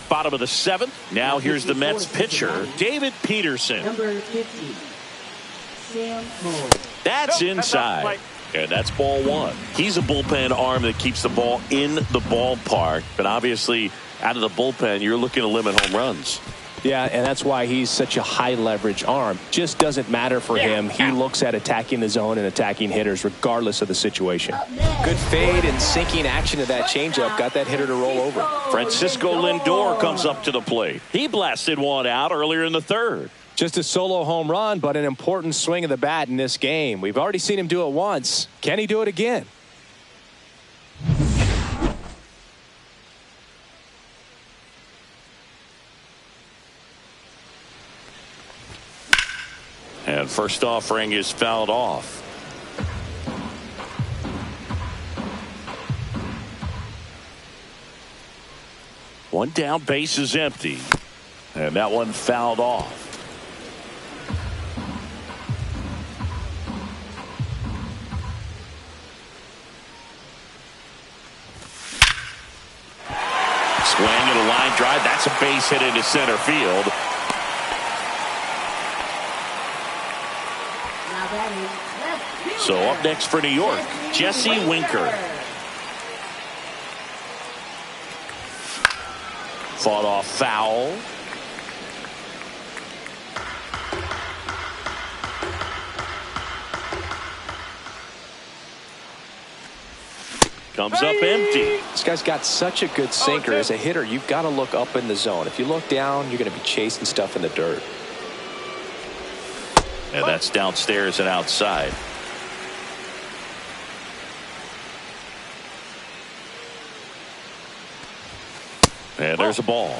Bottom of the 7th. Now here's the Mets pitcher, David Peterson. Number 50, Sam Moore. That's inside. And that's ball 1. He's a bullpen arm that keeps the ball in the ballpark. But obviously, out of the bullpen, you're looking to limit home runs. Yeah, and that's why he's such a high leverage arm. Just doesn't matter for him. He looks at attacking the zone and attacking hitters regardless of the situation. Good fade and sinking action of that changeup got that hitter to roll over. Francisco Lindor comes up to the plate. He blasted one out earlier in the 3rd. Just a solo home run, but an important swing of the bat in this game. We've already seen him do it once. Can he do it again? And first offering is fouled off. One down, base is empty. And that one fouled off. Swing and a line drive. That's a base hit into center field. So up next for New York, Jesse Winker. Fought off foul. Comes up empty. This guy's got such a good sinker. As a hitter, you've got to look up in the zone. If you look down, you're going to be chasing stuff in the dirt. And that's downstairs and outside. And there's a ball.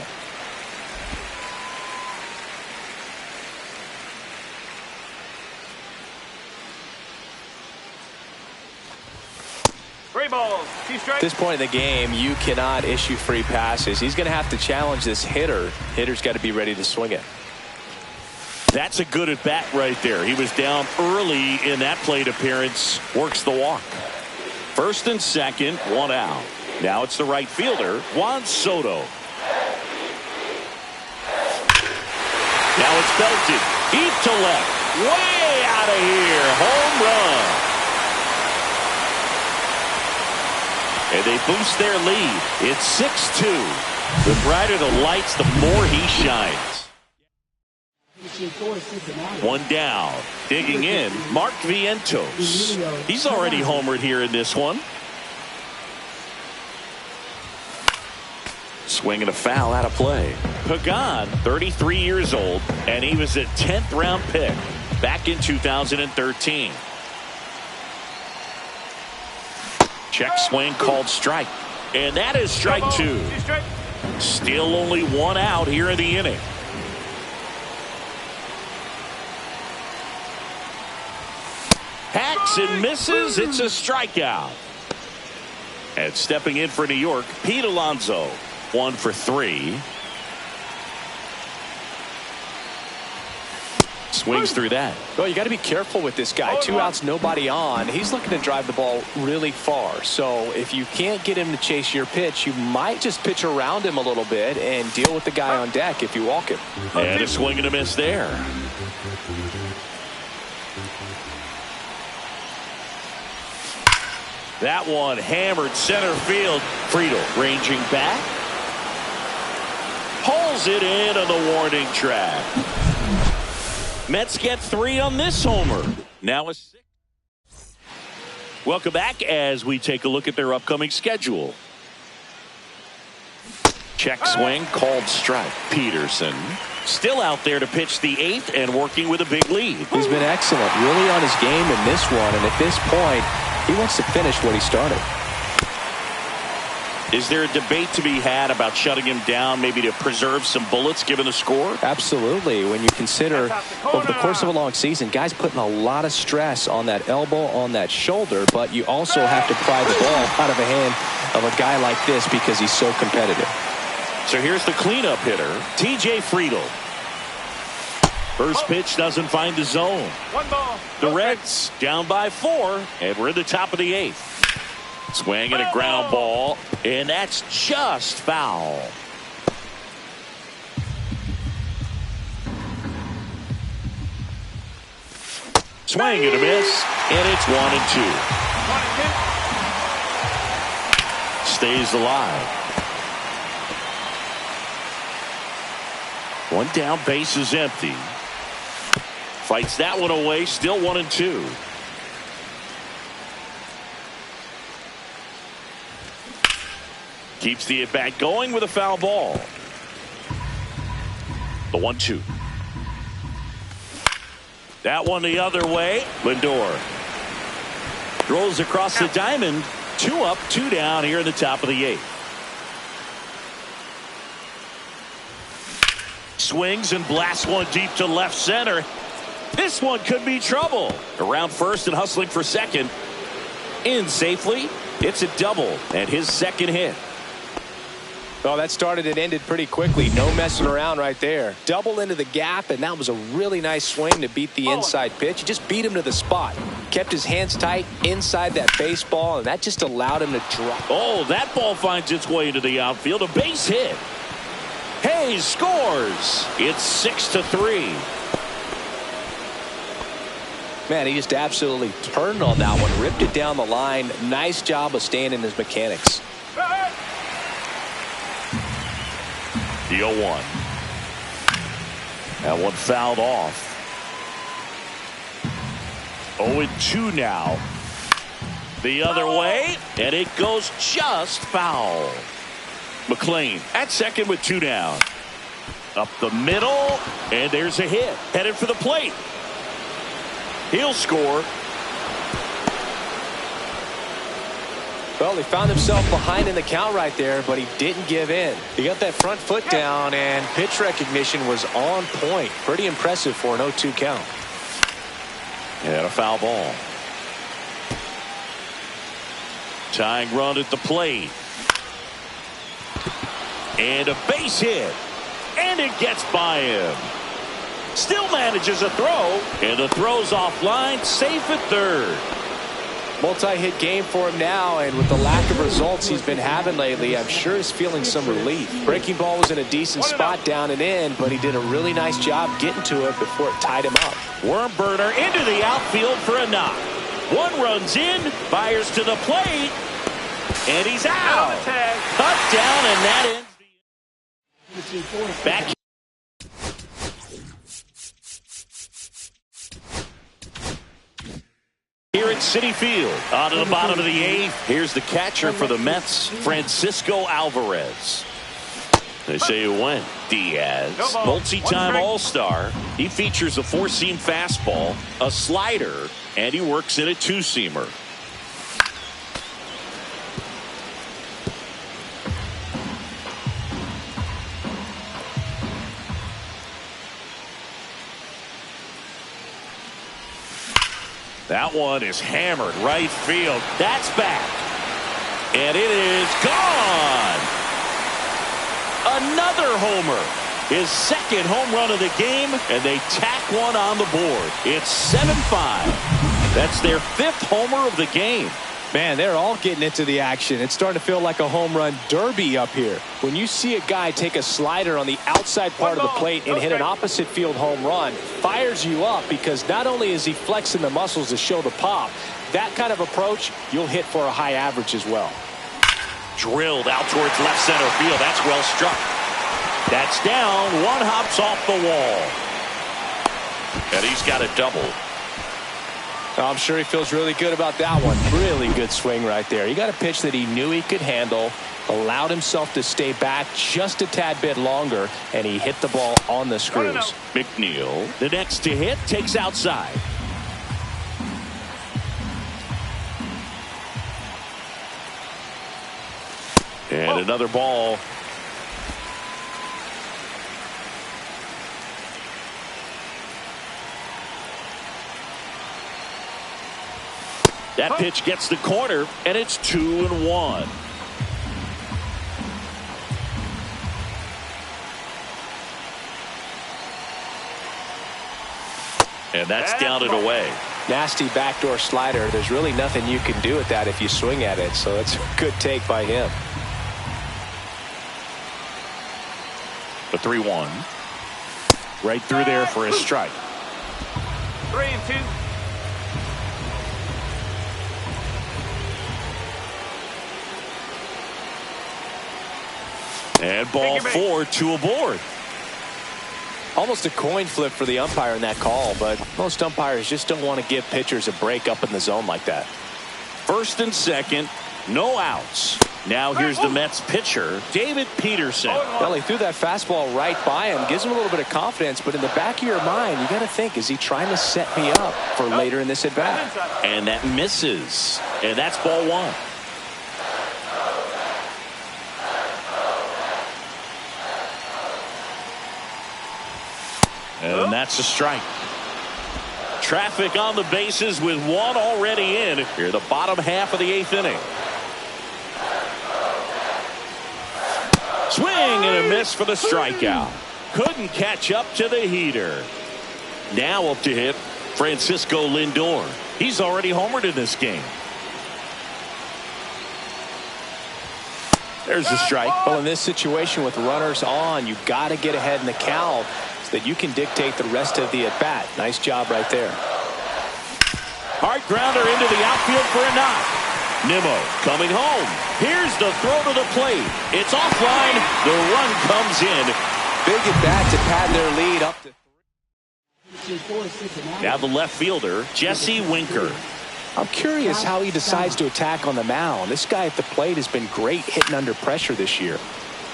Three balls, 2 strikes. At this point in the game, you cannot issue free passes. He's going to have to challenge this hitter. Hitter's got to be ready to swing it. That's a good at bat right there. He was down early in that plate appearance. Works the walk. First and second, 1 out. Now it's the right fielder, Juan Soto. Now it's belted deep to left, way out of here, home run. And they boost their lead. It's 6-2. The brighter the lights, the more he shines. 1 down. Digging in, Mark Vientos. He's already homered here in this one. Swinging a foul out of play. Pagan, 33 years old, and he was a 10th round pick back in 2013. Check swing called strike. And that is strike 2. Still only 1 out here in the inning. Hacks and misses. It's a strikeout. And stepping in for New York, Pete Alonso. 1 for 3. Swings through that. Well, you got to be careful with this guy. 2 outs, nobody on. He's looking to drive the ball really far. So if you can't get him to chase your pitch, you might just pitch around him a little bit and deal with the guy on deck if you walk him. And a swing and a miss there. That one hammered center field. Friedel ranging back. Pulls it in on the warning track. Mets get 3 on this homer. Now a 6. Welcome back as we take a look at their upcoming schedule. Check swing called strike. Peterson still out there to pitch the 8th and working with a big lead. He's been excellent, really on his game in this one. And at this point, He wants to finish what he started. Is there a debate to be had about shutting him down, maybe to preserve some bullets given the score? Absolutely. When you consider over the course of a long season, guys putting a lot of stress on that elbow, on that shoulder, but you also have to pry the ball out of the hand of a guy like this because he's so competitive. So here's the cleanup hitter, T.J. Friedl. First pitch doesn't find the zone. One ball. The Reds down by 4, and we're in the top of the 8th. Swing and a ground ball, and that's just foul. Swing and a miss, and it's 1-2. Stays alive. One down, base is empty. Fights that one away, still 1-2. Keeps the at-bat going with a foul ball. The 1-2. That one the other way. Lindor throws across the diamond. 2 up, 2 down here in the top of the 8th. Swings and blasts one deep to left center. This one could be trouble. Around first and hustling for second. In safely. It's a double and his second hit. Oh, that started and ended pretty quickly. No messing around right there. Double into the gap, and that was a really nice swing to beat the inside pitch. He just beat him to the spot. Kept his hands tight inside that baseball, and that just allowed him to drop. Oh, that ball finds its way into the outfield. A base hit. Hayes scores. It's 6-3. Man, he just absolutely turned on that one. Ripped it down the line. Nice job of staying in his mechanics. The 0-1. That one fouled off. 0-2 now. The other way, and it goes just foul. McLean at second with 2 down. Up the middle, and there's a hit. Headed for the plate. He'll score. Well, he found himself behind in the count right there, but he didn't give in. He got that front foot down, and pitch recognition was on point. Pretty impressive for an 0-2 count. And a foul ball. Tying run at the plate. And a base hit. And it gets by him. Still manages a throw. And the throw's offline. Safe at third. Multi-hit game for him now, and with the lack of results he's been having lately, I'm sure he's feeling some relief. Breaking ball was in a decent spot down and in, but he did a really nice job getting to it before it tied him up. Worm burner into the outfield for a knock. One runs in, fires to the plate, and he's out. Cut down, and that ends the back. Here at Citi Field, on to the bottom of the 8th. Here's the catcher for the Mets, Francisco Alvarez. They say who went. Diaz, multi-time All-Star. He features a 4-seam fastball, a slider, and he works in a 2-seamer. That one is hammered right field. That's back. And it is gone. Another homer. His second home run of the game, and they tack one on the board. It's 7-5. That's their 5th homer of the game. Man, they're all getting into the action. It's starting to feel like a home run derby up here. When you see a guy take a slider on the outside part of the plate and hit an opposite field home run, fires you up because not only is he flexing the muscles to show the pop, that kind of approach, you'll hit for a high average as well. Drilled out towards left center field. That's well struck. That's down. One hops off the wall. And he's got a double. I'm sure he feels really good about that one. Really good swing right there. He got a pitch that he knew he could handle, allowed himself to stay back just a tad bit longer, and he hit the ball on the screws. McNeil, the next to hit, takes outside. And another ball. That pitch gets the corner, and it's 2-1. And that's down and away. Nasty backdoor slider. There's really nothing you can do with that if you swing at it. So it's a good take by him. The 3-1. Right through there for a strike. 3-2. And ball 4, 2 aboard. Almost a coin flip for the umpire in that call, but most umpires just don't want to give pitchers a break up in the zone like that. First and second, no outs. Now here's the Mets pitcher, David Peterson. Well, he threw that fastball right by him, gives him a little bit of confidence, but in the back of your mind, you got to think, is he trying to set me up for later in this at bat? And that misses. And that's ball 1. And that's a strike. Traffic on the bases with one already in here, the bottom half of the 8th inning. Swing and a miss for the strikeout. Couldn't catch up to the heater. Now up to hit Francisco Lindor. He's already homered in this game. There's the strike. Well, in this situation with runners on, you've got to get ahead in the count so that you can dictate the rest of the at-bat. Nice job right there. Hard grounder into the outfield for a knock. Nimmo coming home. Here's the throw to the plate. It's offline. The run comes in. Big at-bat to pad their lead up to 3. Now the left fielder, Jesse Winker. I'm curious how he decides to attack on the mound. This guy at the plate has been great hitting under pressure this year.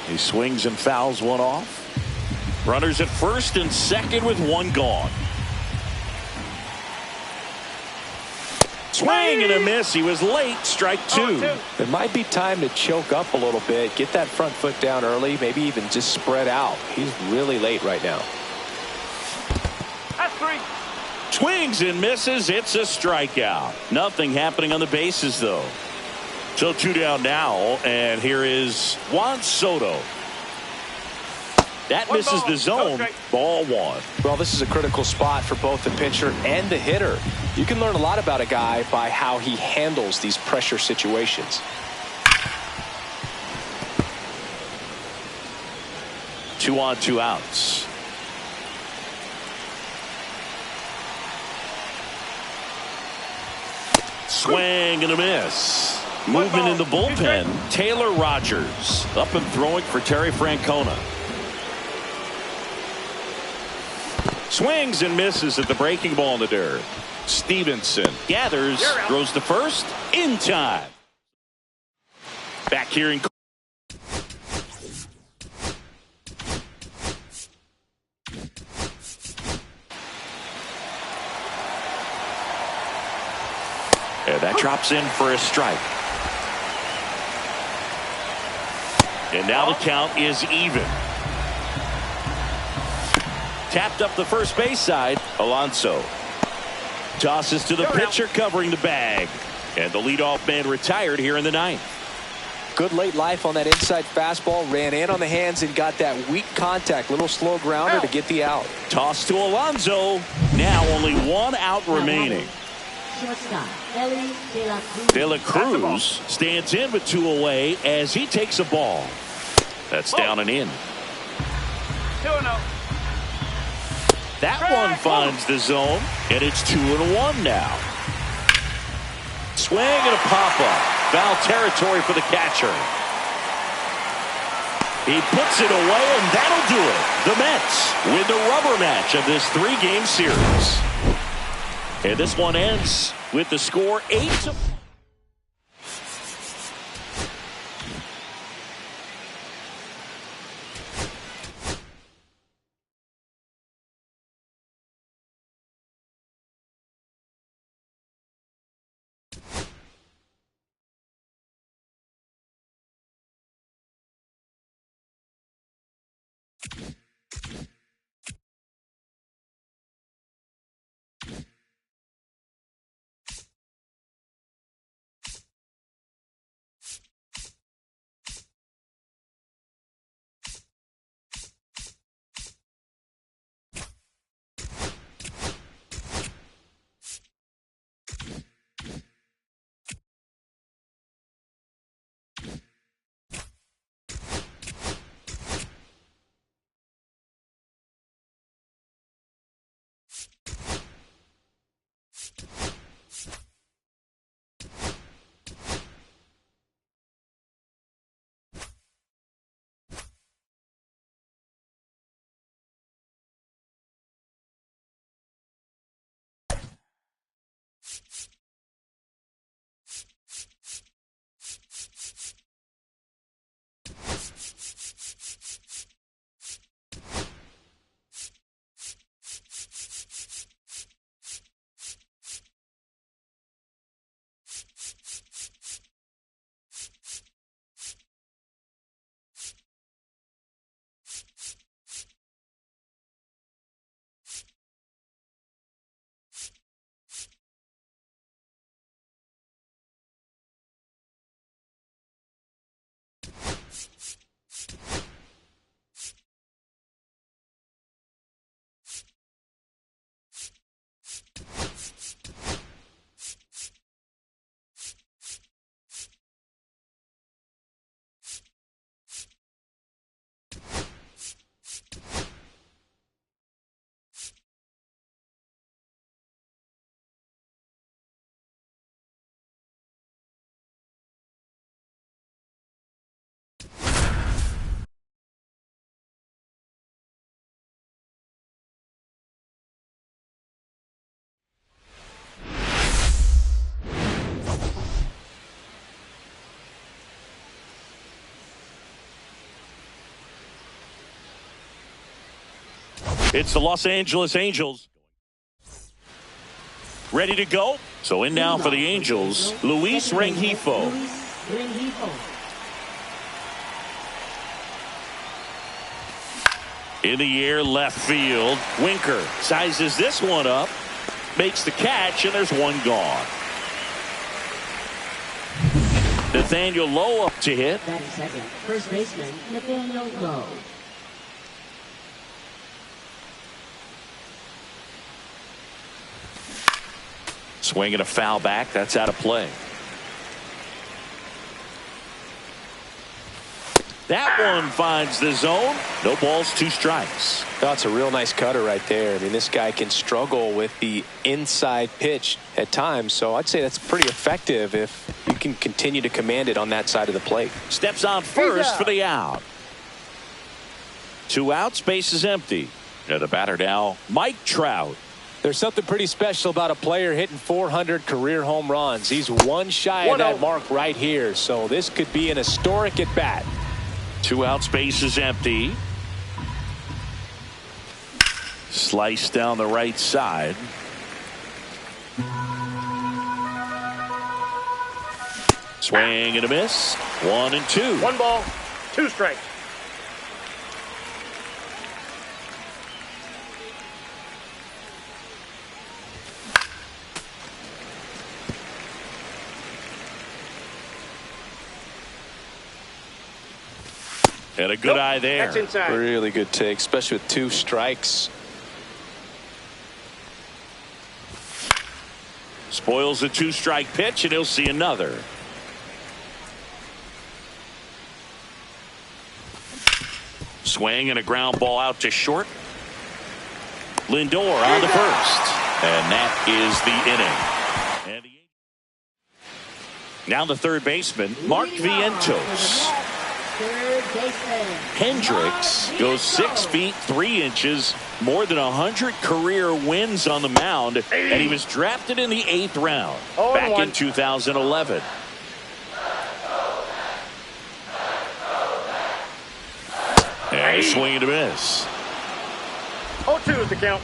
He swings and fouls one off. Runners at first and second with one gone. Swing and a miss. He was late. Strike 2. It might be time to choke up a little bit, get that front foot down early, maybe even just spread out. He's really late right now. That's 3. Swings and misses. It's a strikeout. Nothing happening on the bases, though. So 2 down now, and here is Juan Soto. That misses the zone. Ball 1. Well, this is a critical spot for both the pitcher and the hitter. You can learn a lot about a guy by how he handles these pressure situations. 2 on, 2 outs. Swing and a miss. Movement in the bullpen. Taylor Rogers up and throwing for Terry Francona. Swings and misses at the breaking ball in the dirt. Stevenson gathers, throws to first in time. Back here in. And that drops in for a strike. And now the count is even. Tapped up the first base side. Alonso tosses to the pitcher covering the bag. And the leadoff man retired here in the 9th. Good late life on that inside fastball. Ran in on the hands and got that weak contact. Little slow grounder to get the out. Toss to Alonso. Now only 1 out remaining. Shortstop, Elly De La Cruz. De La Cruz stands in with 2 away as he takes a ball. That's down and in. 2-0. That one finds the zone, and it's 2-1 now. Swing and a pop-up. Foul territory for the catcher. He puts it away, and that'll do it. The Mets win the rubber match of this 3-game series. And this one ends with the score 8-4. It's the Los Angeles Angels. Ready to go? So in now for the Angels, Luis Rengifo. In the air, left field. Winker sizes this one up, makes the catch, and there's one gone. Nathaniel Lowe up to hit. Batting second, first baseman Nathaniel Lowe. Swinging a foul back. That's out of play. That one finds the zone. No balls, 2 strikes. That's a real nice cutter right there. I mean, this guy can struggle with the inside pitch at times, so I'd say that's pretty effective if you can continue to command it on that side of the plate. Steps on first for the out. 2 outs, base is empty. And the batter now, Mike Trout. There's something pretty special about a player hitting 400 career home runs. He's one shy of that mark right here, so this could be an historic at bat. 2 outs, base is empty. Slice down the right side. Swing and a miss. 1 and 2. 1 ball, 2 strikes. And a good eye there. That's inside. Really good take, especially with 2 strikes. Spoils a 2-strike pitch, and he'll see another. Swing and a ground ball out to short. Lindor on the first. And that is the inning. And now the third baseman, Mark Vientos. Third baseman Hendricks goes 6 feet 3 inches, more than 100 career wins on the mound, and he was drafted in the 8th round back in 2011. And a swing and a miss. 0-2 is the count.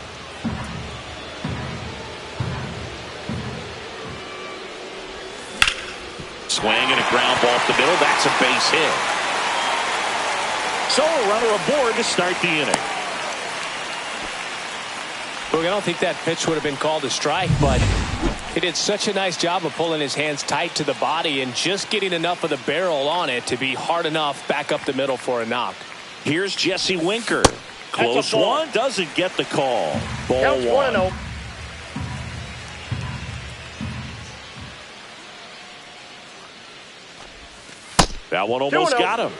Swing and a ground ball up the middle. That's a base hit. So a runner aboard to start the inning. Look, I don't think that pitch would have been called a strike, but he did such a nice job of pulling his hands tight to the body and just getting enough of the barrel on it to be hard enough back up the middle for a knock. Here's Jesse Winker. Close one, doesn't get the call. Ball Counts 1-0. That one almost got him.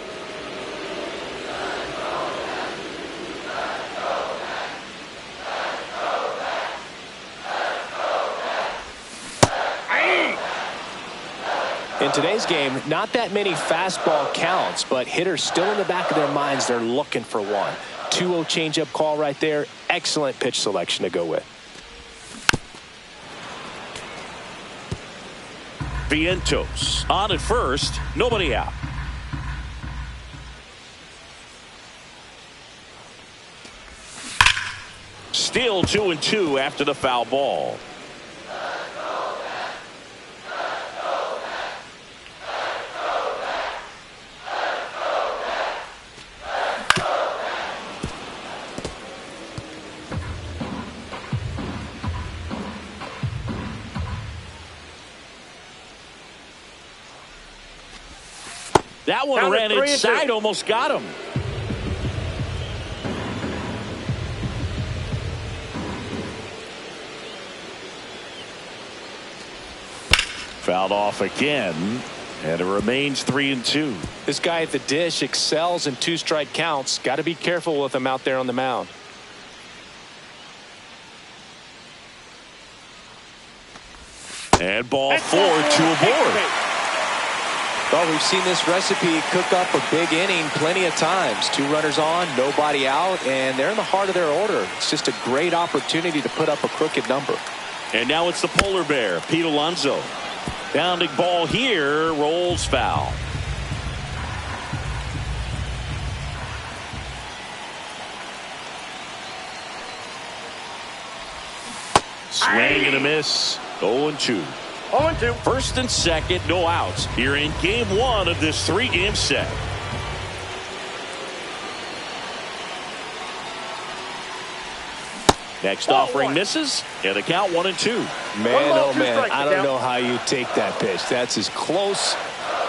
In today's game, not that many fastball counts, but hitters still in the back of their minds, they're looking for one. 2-0 changeup call right there. Excellent pitch selection to go with. Vientos on at first, nobody out. Still 2-2 after the foul ball. That one ran inside, almost got him. Fouled off again, and it remains 3-2. This guy at the dish excels in 2-strike counts. Got to be careful with him out there on the mound. And ball 4, 2 aboard. Well, we've seen this recipe cook up a big inning plenty of times. 2 runners on, nobody out, and they're in the heart of their order. It's just a great opportunity to put up a crooked number. And now it's the polar bear, Pete Alonso. Bounding ball here, rolls foul. Swing and a miss. 0-2. 0-2. First and second, no outs. Here in game one of this 3-game set. Next offering misses, and the count 1-2. Man, oh man, I don't know how you take that pitch. That's as close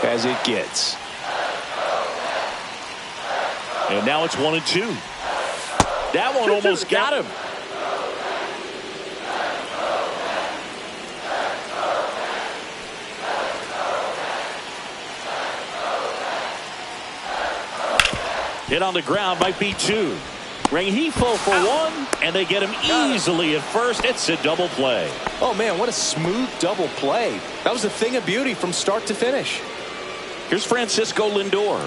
as it gets. And now it's 1-2. That one almost got him. Hit on the ground might be 2. Rengifo for 1, and they get him easily at first. It's a double play. Oh man, what a smooth double play. That was a thing of beauty from start to finish. Here's Francisco Lindor,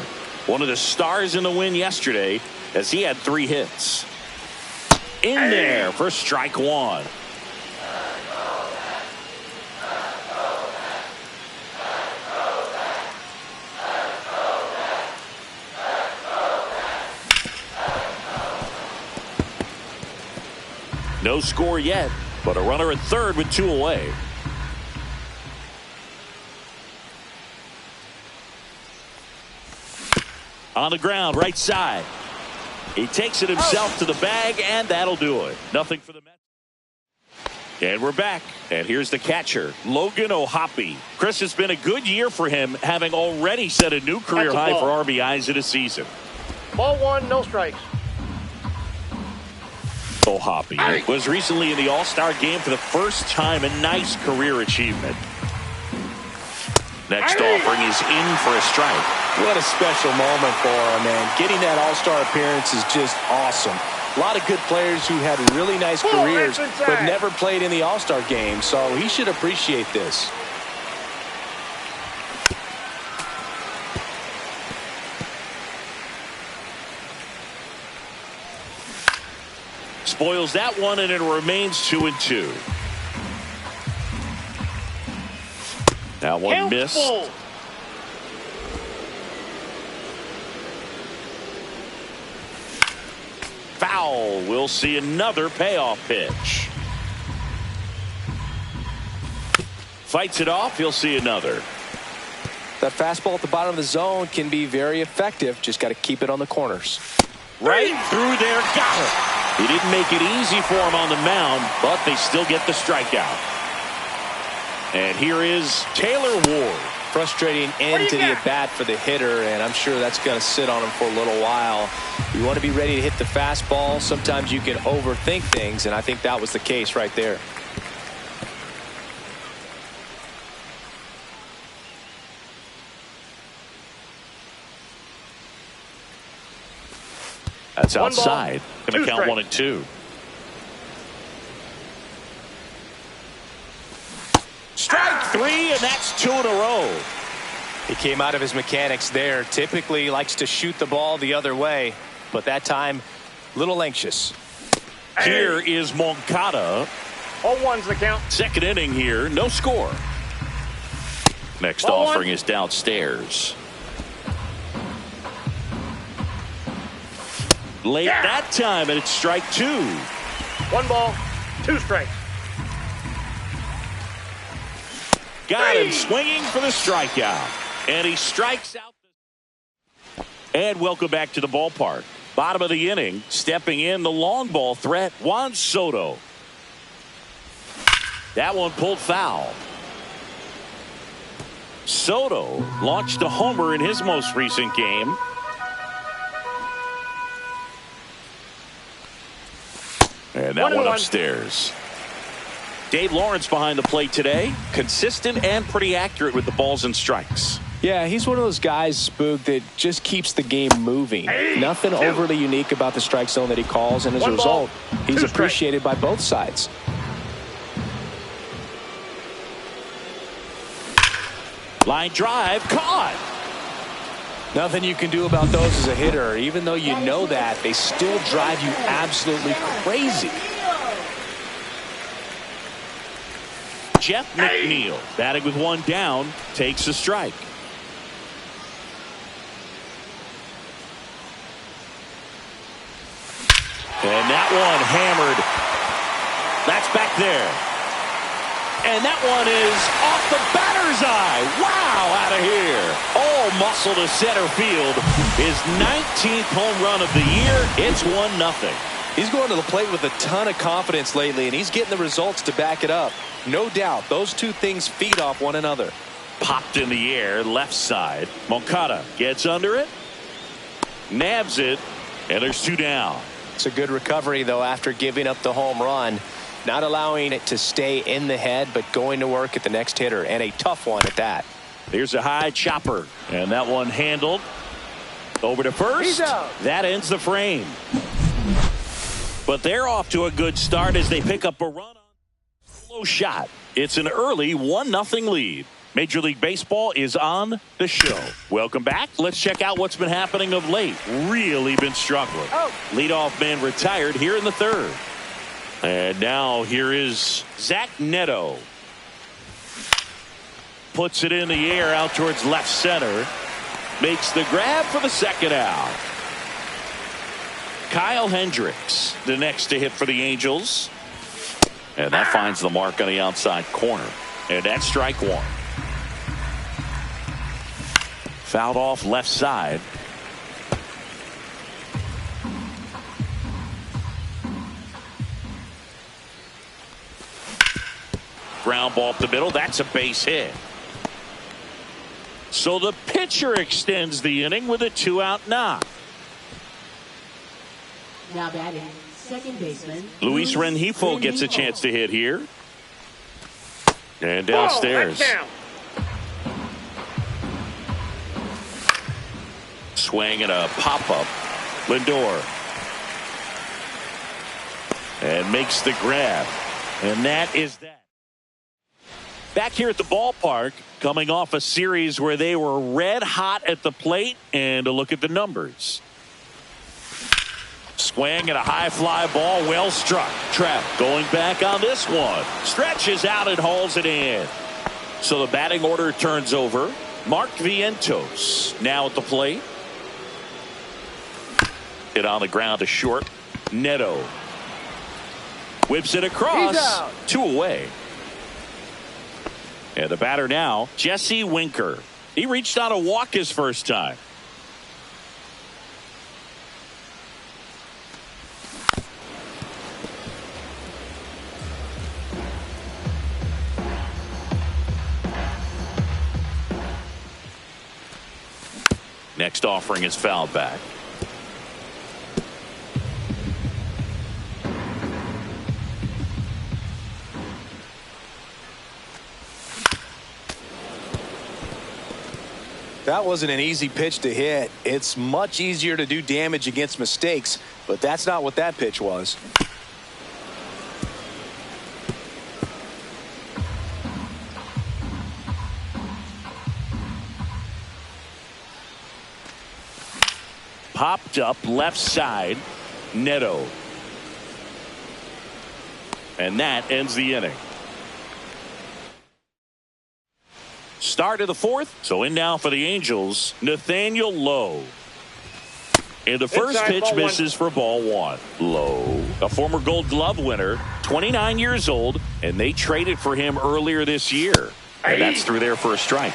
one of the stars in the win yesterday, as he had 3 hits. In there for strike 1. No score yet, but a runner at third with 2 away. On the ground, right side. He takes it himself to the bag, and that'll do it. Nothing for the Mets. And we're back. And here's the catcher, Logan O'Hoppe. Chris, has been a good year for him, having already set a new career high for RBIs in a season. Ball 1, no strikes. O'Hoppe was recently in the All-Star game for the first time. A nice career achievement. Next offering is in for a strike. What a special moment for him, man. Getting that All-Star appearance is just awesome. A lot of good players who had really nice careers but never played in the All-Star game, so he should appreciate this. Spoils that one, and it remains 2-2. That one missed. Foul. We'll see another payoff pitch. Fights it off. He'll see another. That fastball at the bottom of the zone can be very effective. Just got to keep it on the corners. Right through there. Got it. He didn't make it easy for him on the mound, but they still get the strikeout. And here is Taylor Ward. Frustrating end to the at-bat for the hitter, and I'm sure that's going to sit on him for a little while. You want to be ready to hit the fastball. Sometimes you can overthink things, and I think that was the case right there. That's outside. Going to count 1-2. Strike 3, and that's 2 in a row. He came out of his mechanics there. Typically likes to shoot the ball the other way, but that time, a little anxious. Here is Moncada. 0-1's the count. Second inning here, no score. Next offering is downstairs. Late that time, and it's strike 2. 1 ball, 2 strikes. Got him swinging for the strikeout. And he strikes out. And welcome back to the ballpark. Bottom of the inning, stepping in the long ball threat, Juan Soto. That one pulled foul. Soto launched a homer in his most recent game. And that one upstairs. Dave Lawrence behind the plate today. Consistent and pretty accurate with the balls and strikes. Yeah, he's one of those guys, Spook, that just keeps the game moving. Nothing overly unique about the strike zone that he calls, and as a result, he's appreciated by both sides. Line drive, caught. Nothing you can do about those as a hitter. Even though you know that, they still drive you absolutely crazy. Jeff McNeil, batting with 1 down, takes a strike. And that one hammered. That's back there. And that one is off the batter's eye. Wow, out of here. All muscle to center field. His 19th home run of the year. It's 1-0. He's going to the plate with a ton of confidence lately, and he's getting the results to back it up. No doubt, those two things feed off one another. Popped in the air, left side. Moncada gets under it. Nabs it, and there's 2 down. It's a good recovery, though, after giving up the home run. Not allowing it to stay in the head, but going to work at the next hitter, and a tough one at that. Here's a high chopper, and that one handled. Over to first. He's out. That ends the frame. But they're off to a good start as they pick up a run on low shot. It's an early 1-0 lead. Major League Baseball is on the show. Welcome back. Let's check out what's been happening of late. Really been struggling. Leadoff man retired here in the 3rd. And now here is Zach Neto. Puts it in the air out towards left center. Makes the grab for the 2nd out. Kyle Hendricks, the next to hit for the Angels. And that finds the mark on the outside corner. And that's strike 1. Fouled off left side. Ground ball up the middle. That's a base hit. So the pitcher extends the inning with a 2-out knock. Now batting, second baseman Luis Rengifo gets a chance to hit here. And Ball, downstairs. down. Swing and a pop-up. Lindor. And makes the grab. And that is that. Back here at the ballpark, coming off a series where they were red hot at the plate, and a look at the numbers. Swing and a high fly ball, well struck. Trout going back on this one. Stretches out and hauls it in. So the batting order turns over. Mark Vientos now at the plate. Hit on the ground to short. Neto whips it across. He's out. 2 away. And the batter now, Jesse Winker. He reached out a walk his first time. Next offering is fouled back. That wasn't an easy pitch to hit. It's much easier to do damage against mistakes, but that's not what that pitch was. Popped up left side. Neto. And that ends the inning. Start of the 4th. So in now for the Angels, Nathaniel Lowe. And the first Inside, pitch ball misses for ball 1. Lowe, a former Gold Glove winner, 29 years old, and they traded for him earlier this year. And that's through there for a strike.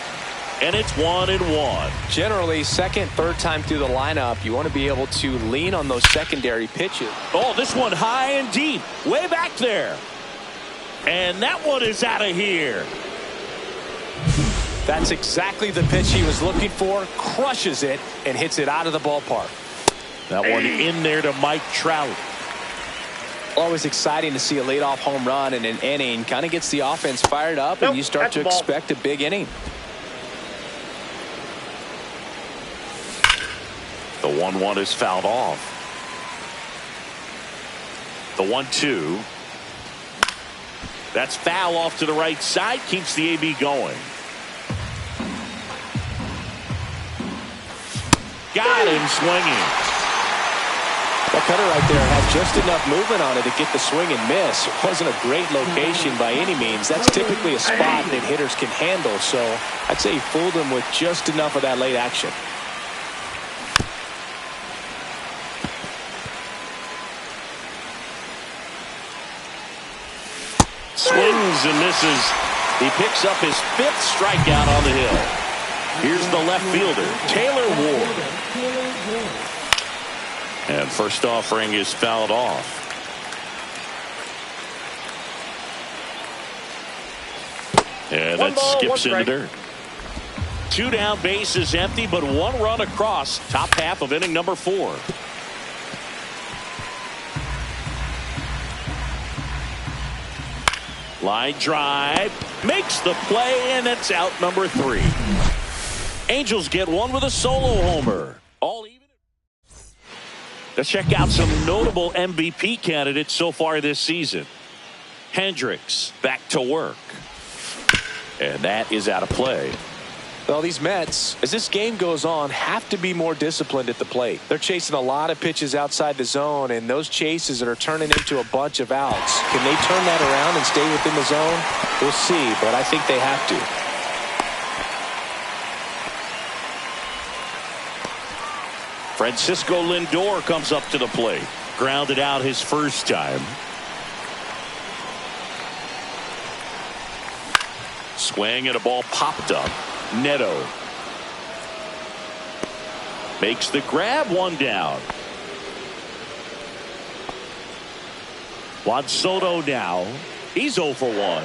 And it's 1-1. Generally, second, third time through the lineup, you want to be able to lean on those secondary pitches. Oh, this one high and deep, way back there. And that one is out of here. That's exactly the pitch he was looking for. Crushes it and hits it out of the ballpark. That one in there to Mike Trout. Always exciting to see a leadoff home run in an inning. Kind of gets the offense fired up, and you start to expect a big inning. The 1-1 is fouled off. The 1-2. That's foul off to the right side. Keeps the AB going. Got him swinging. That cutter right there had just enough movement on it to get the swing and miss. It wasn't a great location by any means. That's typically a spot that hitters can handle. So I'd say he fooled him with just enough of that late action. Swings and misses. He picks up his 5th strikeout on the hill. Here's the left fielder, Taylor Ward. And first offering is fouled off. And that skips into dirt. 2 down, bases empty, but 1 run across. Top half of inning number 4. Line drive, makes the play, and it's out number 3. Angels get one with a solo homer. All even. Let's check out some notable MVP candidates so far this season. Hendricks back to work. And that is out of play. Well, these Mets, as this game goes on, have to be more disciplined at the plate. They're chasing a lot of pitches outside the zone, and those chases that are turning into a bunch of outs. Can they turn that around and stay within the zone? We'll see, but I think they have to. Francisco Lindor comes up to the plate. Grounded out his first time. Swing and a ball popped up. Neto makes the grab, 1 down. Juan Soto now. He's 0 for 1.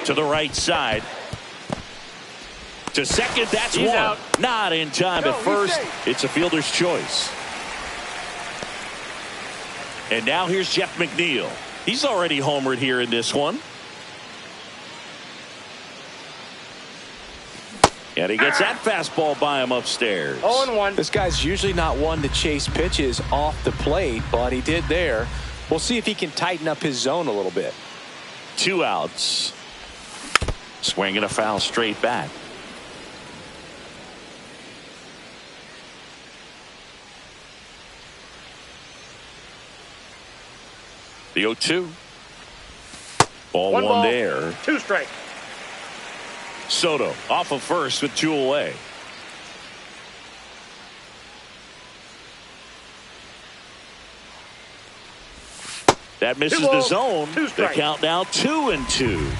To the right side. To second, that's He's 1. out. Not in time at first. It's a fielder's choice. And now here's Jeff McNeil. He's already homered here in this one. And he gets that fastball by him upstairs. 0-1. This guy's usually not one to chase pitches off the plate, but he did there. We'll see if he can tighten up his zone a little bit. 2 outs. Swinging a foul straight back. The 0-2. Ball 1 there. 2 strike. Soto off of first with 2 away. That misses the zone. The count now 2-2.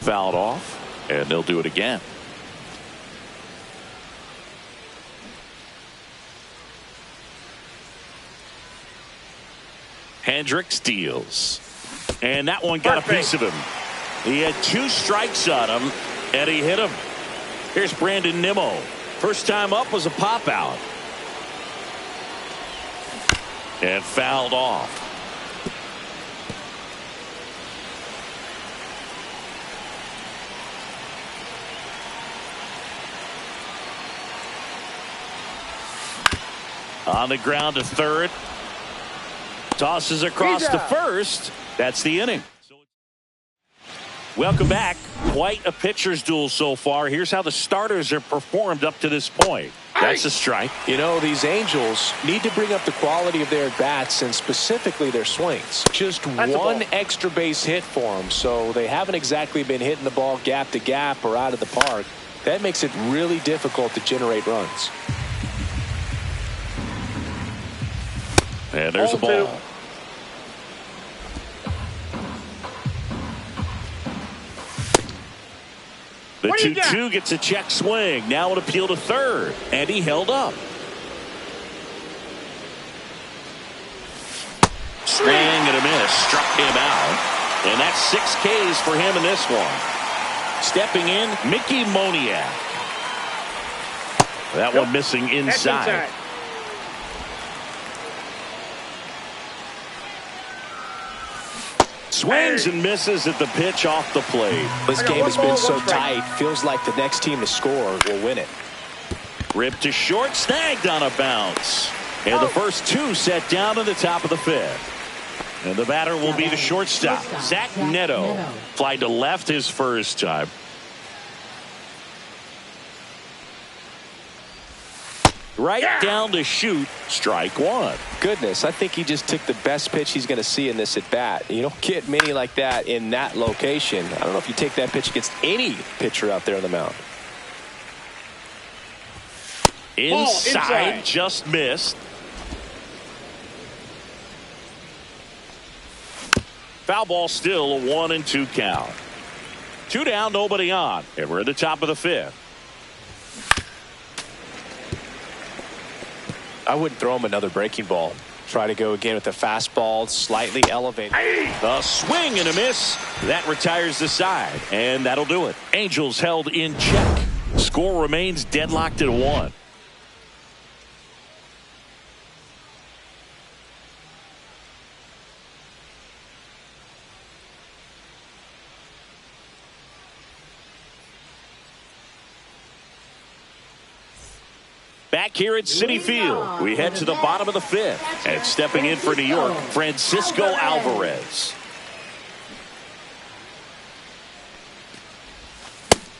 Fouled off, and they'll do it again. Hendricks deals. And that one got a piece of him. He had 2 strikes on him, and he hit him. Here's Brandon Nimmo. First time up was a pop out. And fouled off. On the ground to third. Tosses across to first. That's the inning. Welcome back. Quite a pitcher's duel so far. Here's how the starters have performed up to this point. That's a strike. You know, these Angels need to bring up the quality of their bats and specifically their swings. Just one extra base hit for them, so they haven't exactly been hitting the ball gap to gap or out of the park. That makes it really difficult to generate runs. And there's a ball. The 2-2 gets a check swing. Now an appeal to third. And he held up. Swing and a miss. Struck him out. And that's 6 Ks for him in this one. Stepping in, Mickey Moniak. That one missing inside. Swings and misses at the pitch off the plate. This game has been so tight. Feels like the next team to score will win it. Ripped to short, snagged on a bounce. And the first 2 set down in the top of the 5th. And the batter will be the shortstop, Zach Neto. Fly to left his first time. Right down to shoot. Strike one. Goodness, I think he just took the best pitch he's going to see in this at bat. You don't get many like that in that location. I don't know if you take that pitch against any pitcher out there on the mound. Inside, just missed. Foul ball, still a 1-2 count. 2 down, nobody on, and we're at the top of the 5th. I wouldn't throw him another breaking ball. Try to go again with the fastball, slightly elevated. A swing and a miss. That retires the side, and that'll do it. Angels held in check. Score remains deadlocked at 1. Back here at Citi Field, we head to the bottom of the 5th. And stepping in for New York, Francisco Alvarez.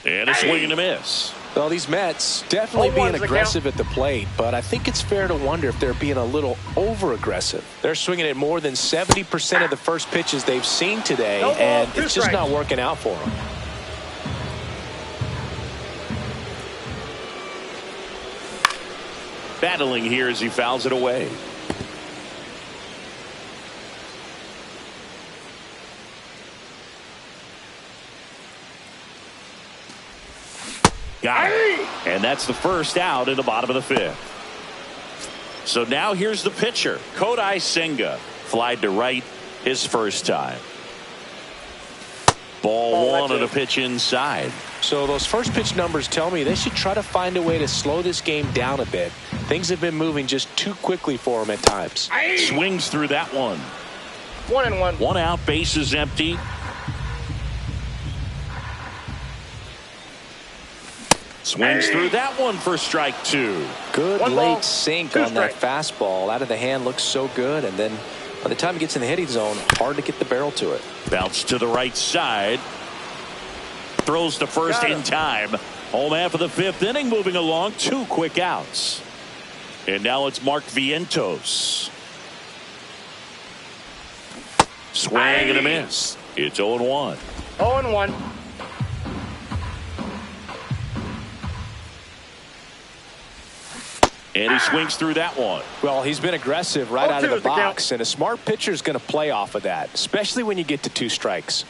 And a swing and a miss. Well, these Mets definitely being aggressive at the plate, but I think it's fair to wonder if they're being a little over-aggressive. They're swinging at more than 70% of the first pitches they've seen today, and it's just not working out for them. Battling here as he fouls it away. Got it. And that's the first out in the bottom of the 5th. So now here's the pitcher, Kodai Senga. Flied to right his first time. Ball one and a pitch inside. So those first pitch numbers tell me they should try to find a way to slow this game down a bit. Things have been moving just too quickly for them at times. Swings through that one. 1-1. 1 out, base is empty. Swings through that one for strike 2. Good late sink on that fastball. Out of the hand, looks so good, and then by the time he gets in the hitting zone, hard to get the barrel to it. Bounce to the right side. Throws to first in time. Home half of the 5th inning, moving along. 2 quick outs. And now it's Mark Vientos. Swing and a miss. It's 0-1. 0-1. And he swings through that one. Well, he's been aggressive right out of the box, and a smart pitcher is going to play off of that, especially when you get to 2 strikes.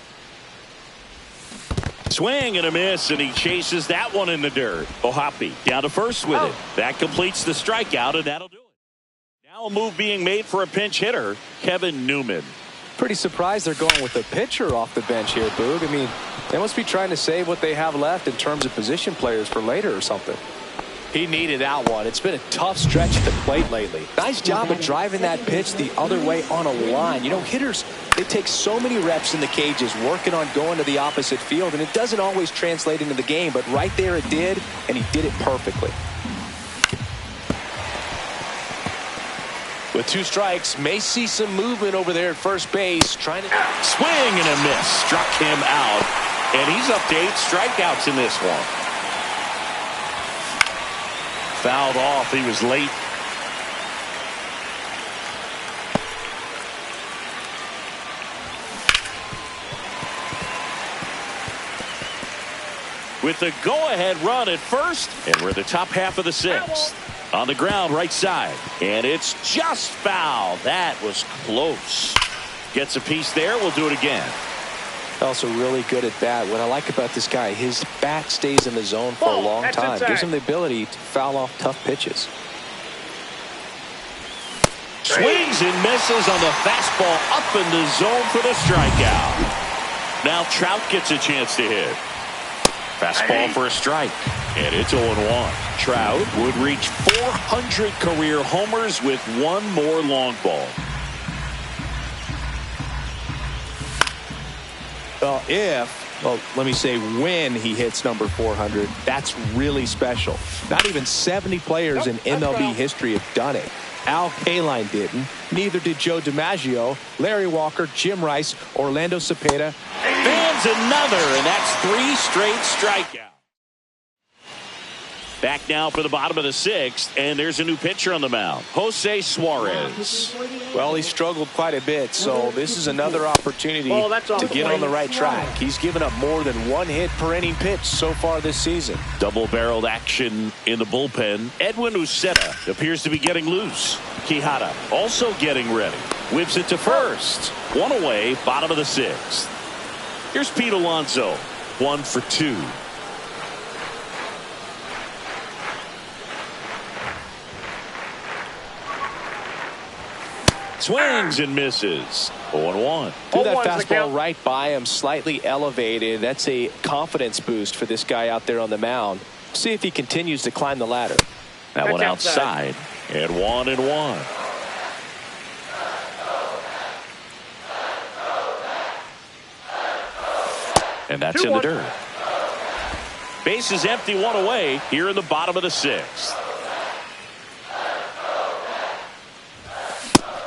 Swing and a miss, and he chases that one in the dirt. Ohapi down to first with it. That completes the strikeout, and that'll do it. Now a move being made for a pinch hitter, Kevin Newman. Pretty surprised they're going with a pitcher off the bench here, Boog. I mean, they must be trying to save what they have left in terms of position players for later or something. He needed that one. It's been a tough stretch at the plate lately. Nice job of driving that pitch the other way on a line. You know, hitters, they take so many reps in the cages working on going to the opposite field, and it doesn't always translate into the game, but right there it did, and he did it perfectly. With 2 strikes, may see some movement over there at first base. Trying to swing and a miss. Struck him out, and he's up to 8 strikeouts in this one. Fouled off. He was late. With the go-ahead run at first, and we're at the top half of the 6th. On the ground, right side. And it's just foul. That was close. Gets a piece there. We'll do it again. Also really good at bat. What I like about this guy, his bat stays in the zone for a long time. Gives him the ability to foul off tough pitches. Swings and misses on the fastball up in the zone for the strikeout. Now Trout gets a chance to hit. Fastball for a strike. And it's 0-1. Trout would reach 400 career homers with 1 more long ball. Well, let me say when he hits number 400, that's really special. Not even 70 players in MLB history have done it. Al Kaline didn't. Neither did Joe DiMaggio, Larry Walker, Jim Rice, Orlando Cepeda. Fans another, and that's 3 straight strikeouts. Back now for the bottom of the 6th, and there's a new pitcher on the mound, Jose Suarez. Well, he struggled quite a bit, so this is another opportunity to get on the right track. He's given up more than 1 hit per inning pitch so far this season. Double-barreled action in the bullpen. Edwin Uceta appears to be getting loose. Quijada also getting ready. Whips it to first. 1 away, bottom of the 6th. Here's Pete Alonso, 1 for 2. Swings and misses. 0-1. Threw that fastball right by him, slightly elevated. That's a confidence boost for this guy out there on the mound. See if he continues to climb the ladder. That one outside. And 1-1. And that's in the dirt. Base is empty, 1 away here in the bottom of the 6th.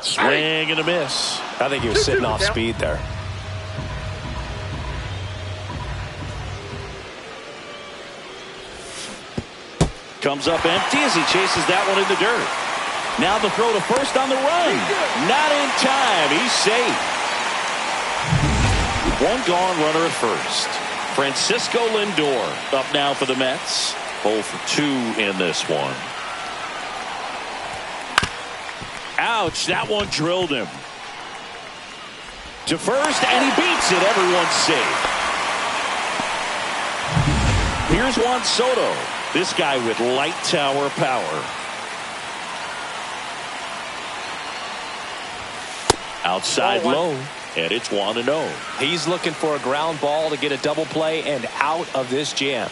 Swing and a miss. I think he was sitting off speed there. Comes up empty as he chases that one in the dirt. Now the throw to first on the run. Not in time. He's safe. 1 gone, runner at first. Francisco Lindor up now for the Mets. 0 for 2 in this one. Ouch, that one drilled him. To first, and he beats it. Everyone's safe. Here's Juan Soto. This guy with light tower power. Outside low, and it's 1-0. He's looking for a ground ball to get a double play and out of this jam.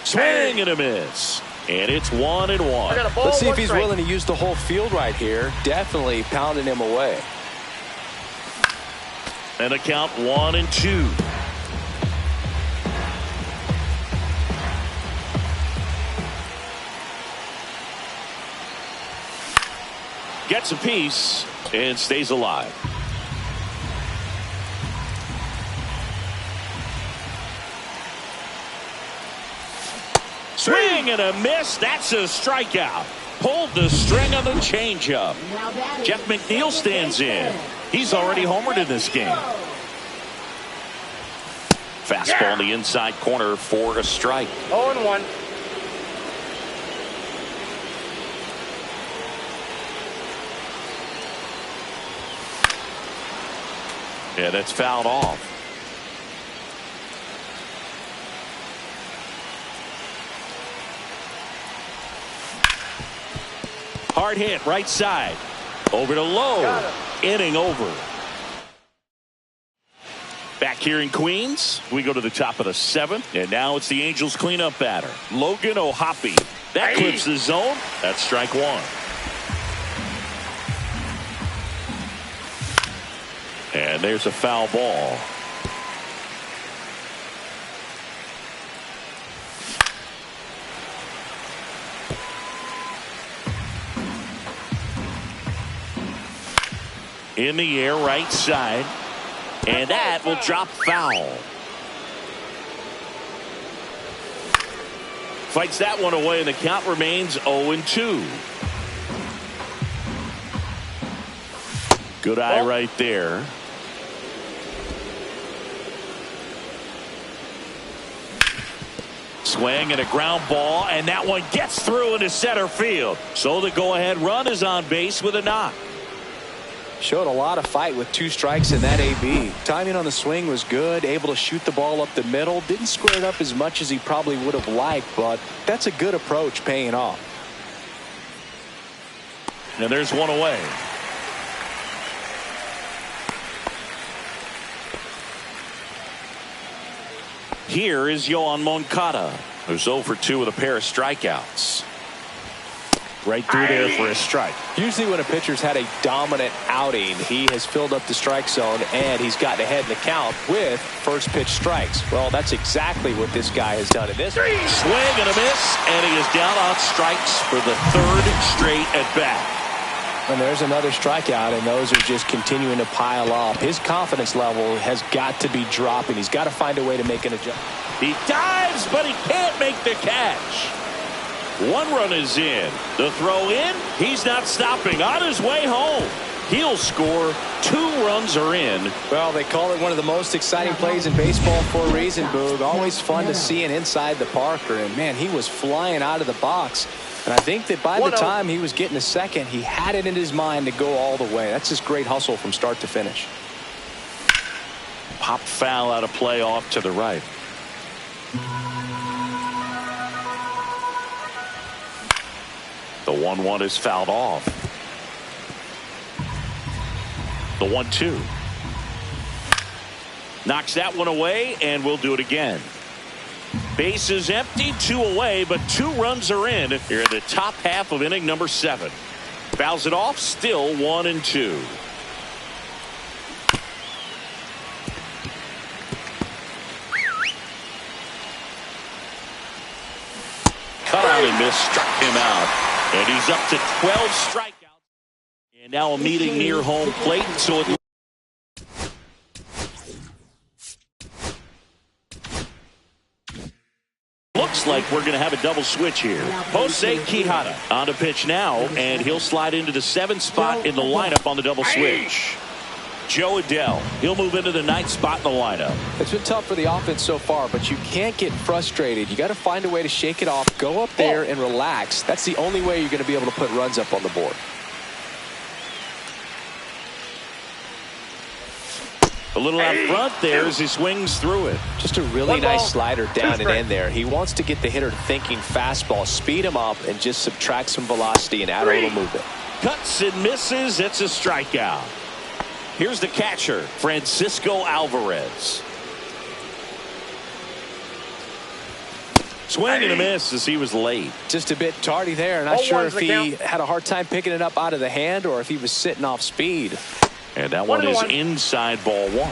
Swing and a miss. And it's 1-1. Let's see if he's willing to use the whole field right here. Definitely pounding him away. And a count 1-2. Gets a piece and stays alive. Swing and a miss. That's a strikeout. Pulled the string on the changeup. Jeff McNeil stands in. He's already homered in this game. Fastball in the inside corner for a strike. 0-1. Yeah, that's fouled off. Hard hit, right side. Over to Lowe. Inning over. Back here in Queens, we go to the top of the 7th. And now it's the Angels cleanup batter, Logan O'Hoppe. That clips the zone. That's strike 1. And there's a foul ball. In the air, right side. And that will drop foul. Fights that one away, and the count remains 0-2. Good eye right there. Swing and a ground ball, and that one gets through into center field. So the go-ahead run is on base with a knock. Showed a lot of fight with 2 strikes in that AB. Timing on the swing was good, able to shoot the ball up the middle. Didn't square it up as much as he probably would have liked, but that's a good approach paying off. And there's one away. Here is Yoan Moncada, who's 0 for 2 with a pair of strikeouts. Right through there for a strike. Usually when a pitcher's had a dominant outing, he has filled up the strike zone and he's gotten ahead in the count with first pitch strikes. Well, that's exactly what this guy has done in this. Swing and a miss, and he is down on strikes for the 3rd straight at bat. And there's another strikeout, and those are just continuing to pile up. His confidence level has got to be dropping. He's got to find a way to make an adjustment. He dives, but he can't make the catch. 1 run is in. The throw in, he's not stopping. On his way home, he'll score. 2 runs are in. Well, they call it one of the most exciting plays in baseball for a reason, Boog. Always fun to see an inside the Parker, and man, he was flying out of the box. And I think that by the time he was getting a second, he had it in his mind to go all the way. That's just great hustle from start to finish. Pop foul out of play off to the right. The 1-1 is fouled off. The 1-2. Knocks that one away, and we'll do it again. Base is empty, 2 away, but 2 runs are in. Here in the top half of inning number 7. Fouls it off, still 1-2. Cut out and missed, struck him out. And he's up to 12 strikeouts. And now a meeting near home plate, so it looks like we're going to have a double switch here. Jose Quijada on the pitch now, and he'll slide into the 7th spot in the lineup on the double switch. Joe Adell, he'll move into the 9th spot in the lineup. It's been tough for the offense so far, but you can't get frustrated. You got to find a way to shake it off, go up there and relax. That's the only way you're going to be able to put runs up on the board. A little out front there as he swings through it. Just a really nice slider down and in there. He wants to get the hitter thinking fastball, speed him up, and just subtract some velocity and add a little movement. Cuts and misses. It's a strikeout. Here's the catcher, Francisco Alvarez. Swing and a miss as he was late. Just a bit tardy there. Not sure if he had a hard time picking it up out of the hand or if he was sitting off speed. And that one is inside ball 1.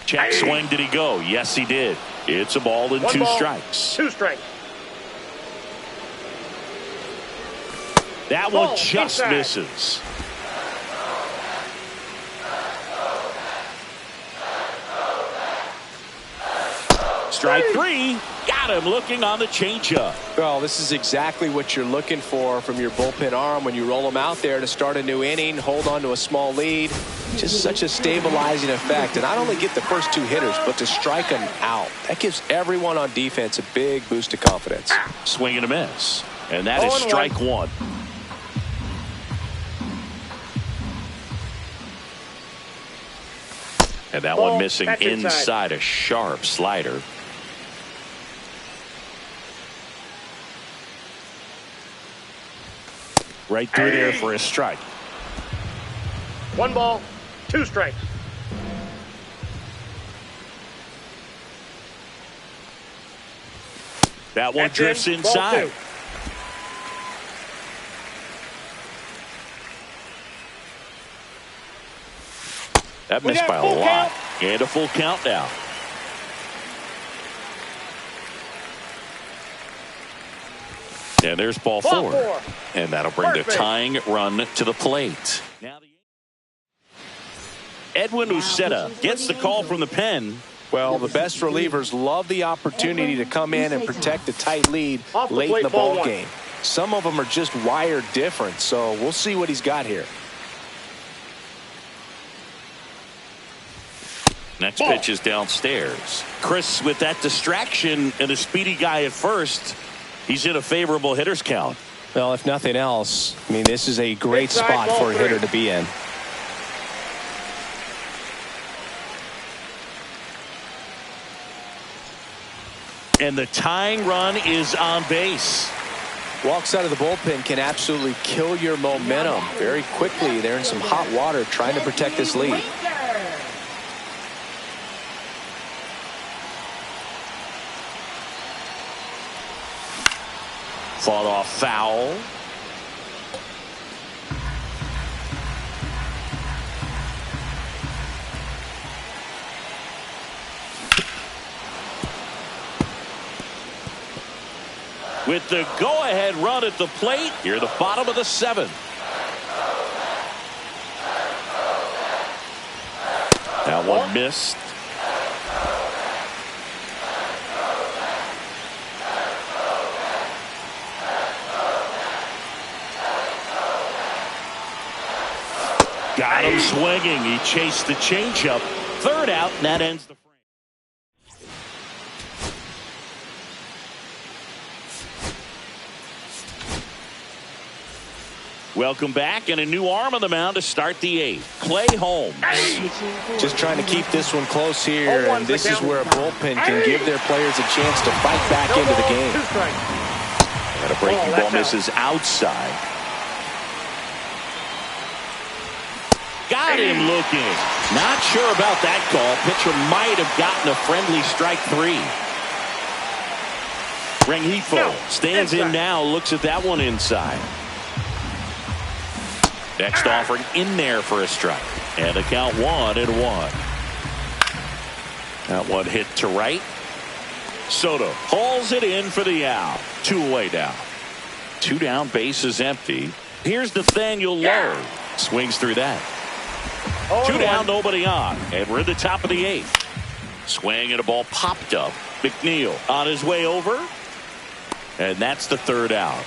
Check swing. Did he go? Yes, he did. It's a ball and 2 strikes. 2 strikes. That one just misses. Strike 3. Got him looking on the changeup. Well, this is exactly what you're looking for from your bullpen arm when you roll them out there to start a new inning, hold on to a small lead. Just such a stabilizing effect. And not only get the first 2 hitters, but to strike them out. That gives everyone on defense a big boost of confidence. Swing and a miss. And that is strike 1. And that one missing inside a sharp slider. Right through there for a strike. 1 ball, 2 strikes. That one drifts inside. That missed by a lot. And a full count now. And there's ball 4. And that'll bring the tying run to the plate. Now Edwin Uceta gets the call from the pen. Well, the best relievers love the opportunity to come in and protect a tight lead late in the ball game. Some of them are just wired different, so we'll see what he's got here. Next pitch is downstairs. Chris, with that distraction and a speedy guy at first, he's in a favorable hitter's count. Well, if nothing else, I mean, this is a great spot for a hitter to be in. And the tying run is on base. Walks out of the bullpen can absolutely kill your momentum very quickly. They're in some hot water trying to protect this lead. Fought off foul. with the go-ahead run at the plate. Here, the bottom of the 7th. That one missed. Got him swinging. He chased the changeup. 3rd out, and that ends the frame. Welcome back, and a new arm on the mound to start the 8th. Clay Holmes. Just trying to keep this one close here, and this is where a bullpen can give their players a chance to fight back into the game. And a breaking ball misses outside. Got him looking. Not sure about that call. Pitcher might have gotten a friendly strike 3. Rengifo stands in now, looks at that one inside. Next offering in there for a strike. And a count 1-1. That one hit to right. Soto hauls it in for the out. 2 away now. 2 down, base is empty. Here's Nathaniel Lowe. Swings through that. 2 down, nobody on. And we're at the top of the 8th. Swing and a ball popped up. McNeil on his way over. And that's the 3rd out.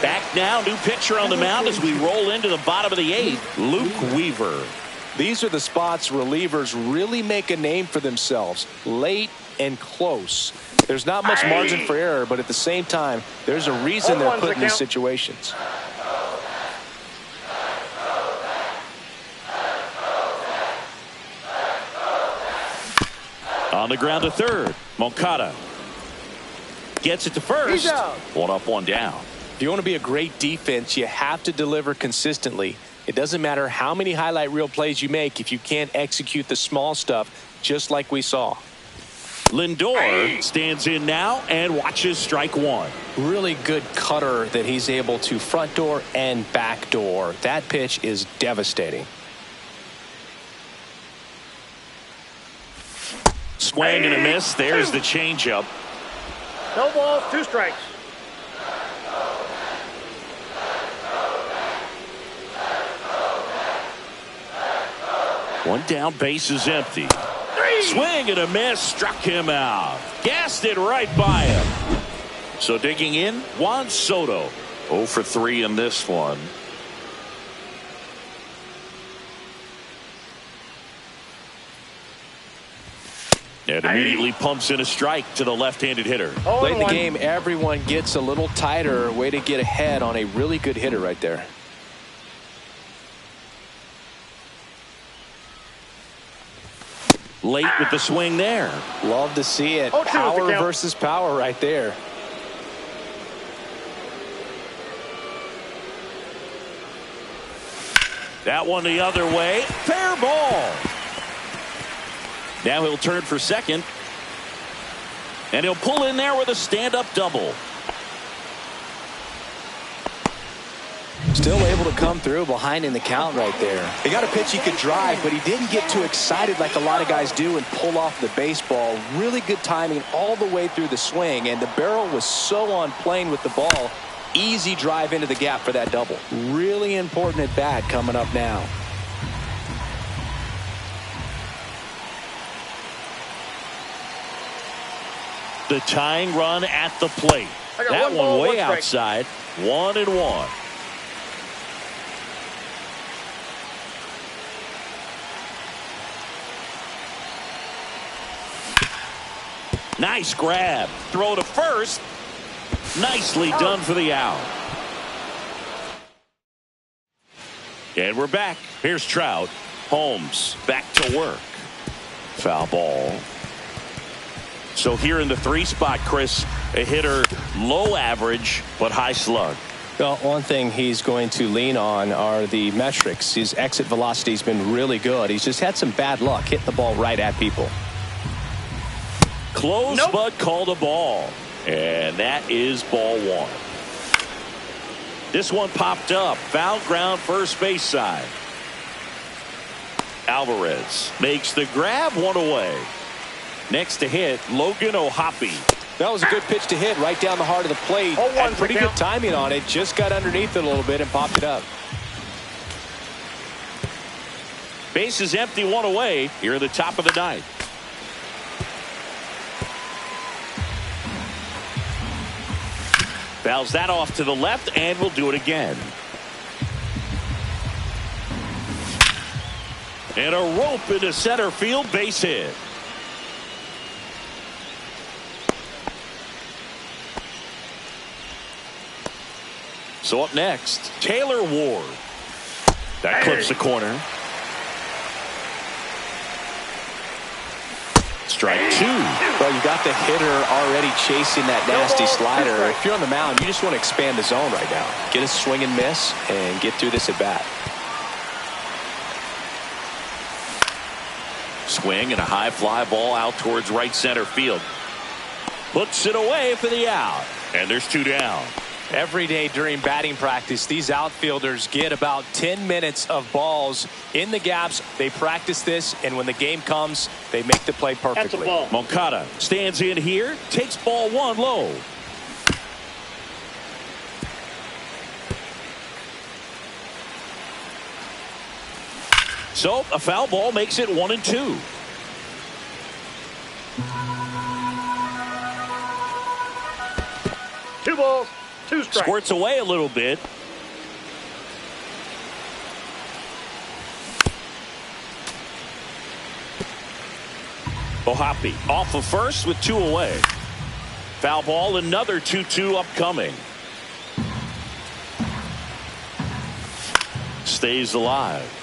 Back now, new pitcher on the mound as we roll into the bottom of the 8th. Luke Weaver. These are the spots relievers really make a name for themselves. Late and close. There's not much margin for error, but at the same time, there's a reason they're put in these situations. On the ground to 3rd. Moncada gets it to 1st. 1 up, 1 down. If you want to be a great defense, you have to deliver consistently. It doesn't matter how many highlight reel plays you make if you can't execute the small stuff, just like we saw. Lindor stands in now and watches strike 1. Really good cutter that he's able to front door and back door. That pitch is devastating. Swing and a miss. There's the changeup. No balls, 2 strikes. One down, base is empty. Swing and a miss, struck him out. Gassed it right by him. So digging in, Juan Soto. 0 for 3 in this one. And immediately pumps in a strike to the left-handed hitter. Late in the game, everyone gets a little tighter. Way to get ahead on a really good hitter right there. Late with the swing there. Love to see it. Power versus power right there. That one the other way. Fair ball. Now he'll turn for second. And he'll pull in there with a stand-up double. Still able to come through behind in the count right there. He got a pitch he could drive, but he didn't get too excited like a lot of guys do and pull off the baseball. Really good timing all the way through the swing, and the barrel was so on plane with the ball. Easy drive into the gap for that double. Really important at bat coming up now. The tying run at the plate. That one way outside. 1-1. Nice grab. Throw to first. Nicely done for the out. And we're back. Here's Trout. Holmes back to work. Foul ball. So here in the 3 spot, Chris, a hitter low average but high slug. Well, one thing he's going to lean on are the metrics. His exit velocity has been really good. He's just had some bad luck hitting the ball right at people. Close, but called a ball. And that is ball 1. This one popped up. Foul ground, first base side. Alvarez makes the grab, 1 away. Next to hit, Logan O'Hoppe. That was a good pitch to hit right down the heart of the plate. Had pretty good timing on it. Just got underneath it a little bit and popped it up. Base is empty, one away here in the top of the ninth. Fouls that off to the left, and we'll do it again. And a rope into center field, base hit. So up next, Taylor Ward. That clips the corner. Strike two. Well, you got the hitter already chasing that nasty slider. If you're on the mound, you just want to expand the zone right now. Get a swing and miss and get through this at bat. Swing and a high fly ball out towards right center field. Puts it away for the out. And there's two down. Every day during batting practice, these outfielders get about 10 minutes of balls in the gaps. They practice this, and when the game comes, they make the play perfectly. Moncada stands in here, takes ball one low. So a foul ball makes it 1-2. Two balls, two strikes. Squirts away a little bit. O'Hoppe off of first with two away. Foul ball, another 2-2 upcoming. Stays alive.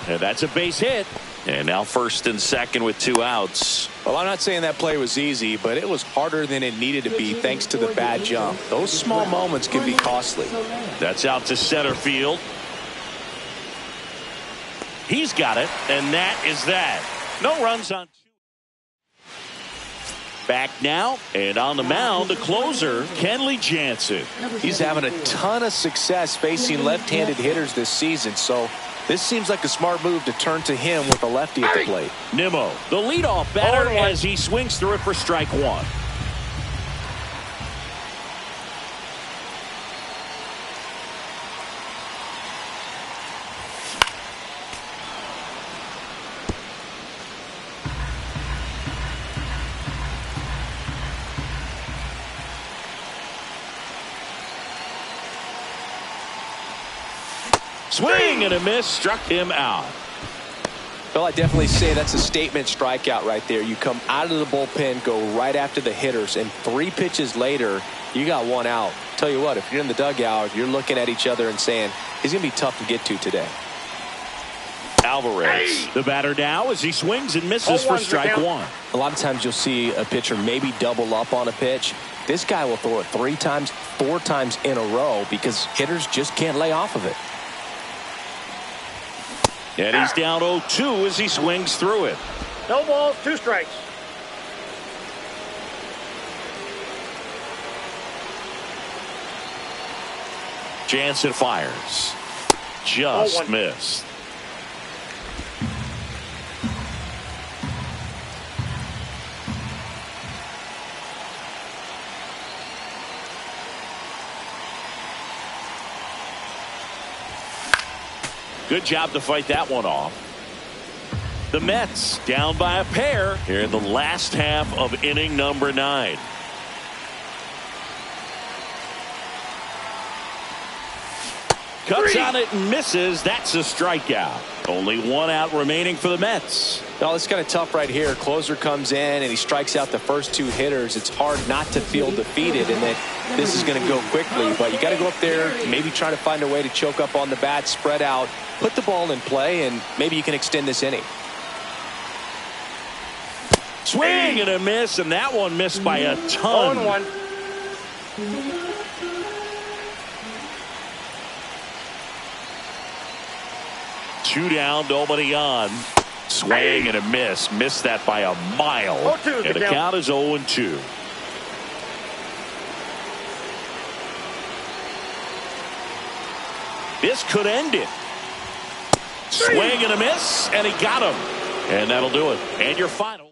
And that's a base hit. And now first and second with two outs. Well, I'm not saying that play was easy, but it was harder than it needed to be thanks to the bad jump. Those small moments can be costly. That's out to center field. He's got it, and that is that. No runs on two. Back now, and on the mound, the closer, Kenley Jansen. He's having a ton of success facing left-handed hitters this season, so this seems like a smart move to turn to him with a lefty at the plate. Nimmo, the leadoff batter, as he swings through it for strike one. Swing and a miss, struck him out. Well, I definitely say that's a statement strikeout right there. You come out of the bullpen, go right after the hitters, and 3 pitches later, you got one out. Tell you what, if you're in the dugout, you're looking at each other and saying, he's going to be tough to get to today. Alvarez, the batter now as he swings and misses for strike one. A lot of times you'll see a pitcher maybe double up on a pitch. This guy will throw it 3 times, 4 times in a row because hitters just can't lay off of it. And he's down 0-2 as he swings through it. No balls, 2 strikes. Jansen fires. Just missed. Good job to fight that one off. The Mets down by a pair here in the last half of inning number 9. Cuts on it and misses. That's a strikeout. Only 1 out remaining for the Mets. No, it's kind of tough right here. Closer comes in and he strikes out the first 2 hitters. It's hard not to feel defeated and that this is going to go quickly. But you got to go up there, maybe try to find a way to choke up on the bat, spread out, put the ball in play, and maybe you can extend this inning. Swing and a miss, and that one missed by a ton. 0-1. Two down, nobody on. Swing and a miss. Missed that by a mile. 0-2 And the count is 0-2. This could end it. Swing and a miss, and he got him. And that'll do it. And your final.